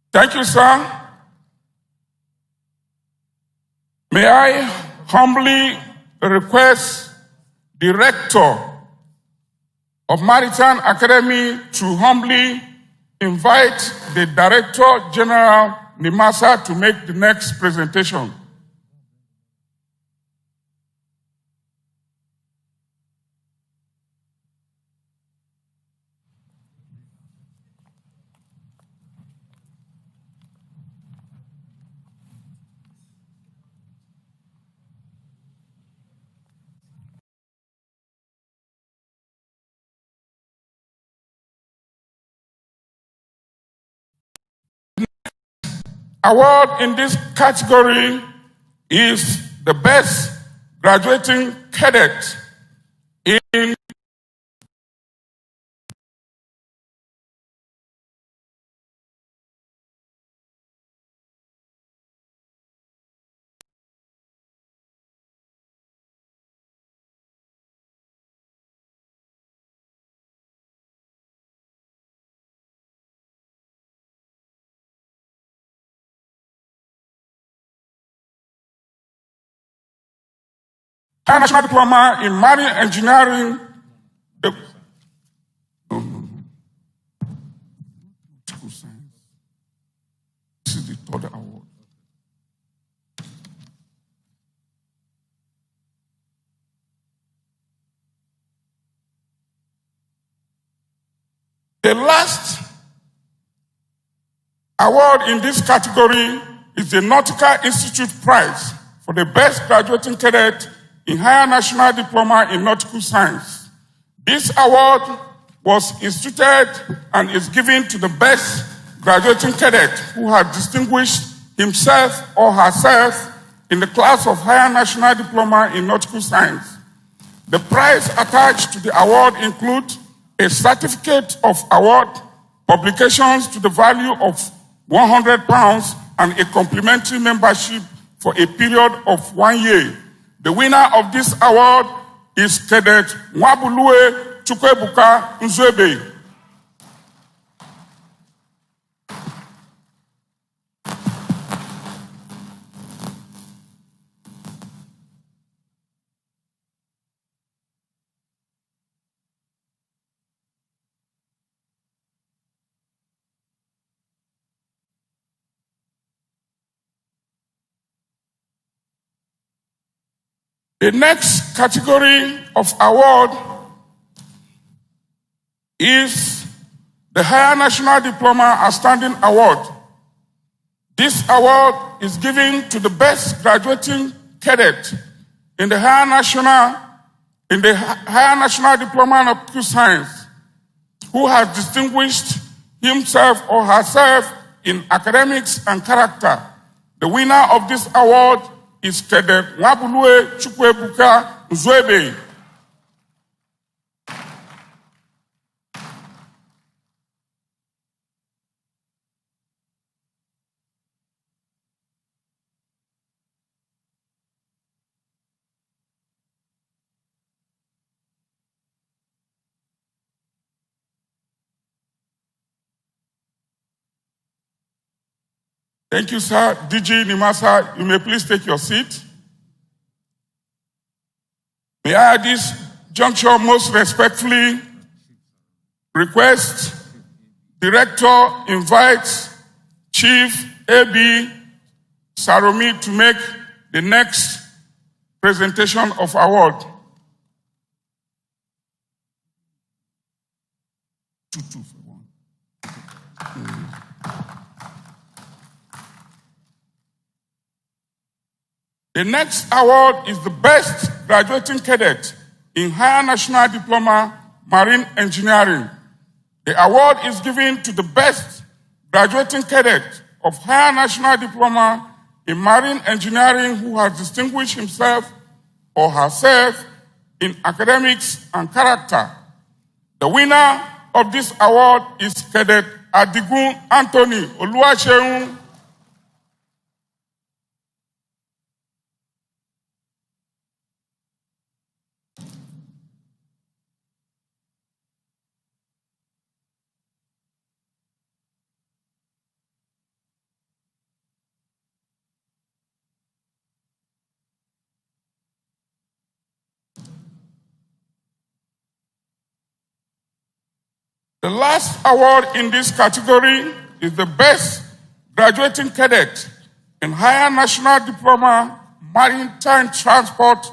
Thank you, sir. May I humbly request the Rector of Maritime Academy to humbly invite the Director General Nimasa to make the next presentation. award in this category is the best graduating cadet in National Diploma in Marine Engineering. This is the third award. The last award in this category is the Nautical Institute Prize for the best graduating cadet in Higher National Diploma in Nautical Science. This award was instituted and is given to the best graduating cadet who has distinguished himself or herself in the class of Higher National Diploma in Nautical Science. The prize attached to the award include a certificate of award, publications to the value of £100, and a complimentary membership for a period of 1 year. The winner of this award is Cadet Nwabuluwe Chukwebuka Nzwebe. The next category of award is the Higher National Diploma Outstanding Award. This award is given to the best graduating cadet in the Higher National Diploma in Nautical Science who has distinguished himself or herself in academics and character. The winner of this award is Cadet Nwabuluwe Chukwebuka Nzwebe. Thank you, sir. DG Nimasa, you may please take your seat. May I at this juncture most respectfully request the Rector invites Chief A.B. Saromi to make the next presentation of award. The next award is the best graduating cadet in Higher National Diploma Marine Engineering. The award is given to the best graduating cadet of Higher National Diploma in Marine Engineering who has distinguished himself or herself in academics and character. The winner of this award is Cadet Adigun Anthony Oluwaseun. The last award in this category is the best graduating cadet in Higher National Diploma Maritime Transport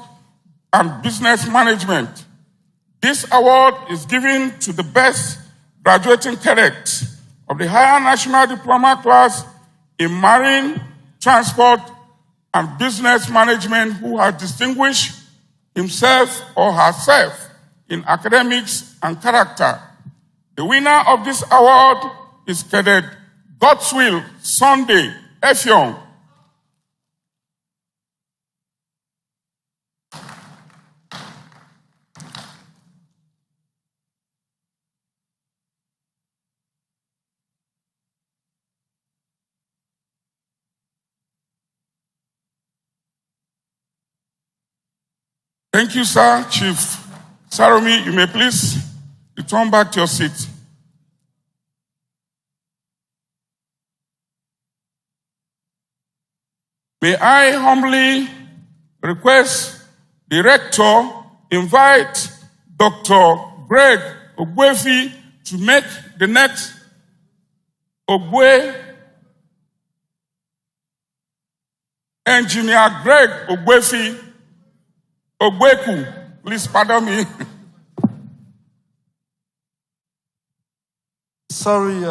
and Business Management. This award is given to the best graduating cadet of the Higher National Diploma class in Marine Transport and Business Management who has distinguished himself or herself in academics and character. The winner of this award is Cadet Godswill Sunday Effiong. Thank you, sir. Chief Saromi, you may please return back to your seat. May I humbly request the rector invite Dr. Greg Ogwefi to make the next Engineer Greg Ogweku, please pardon me. Sorry,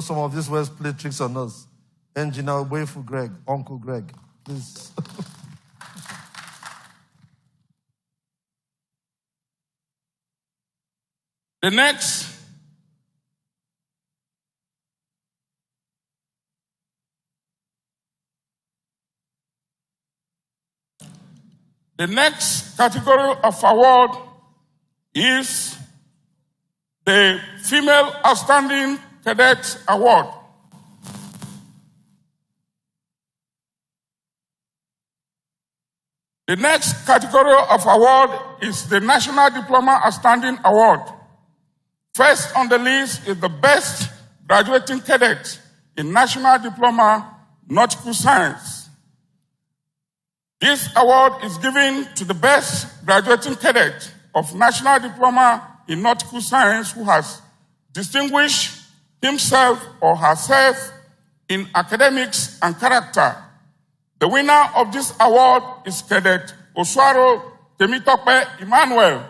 some of these words play tricks on us. Engineer Ogwefu Greg, Uncle Greg, please. The next category of award is the Female Outstanding Cadet Award. The next category of award is the National Diploma Outstanding Award. First on the list is the Best Graduating Cadet in National Diploma Nautical Science. This award is given to the best graduating cadet of National Diploma in Nautical Science who has distinguished himself or herself in academics and character. The winner of this award is Cadet Oswaro Temitope Emmanuel.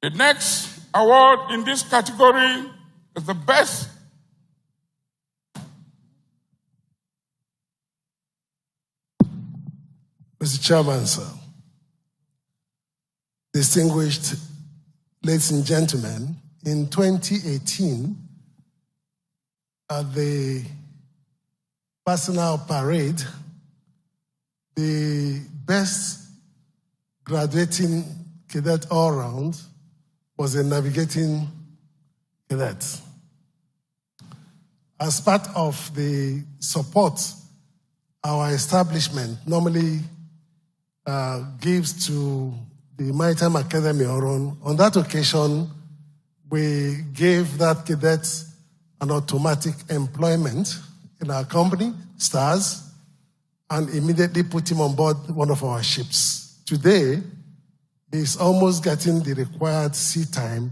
The next award in this category is the best Mr. Chairman, sir, distinguished ladies and gentlemen, in 2018, at the personal parade, the best graduating cadet all-round was a navigating cadet. As part of the support our establishment normally gives to the Maritime Academy, on that occasion, we gave that cadet an automatic employment in our company, STARS, and immediately put him on board one of our ships. Today, he's almost getting the required sea time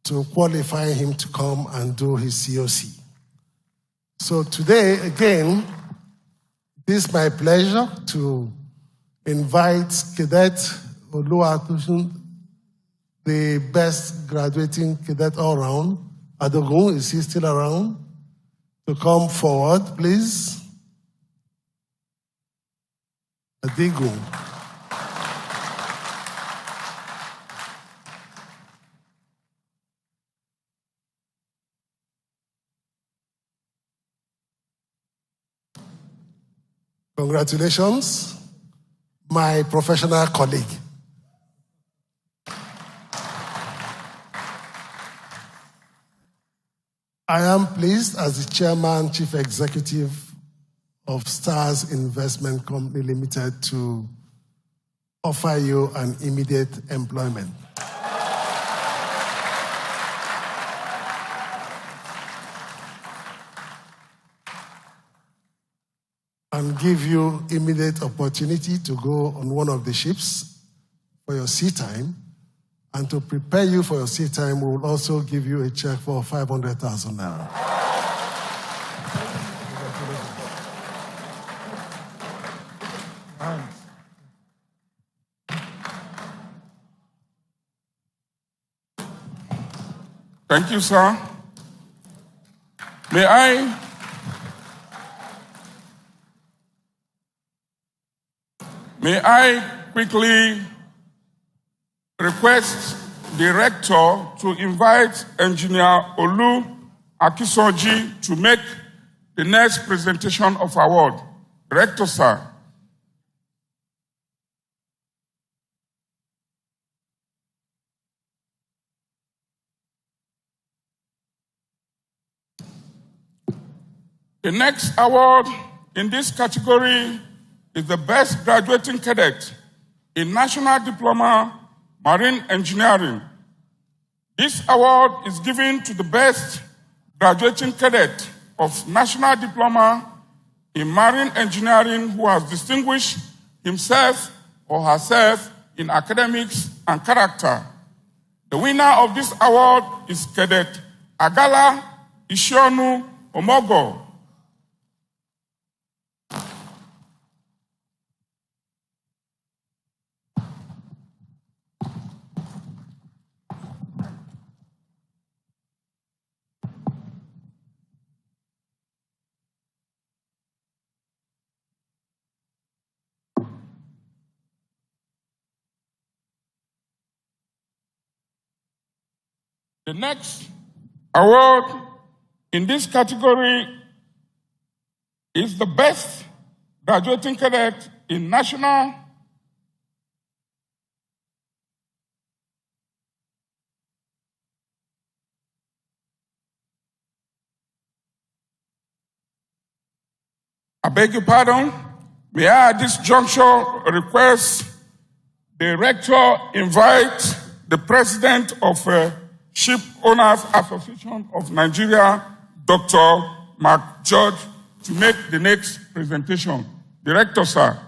to qualify him to come and do his COC. So today, again, it is my pleasure to invite Cadet Oluwatosun, the best graduating cadet all around. Adogun, is he still around? To come forward, please. Adigun. Congratulations, my professional colleague. I am pleased as the Chairman, Chief Executive of Stars Investment Company Limited to offer you an immediate employment. And give you immediate opportunity to go on one of the ships for your sea time. And to prepare you for your sea time, we will also give you a check for 500,000 naira. Thank you, sir. May I quickly request the rector to invite Engineer Olu Akisoji to make the next presentation of award. Rector, sir. The next award in this category is the Best Graduating Cadet in National Diploma Marine Engineering. This award is given to the best graduating cadet of National Diploma in Marine Engineering who has distinguished himself or herself in academics and character. The winner of this award is Cadet Agala Ishionu Omogo. The next award in this category is the Best Graduating Cadet in National I beg your pardon. May I at this juncture request the rector invite the president of Ship Owners Association of Nigeria, Dr. Mark George, to make the next presentation. Director, sir.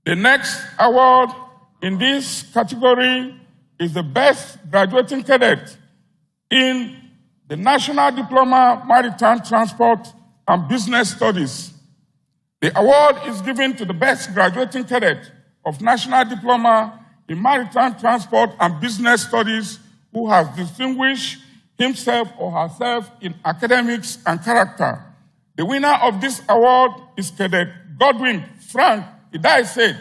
The next award in this category is the Best Graduating Cadet in the National Diploma Maritime Transport and Business Studies. The award is given to the Best Graduating Cadet of National Diploma in Maritime Transport and Business Studies who has distinguished himself or herself in academics and character. The winner of this award is Cadet Goodwill Frank Idai said.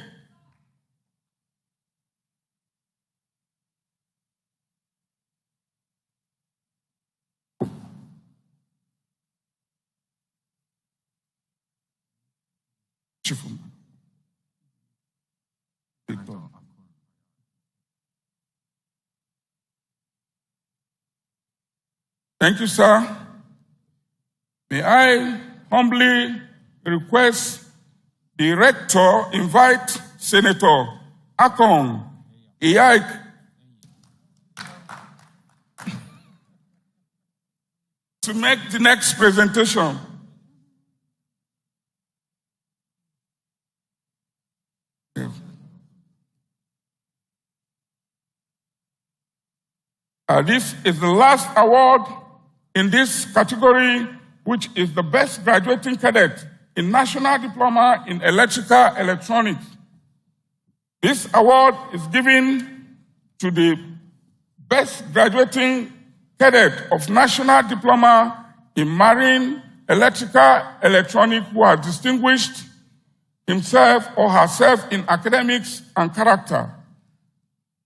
Thank you, sir. May I humbly request the rector invite Senator Akon Iyaik to make the next presentation. This is the last award in this category, which is the Best Graduating Cadet in National Diploma in Electrical Electronics. This award is given to the Best Graduating Cadet of National Diploma in Marine Electrical Electronics who has distinguished himself or herself in academics and character.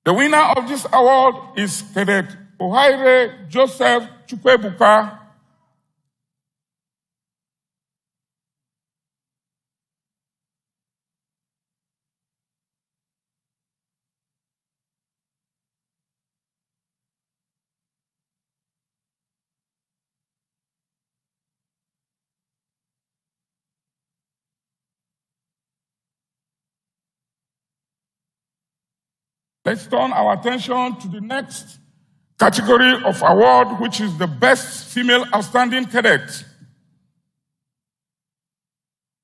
The winner of this award is Cadet Ohaire Joseph Chukwebuka. Let's turn our attention to the next category of award, which is the Best Female Outstanding Cadet.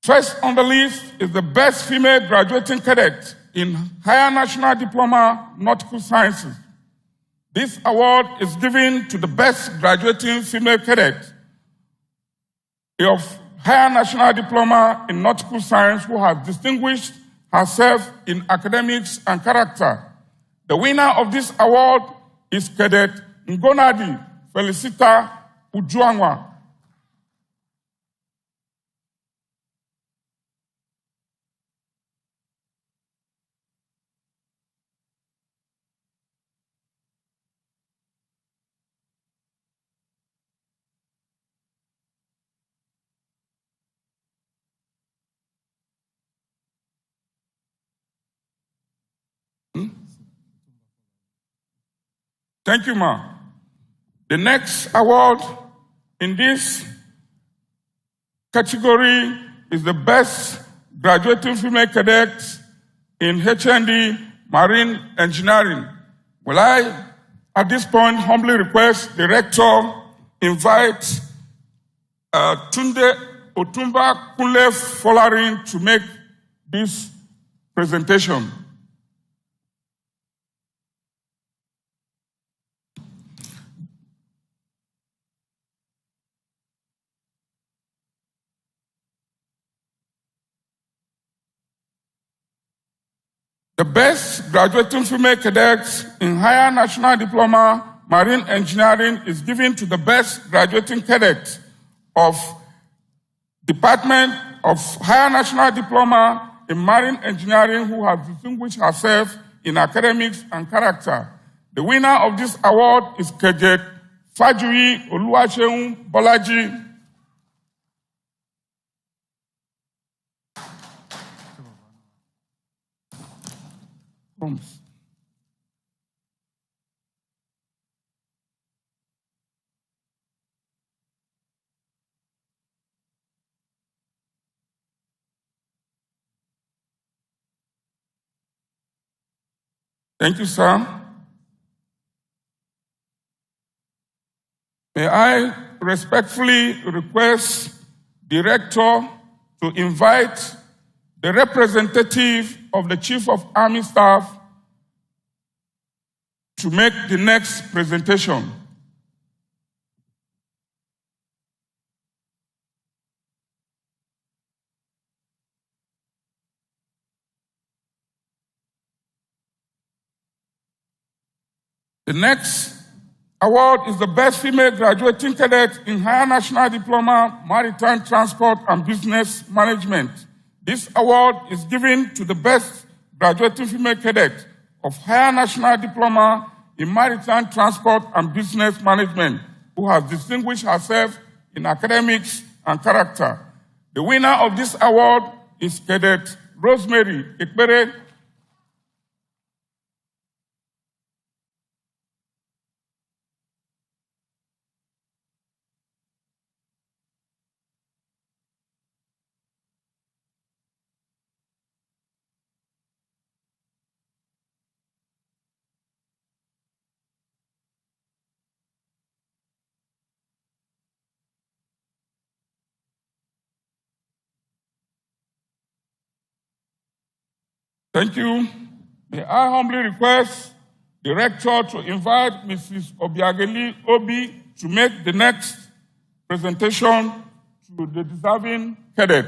First on the list is the Best Female Graduating Cadet in Higher National Diploma, Nautical Sciences. This award is given to the best graduating female cadet of Higher National Diploma in Nautical Science who has distinguished herself in academics and character. The winner of this award is Cadet Ngonadi Felicita Ujuangwa. Thank you, Ma. The next award in this category is the Best Graduating Female Cadet in HND Marine Engineering. Will I, at this point, humbly request the Rector invite Tunde Otumba Kunle Folarin to make this presentation. The best graduating female cadets in Higher National Diploma Marine Engineering is given to the best graduating cadet of Department of Higher National Diploma in Marine Engineering who has distinguished herself in academics and character. The winner of this award is Cadet Fajui Oluwaseun Bolaji. Thank you, sir. May I respectfully request the Rector to invite the representative of the Chief of Army Staff to make the next presentation. The next award is the Best Female Graduating Cadet in Higher National Diploma, Maritime Transport and Business Management. This award is given to the best graduating female cadet of Higher National Diploma in Maritime Transport and Business Management who has distinguished herself in academics and character. The winner of this award is Cadet Rosemary Ekpere. Thank you. May I humbly request the Rector to invite Mrs. Obiageli Obi to make the next presentation to the deserving cadet.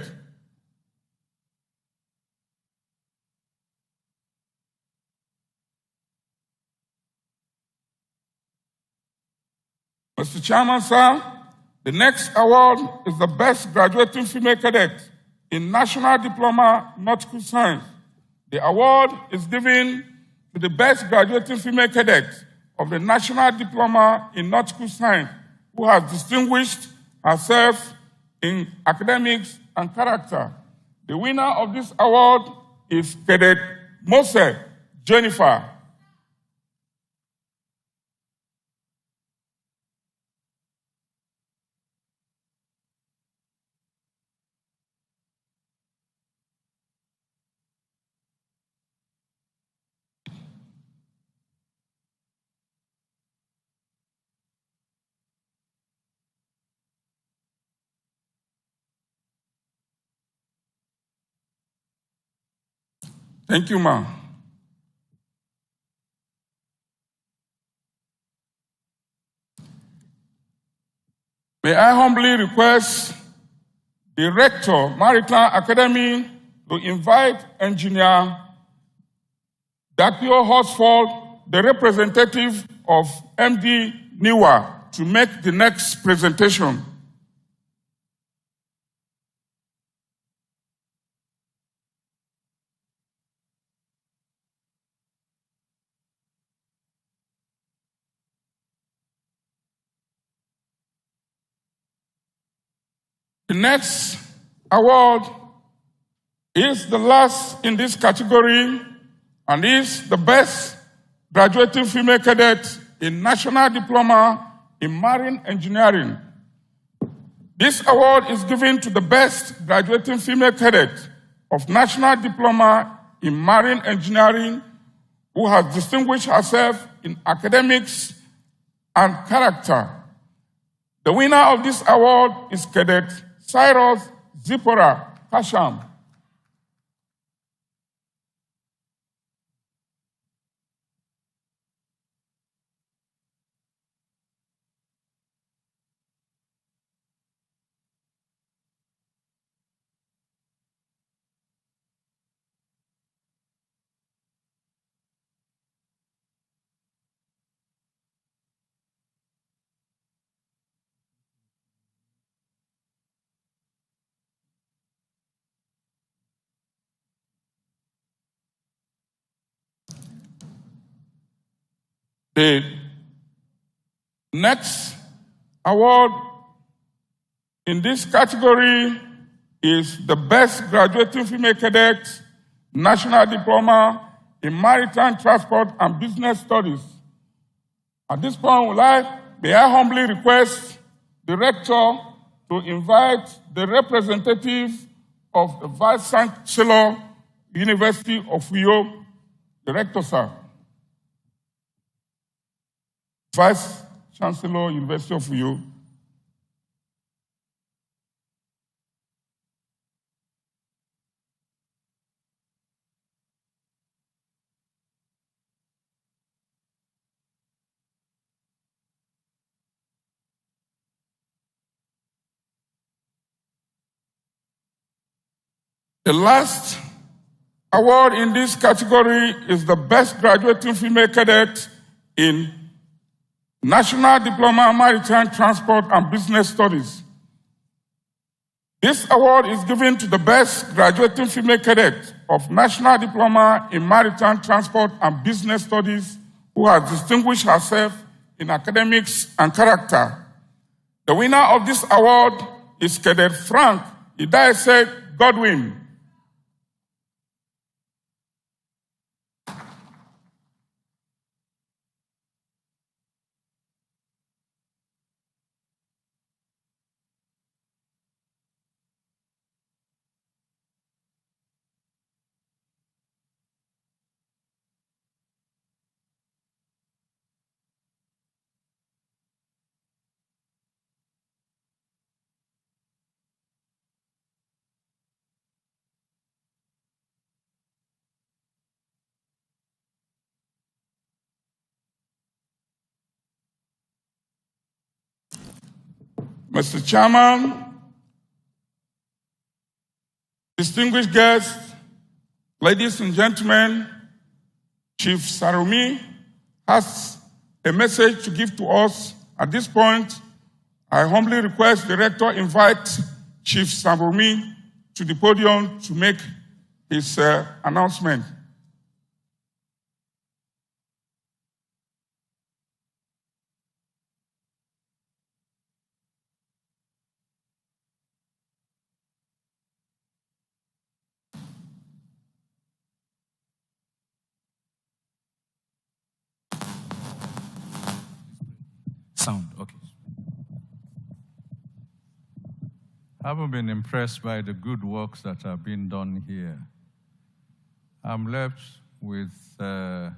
Mr. Chairman, sir, the next award is the Best Graduating Female Cadet in National Diploma Nautical Science. The award is given to the best graduating female cadet of the National Diploma in Nautical Science who has distinguished herself in academics and character. The winner of this award is Cadet Mose Jennifer. Thank you, ma'am. May I humbly request the Rector, Maritime Academy, to invite Engineer Dakio Horsford, the representative of MD Niwa, to make the next presentation. The next award is the last in this category and is the best graduating female cadet in National Diploma in Marine Engineering. This award is given to the best graduating female cadet of National Diploma in Marine Engineering who has distinguished herself in academics and character. The winner of this award is Cadet Cyrus Zipporah Kasham. The next award in this category is the best graduating female cadet, National Diploma in Maritime Transport and Business Studies. At this point, may I humbly request the Rector to invite the representative of the Vice Chancellor, University of Uyo, the Rector, sir. Vice Chancellor, University of Uyo. The last award in this category is the best graduating female cadet in National Diploma in Maritime Transport and Business Studies. This award is given to the best graduating female cadet of National Diploma in Maritime Transport and Business Studies who has distinguished herself in academics and character. The winner of this award is Cadet Frank Idaise Godwin. Mr. Chairman, distinguished guests, ladies and gentlemen, Chief Sarumi has a message to give to us. At this point, I humbly request the Rector invite Chief Sarumi to the podium to make his announcement. Sound, okay. Having been impressed by the good works that have been done here, I'm left with the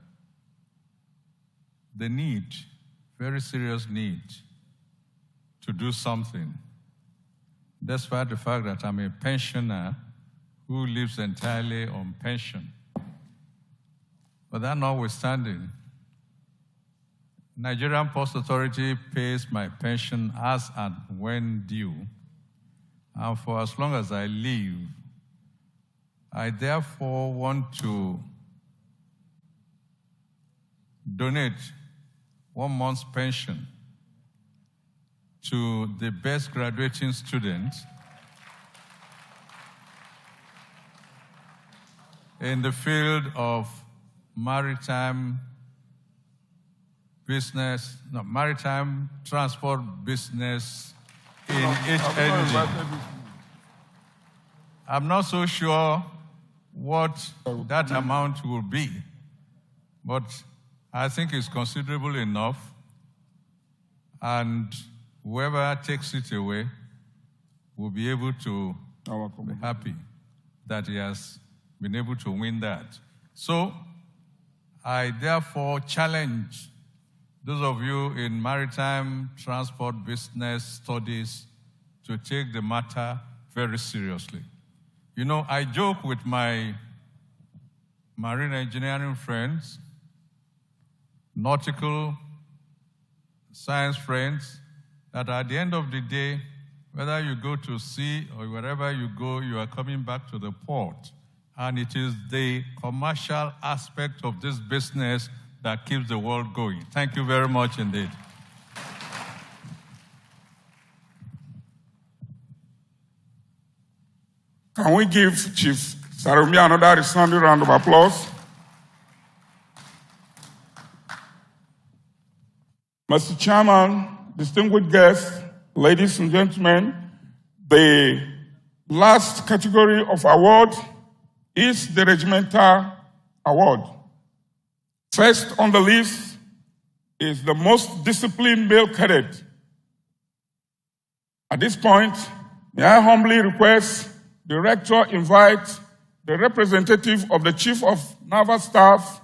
need, very serious need, to do something. Despite the fact that I'm a pensioner who lives entirely on pension, But that notwithstanding, Nigerian Post Authority pays my pension as and when due, and for as long as I live, I therefore want to donate 1 month's pension to the best graduating students in the field of maritime transport business in HND. I'm not so sure what that amount will be, but I think it's considerable enough, and whoever takes it away will be able to be happy that he has been able to win that. So I therefore challenge those of you in maritime transport business studies to take the matter very seriously. You know, I joke with my marine engineering friends, nautical science friends, that at the end of the day, whether you go to sea or wherever you go, you are coming back to the port. And it is the commercial aspect of this business that keeps the world going. Thank you very much indeed. Can we give Chief Sarumi another resounding round of applause? Mr. Chairman, distinguished guests, ladies and gentlemen, the last category of award is the Regimental Award. First on the list is the most disciplined male cadet. At this point, may I humbly request the Rector invite the representative of the Chief of Naval Staff,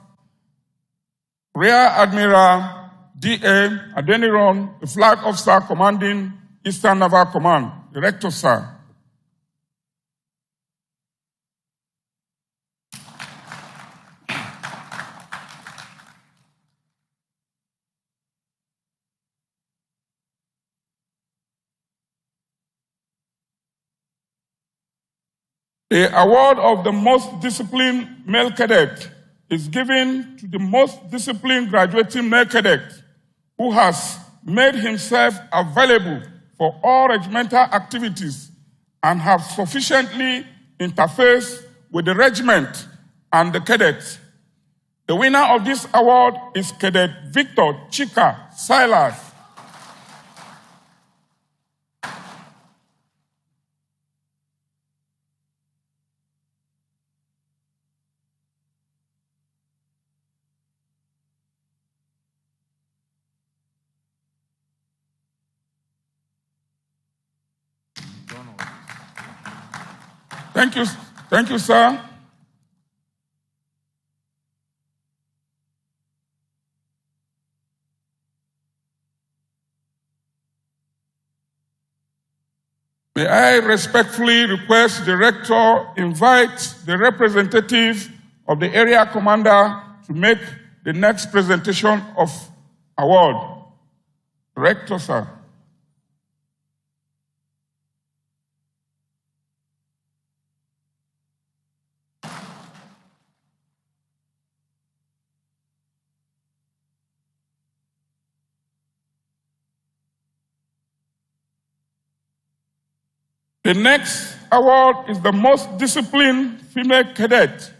Rear Admiral D.A. Adeniran, the Flag Officer commanding Eastern Naval Command, the Rector, sir. The award of the most disciplined male cadet is given to the most disciplined graduating male cadet who has made himself available for all regimental activities and have sufficiently interfaced with the regiment and the cadets. The winner of this award is Cadet Victor Chika Silas. Thank you, sir. May I respectfully request the Rector invite the representative of the area commander to make the next presentation of award. Rector, sir. The next award is the most disciplined female cadet.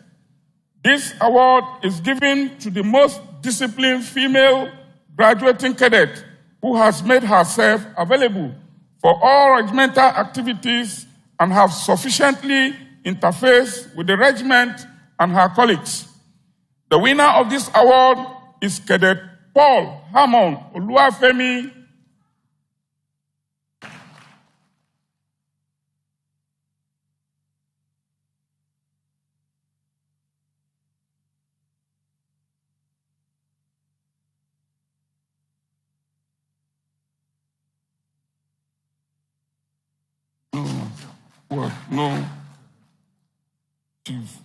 This award is given to the most disciplined female graduating cadet who has made herself available for all regimental activities and have sufficiently interfaced with the regiment and her colleagues. The winner of this award is Cadet Paul Hammond Oluwafemi. No. Chief.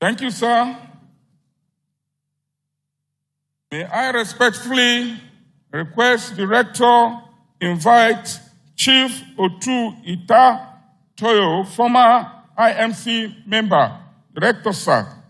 Thank you, sir. May I respectfully request the Rector invite Chief Otu Ita Toyo, former IMC member. Rector, sir.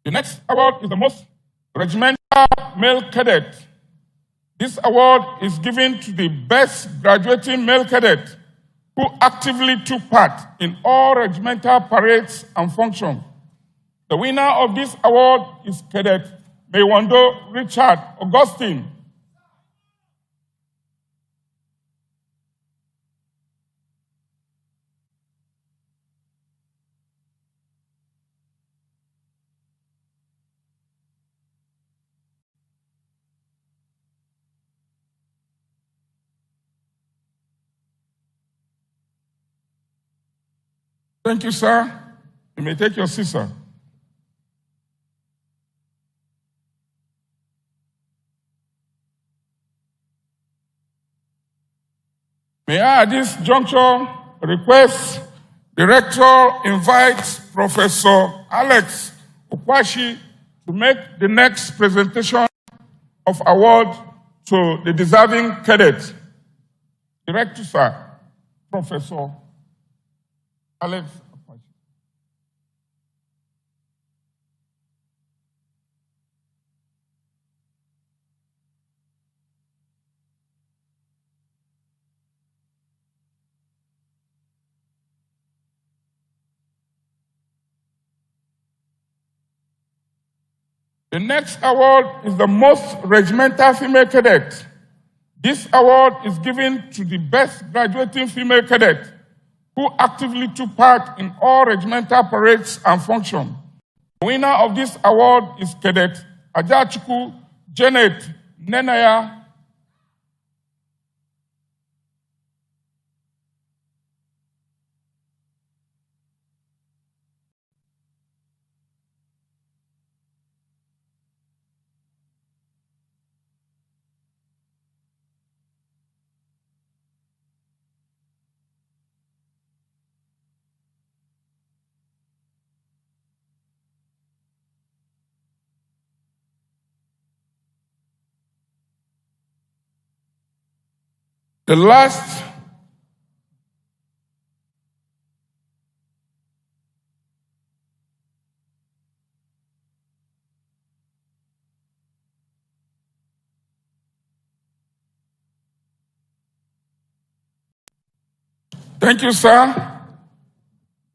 The next award is the most regimental male cadet. This award is given to the best graduating male cadet who actively took part in all regimental parades and functions. The winner of this award is Cadet Mewando Richard Augustine. Thank you, sir. You may take your seat, sir. May I, at this juncture, request the Rector invite Professor Alex Okwashi to make the next presentation of award to the deserving cadet. The Rector, sir, Professor Alex Okwashi. The next award is the most regimental female cadet. This award is given to the best graduating female cadet who actively took part in all regimental parades and functions. The winner of this award is Cadet Ajachuku Janet Nenaya. The last Thank you, sir.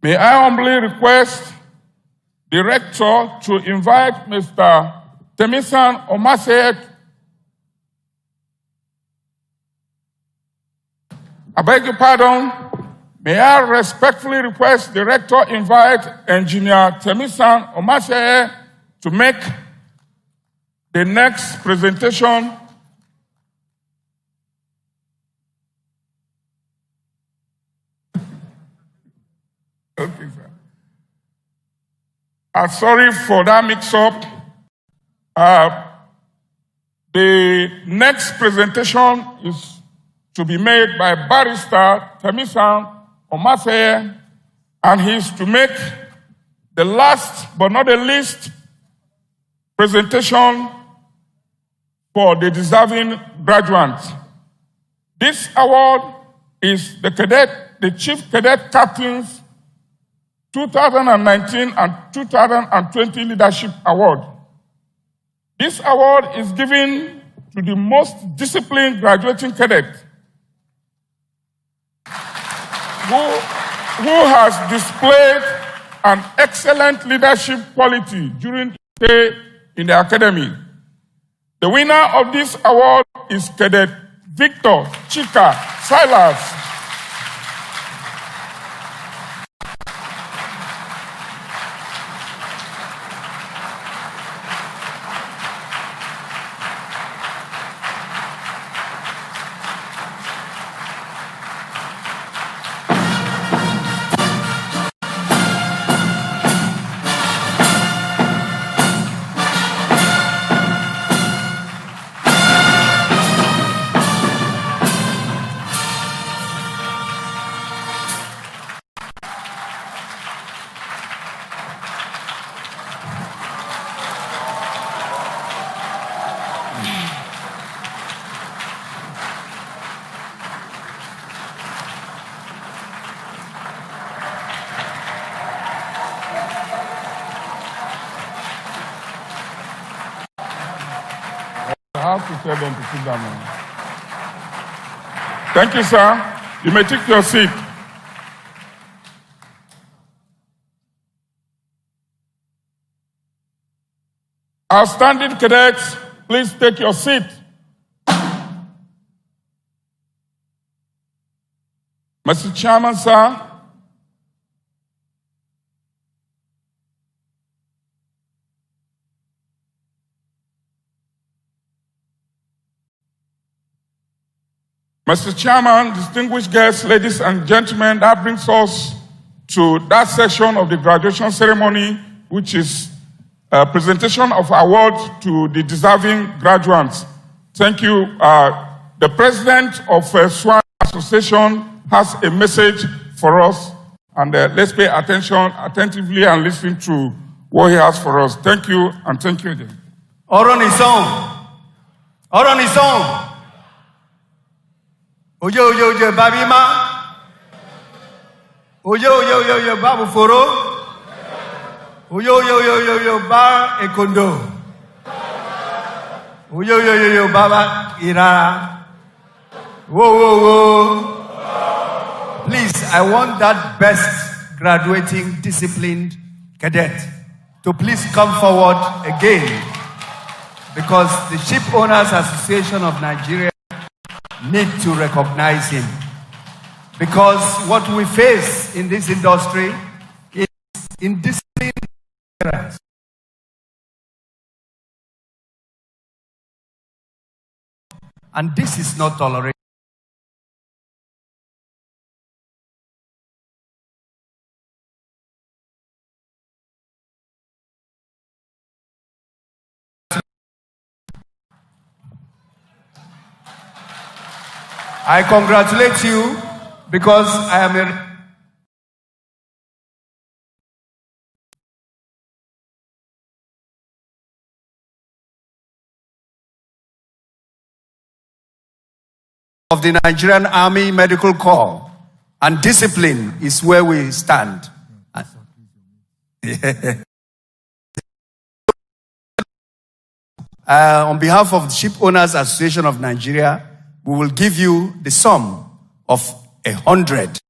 May I humbly request the Rector to invite Mr. Temisan Omaseye. I beg your pardon. May I respectfully request the Rector invite Engineer Temisan Omaseye to make the next presentation. Okay, sir. I'm sorry for that mix-up. The next presentation is to be made by Barrister Temisan Omaseye, and he is to make the last but not the least presentation for the deserving graduates. This award is the Chief Cadet Captain's 2019 and 2020 Leadership Award. This award is given to the most disciplined graduating cadet who has displayed an excellent leadership quality during his stay in the academy. The winner of this award is Cadet Victor Chika Silas. have to tell them to sit down now. Thank you, sir. You may take your seat. Outstanding cadets, please take your seat. Mr. Chairman, sir. Mr. Chairman, distinguished guests, ladies and gentlemen, that brings us to that section of the graduation ceremony, which is a presentation of awards to the deserving graduates. Thank you. The president of Swan Association has a message for us, and let's pay attention attentively and listen to what he has for us. Thank you, and thank you again. Oronison. Oyo babima. Oyo babu foro. Oyo ba ekondo. Oyo baba ira. Whoa. Please, I want that best graduating disciplined cadet to please come forward again, because the Ship Owners Association of Nigeria need to recognize him. Because what we face in this industry is indisciplined errors. And this is not tolerated. I congratulate you because I am of the Nigerian Army Medical Corps, and discipline is where we stand. On behalf of the Ship Owners Association of Nigeria, we will give you the sum of 100.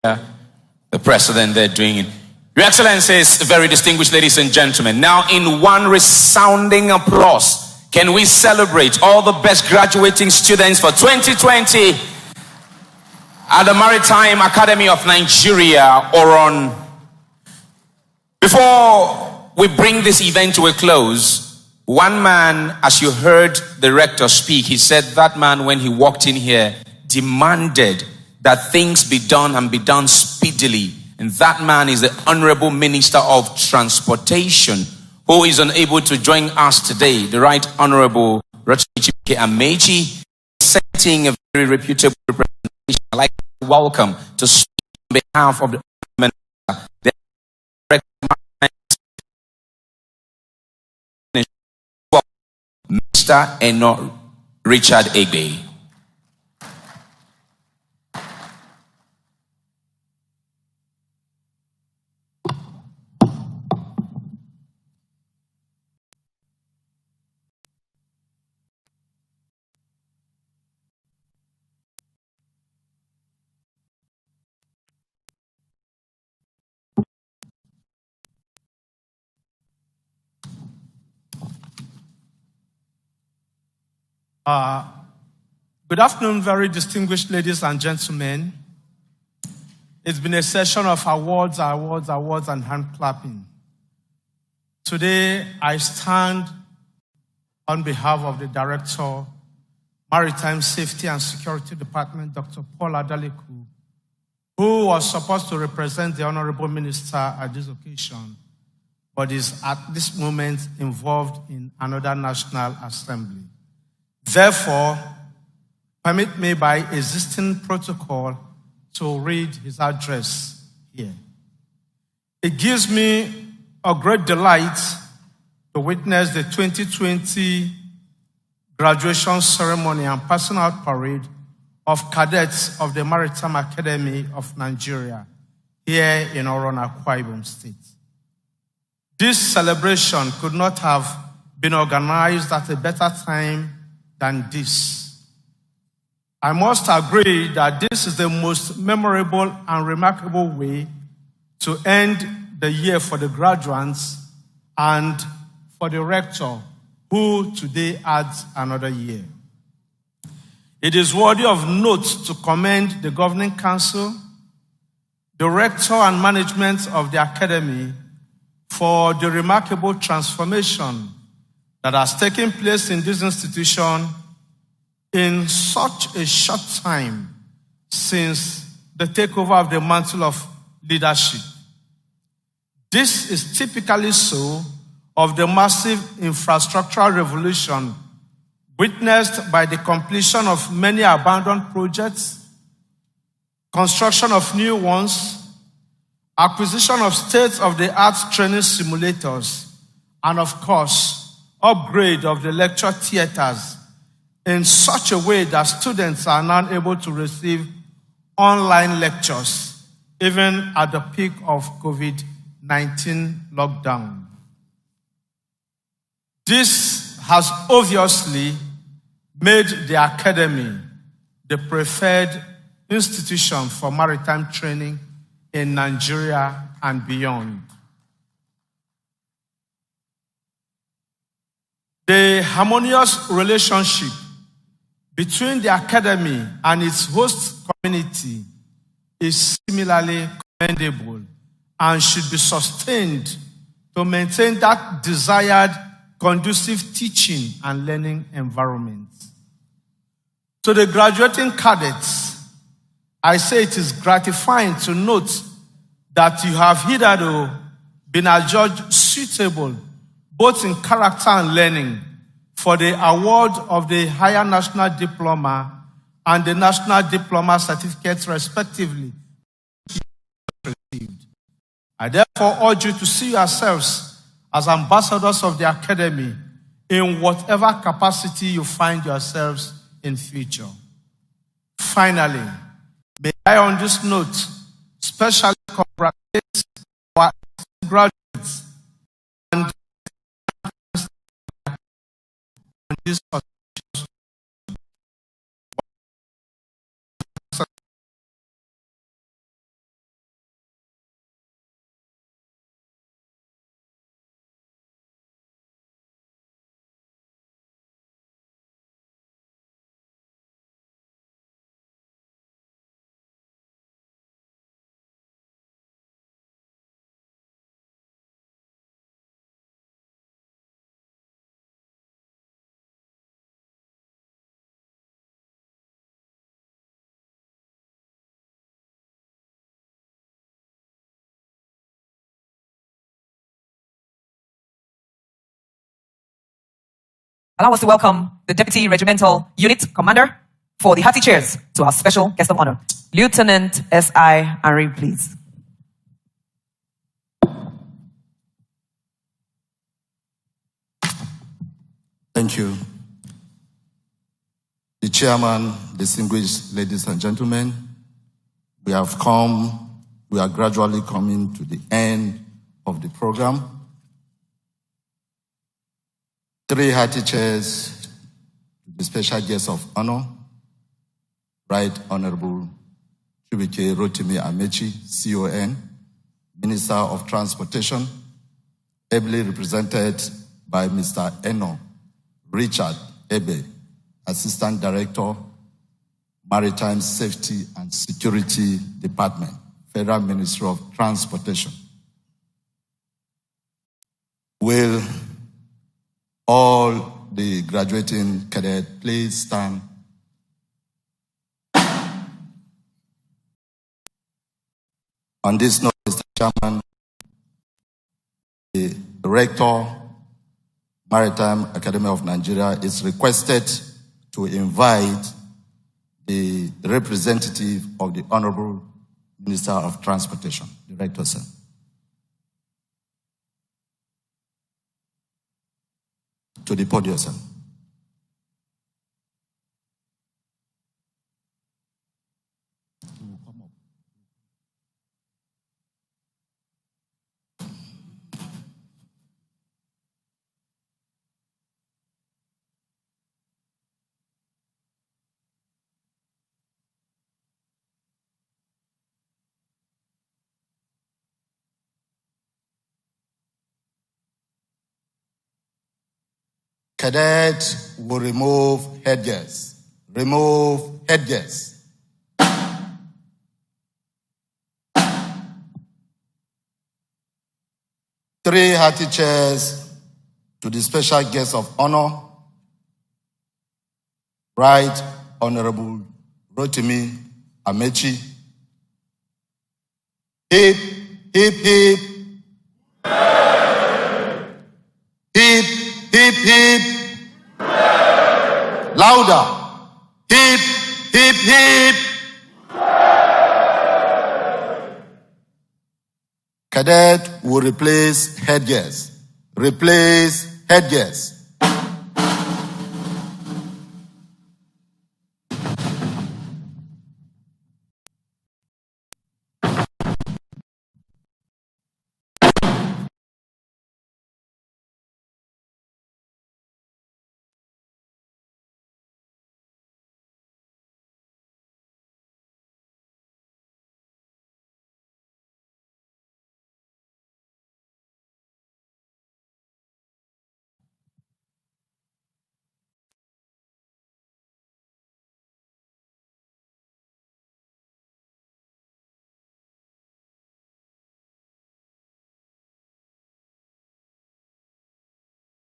The president there doing it. Your Excellencies, very distinguished ladies and gentlemen, now in one resounding applause, can we celebrate all the best graduating students for 2020 at the Maritime Academy of Nigeria, Oron? Before we bring this event to a close, one man, as you heard the rector speak, he said that man, when he walked in here, demanded that things be done and be done speedily. And that man is the Honorable Minister of Transportation, who is unable to join us today, the Right Honorable Rector Amechi, setting a very reputable representation. I'd like to welcome to speak on behalf of the Minister, Mr. Eno Richard Egbe. Good afternoon, very distinguished ladies and gentlemen. It's been a session of awards and hand clapping. Today, I stand on behalf of the Director, Maritime Safety and Security Department, Dr. Paul Adaliku, who was supposed to represent the Honorable Minister at this occasion, but is at this moment involved in another National Assembly. Therefore, permit me by existing protocol to read his address here. It gives me a great delight to witness the 2020 graduation ceremony and passing out parade of cadets of the Maritime Academy of Nigeria here in Oron, Akwa Ibom State. This celebration could not have been organized at a better time than this. I must agree that this is the most memorable and remarkable way to end the year for the graduates and for the rector, who today adds another year. It is worthy of note to commend the governing council, the rector and management of the academy for the remarkable transformation that has taken place in this institution in such a short time since the takeover of the mantle of leadership. This is typically so of the massive infrastructural revolution witnessed by the completion of many abandoned projects, construction of new ones, acquisition of state-of-the-art training simulators, and of course, upgrade of the lecture theaters in such a way that students are now able to receive online lectures, even at the peak of COVID-19 lockdown. This has obviously made the academy the preferred institution for maritime training in Nigeria and beyond. The harmonious relationship between the academy and its host community is similarly commendable and should be sustained to maintain that desired conducive teaching and learning environment. To the graduating cadets, I say it is gratifying to note that you have hitherto been adjudged suitable both in character and learning for the award of the Higher National Diploma and the National Diploma Certificates respectively. I therefore urge you to see yourselves as ambassadors of the academy in whatever capacity you find yourselves in future. Finally, may I on this note specially congratulate our graduates and on this occasion. Allow us to welcome the Deputy Regimental Unit Commander for the hearty cheers to our special guest of honor, Lieutenant S.I. Henry, please. Thank you. The chairman, distinguished ladies and gentlemen, we are gradually coming to the end of the program. 3 hearty cheers to the special guest of honor, Right Honorable Chibuike Rotimi Amechi, CON, Minister of Transportation, ably represented by Mr. Eno Richard Ebe, Assistant Director, Maritime Safety and Security Department, Federal Ministry of Transportation. Will all the graduating cadets please stand? On this note, Mr. Chairman, the Rector, Maritime Academy of Nigeria is requested to invite the representative of the Honorable Minister of Transportation, the Rector, sir. to the podium, sir. Cadets will remove headgears. Remove headgears. Three hearty cheers to the special guest of honor, Right Honorable Rotimi Amechi. Hip, hip, hip. Hip, hip, hip. Louder. Hip, hip, hip. Cadet will replace headgears. Replace headgears.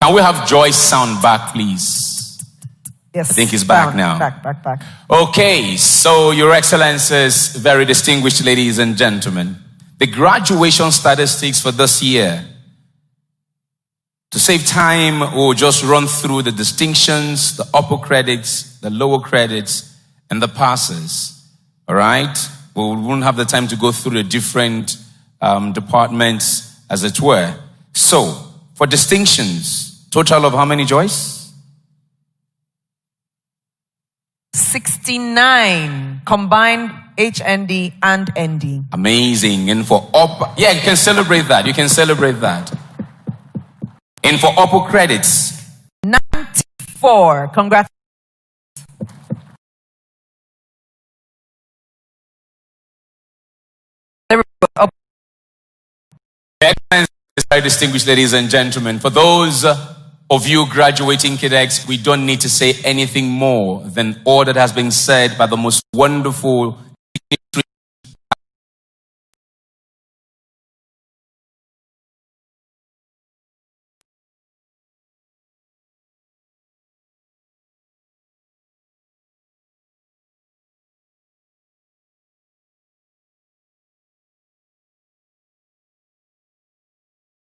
Can we have Joy's sound back, please? Yes. I think he's back sound. now. Back. Okay, so Your Excellencies, very distinguished ladies and gentlemen, the graduation statistics for this year. To save time, we'll just run through the distinctions, the upper credits, the lower credits, and the passes. All right? We won't have the time to go through the different departments, as it were. So, for distinctions, total of how many, Joyce? 69 combined HND and ND. Amazing. And for upper, yeah, you can celebrate that. You can celebrate that. And for upper credits, 94. Congrats. Very distinguished ladies and gentlemen, for those of you graduating cadets, we don't need to say anything more than all that has been said by the most wonderful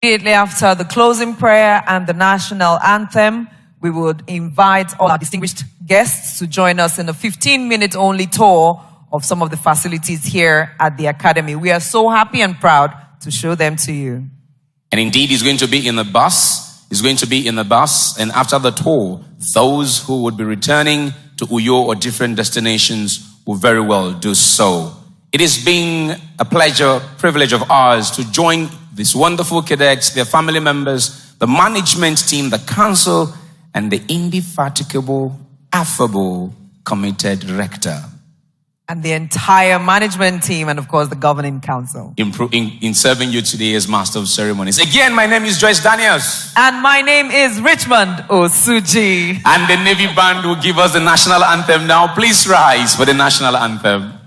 Immediately after the closing prayer and the national anthem, we would invite all our distinguished guests to join us in a 15-minute only tour of some of the facilities here at the Academy. We are so happy and proud to show them to you. And indeed, he's going to be in the bus. He's going to be in the bus. And after the tour, those who would be returning to Uyo or different destinations will very well do so. It has been a privilege of ours to join these wonderful cadets, their family members, the management team, the council, and the indefatigable, affable, committed rector. And the entire management team, and of course the governing council. In serving you today as Master of Ceremonies. Again, my name is Joyce Daniels. And my name is Richmond Osuji. And the Navy Band will give us the national anthem now. Please rise for the national anthem.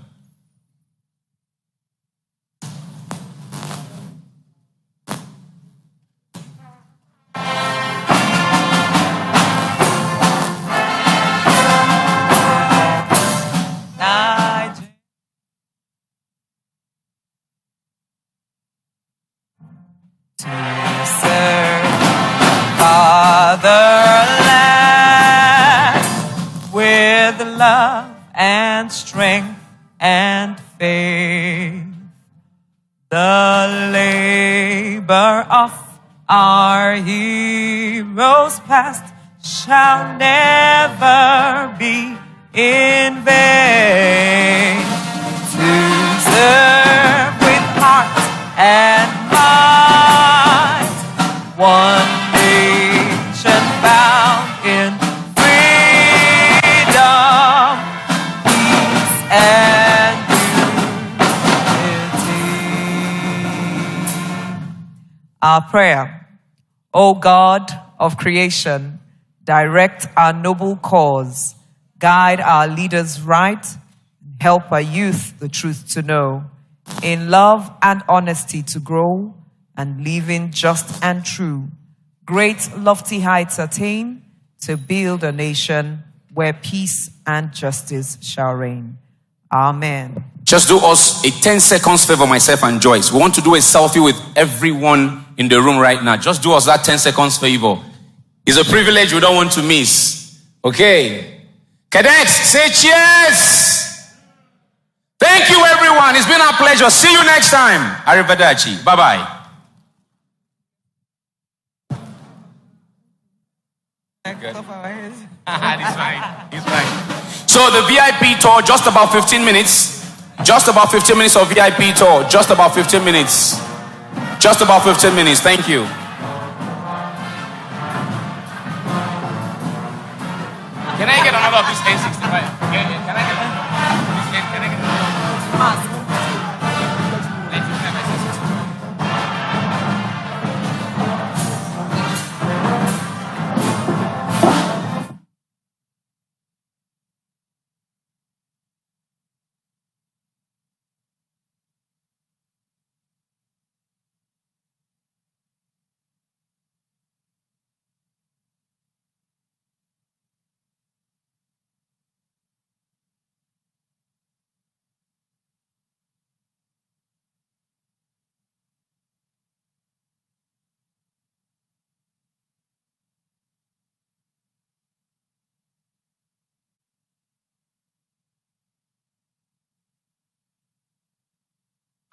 With love and strength and faith, the labor of our heroes past shall never be in vain. To serve with heart and mind, one nation bound in freedom, peace and unity. Our prayer. O God of creation, direct our noble cause, guide our leaders right, help our youth the truth to know, in love and honesty to grow, and living just and true, great lofty heights attain, to build a nation where peace and justice shall reign. Amen. Just do us a 10 seconds favor, myself and Joyce. We want to do a selfie with everyone in the room right now. Just do us that 10 seconds favor. It's a privilege we don't want to miss. Okay. Cadets, say cheers. Thank you, everyone. It's been our pleasure. See you next time. Arrivederci. Bye-bye. It's fine. So the VIP tour, just about 15 minutes. Just about 15 minutes of VIP tour. Just about 15 minutes. Just about 15 minutes. Thank you. Can I get another of this N65? Can I get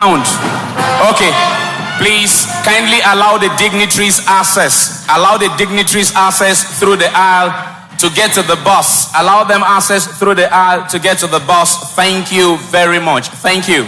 Okay, please kindly allow the dignitaries access. Allow the dignitaries access through the aisle to get to the bus. Allow them access through the aisle to get to the bus. Thank you very much. Thank you.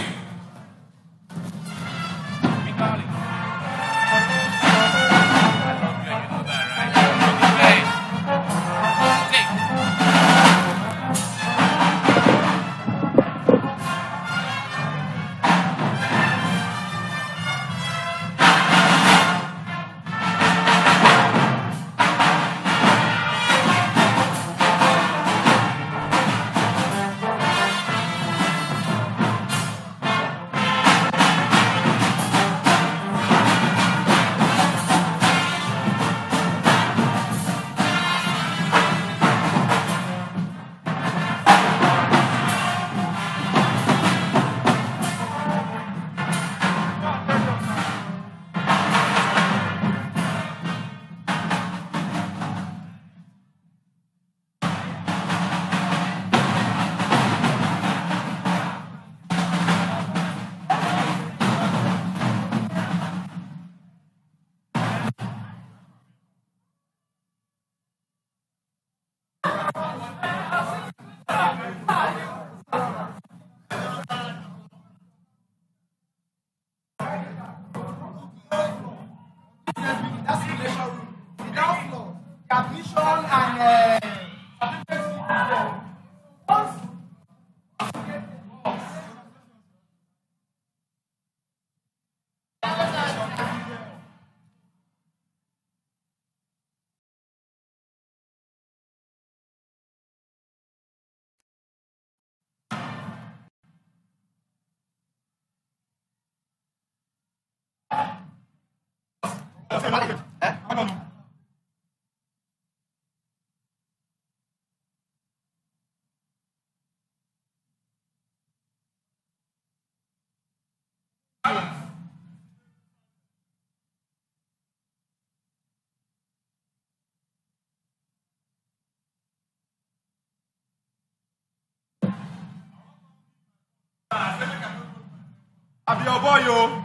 I be your boy, yo.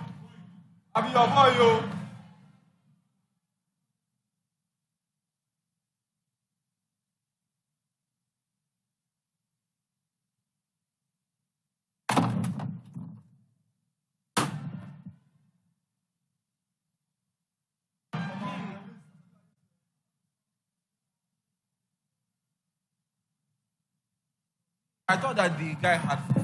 I be your boy, yo. I thought that the guy had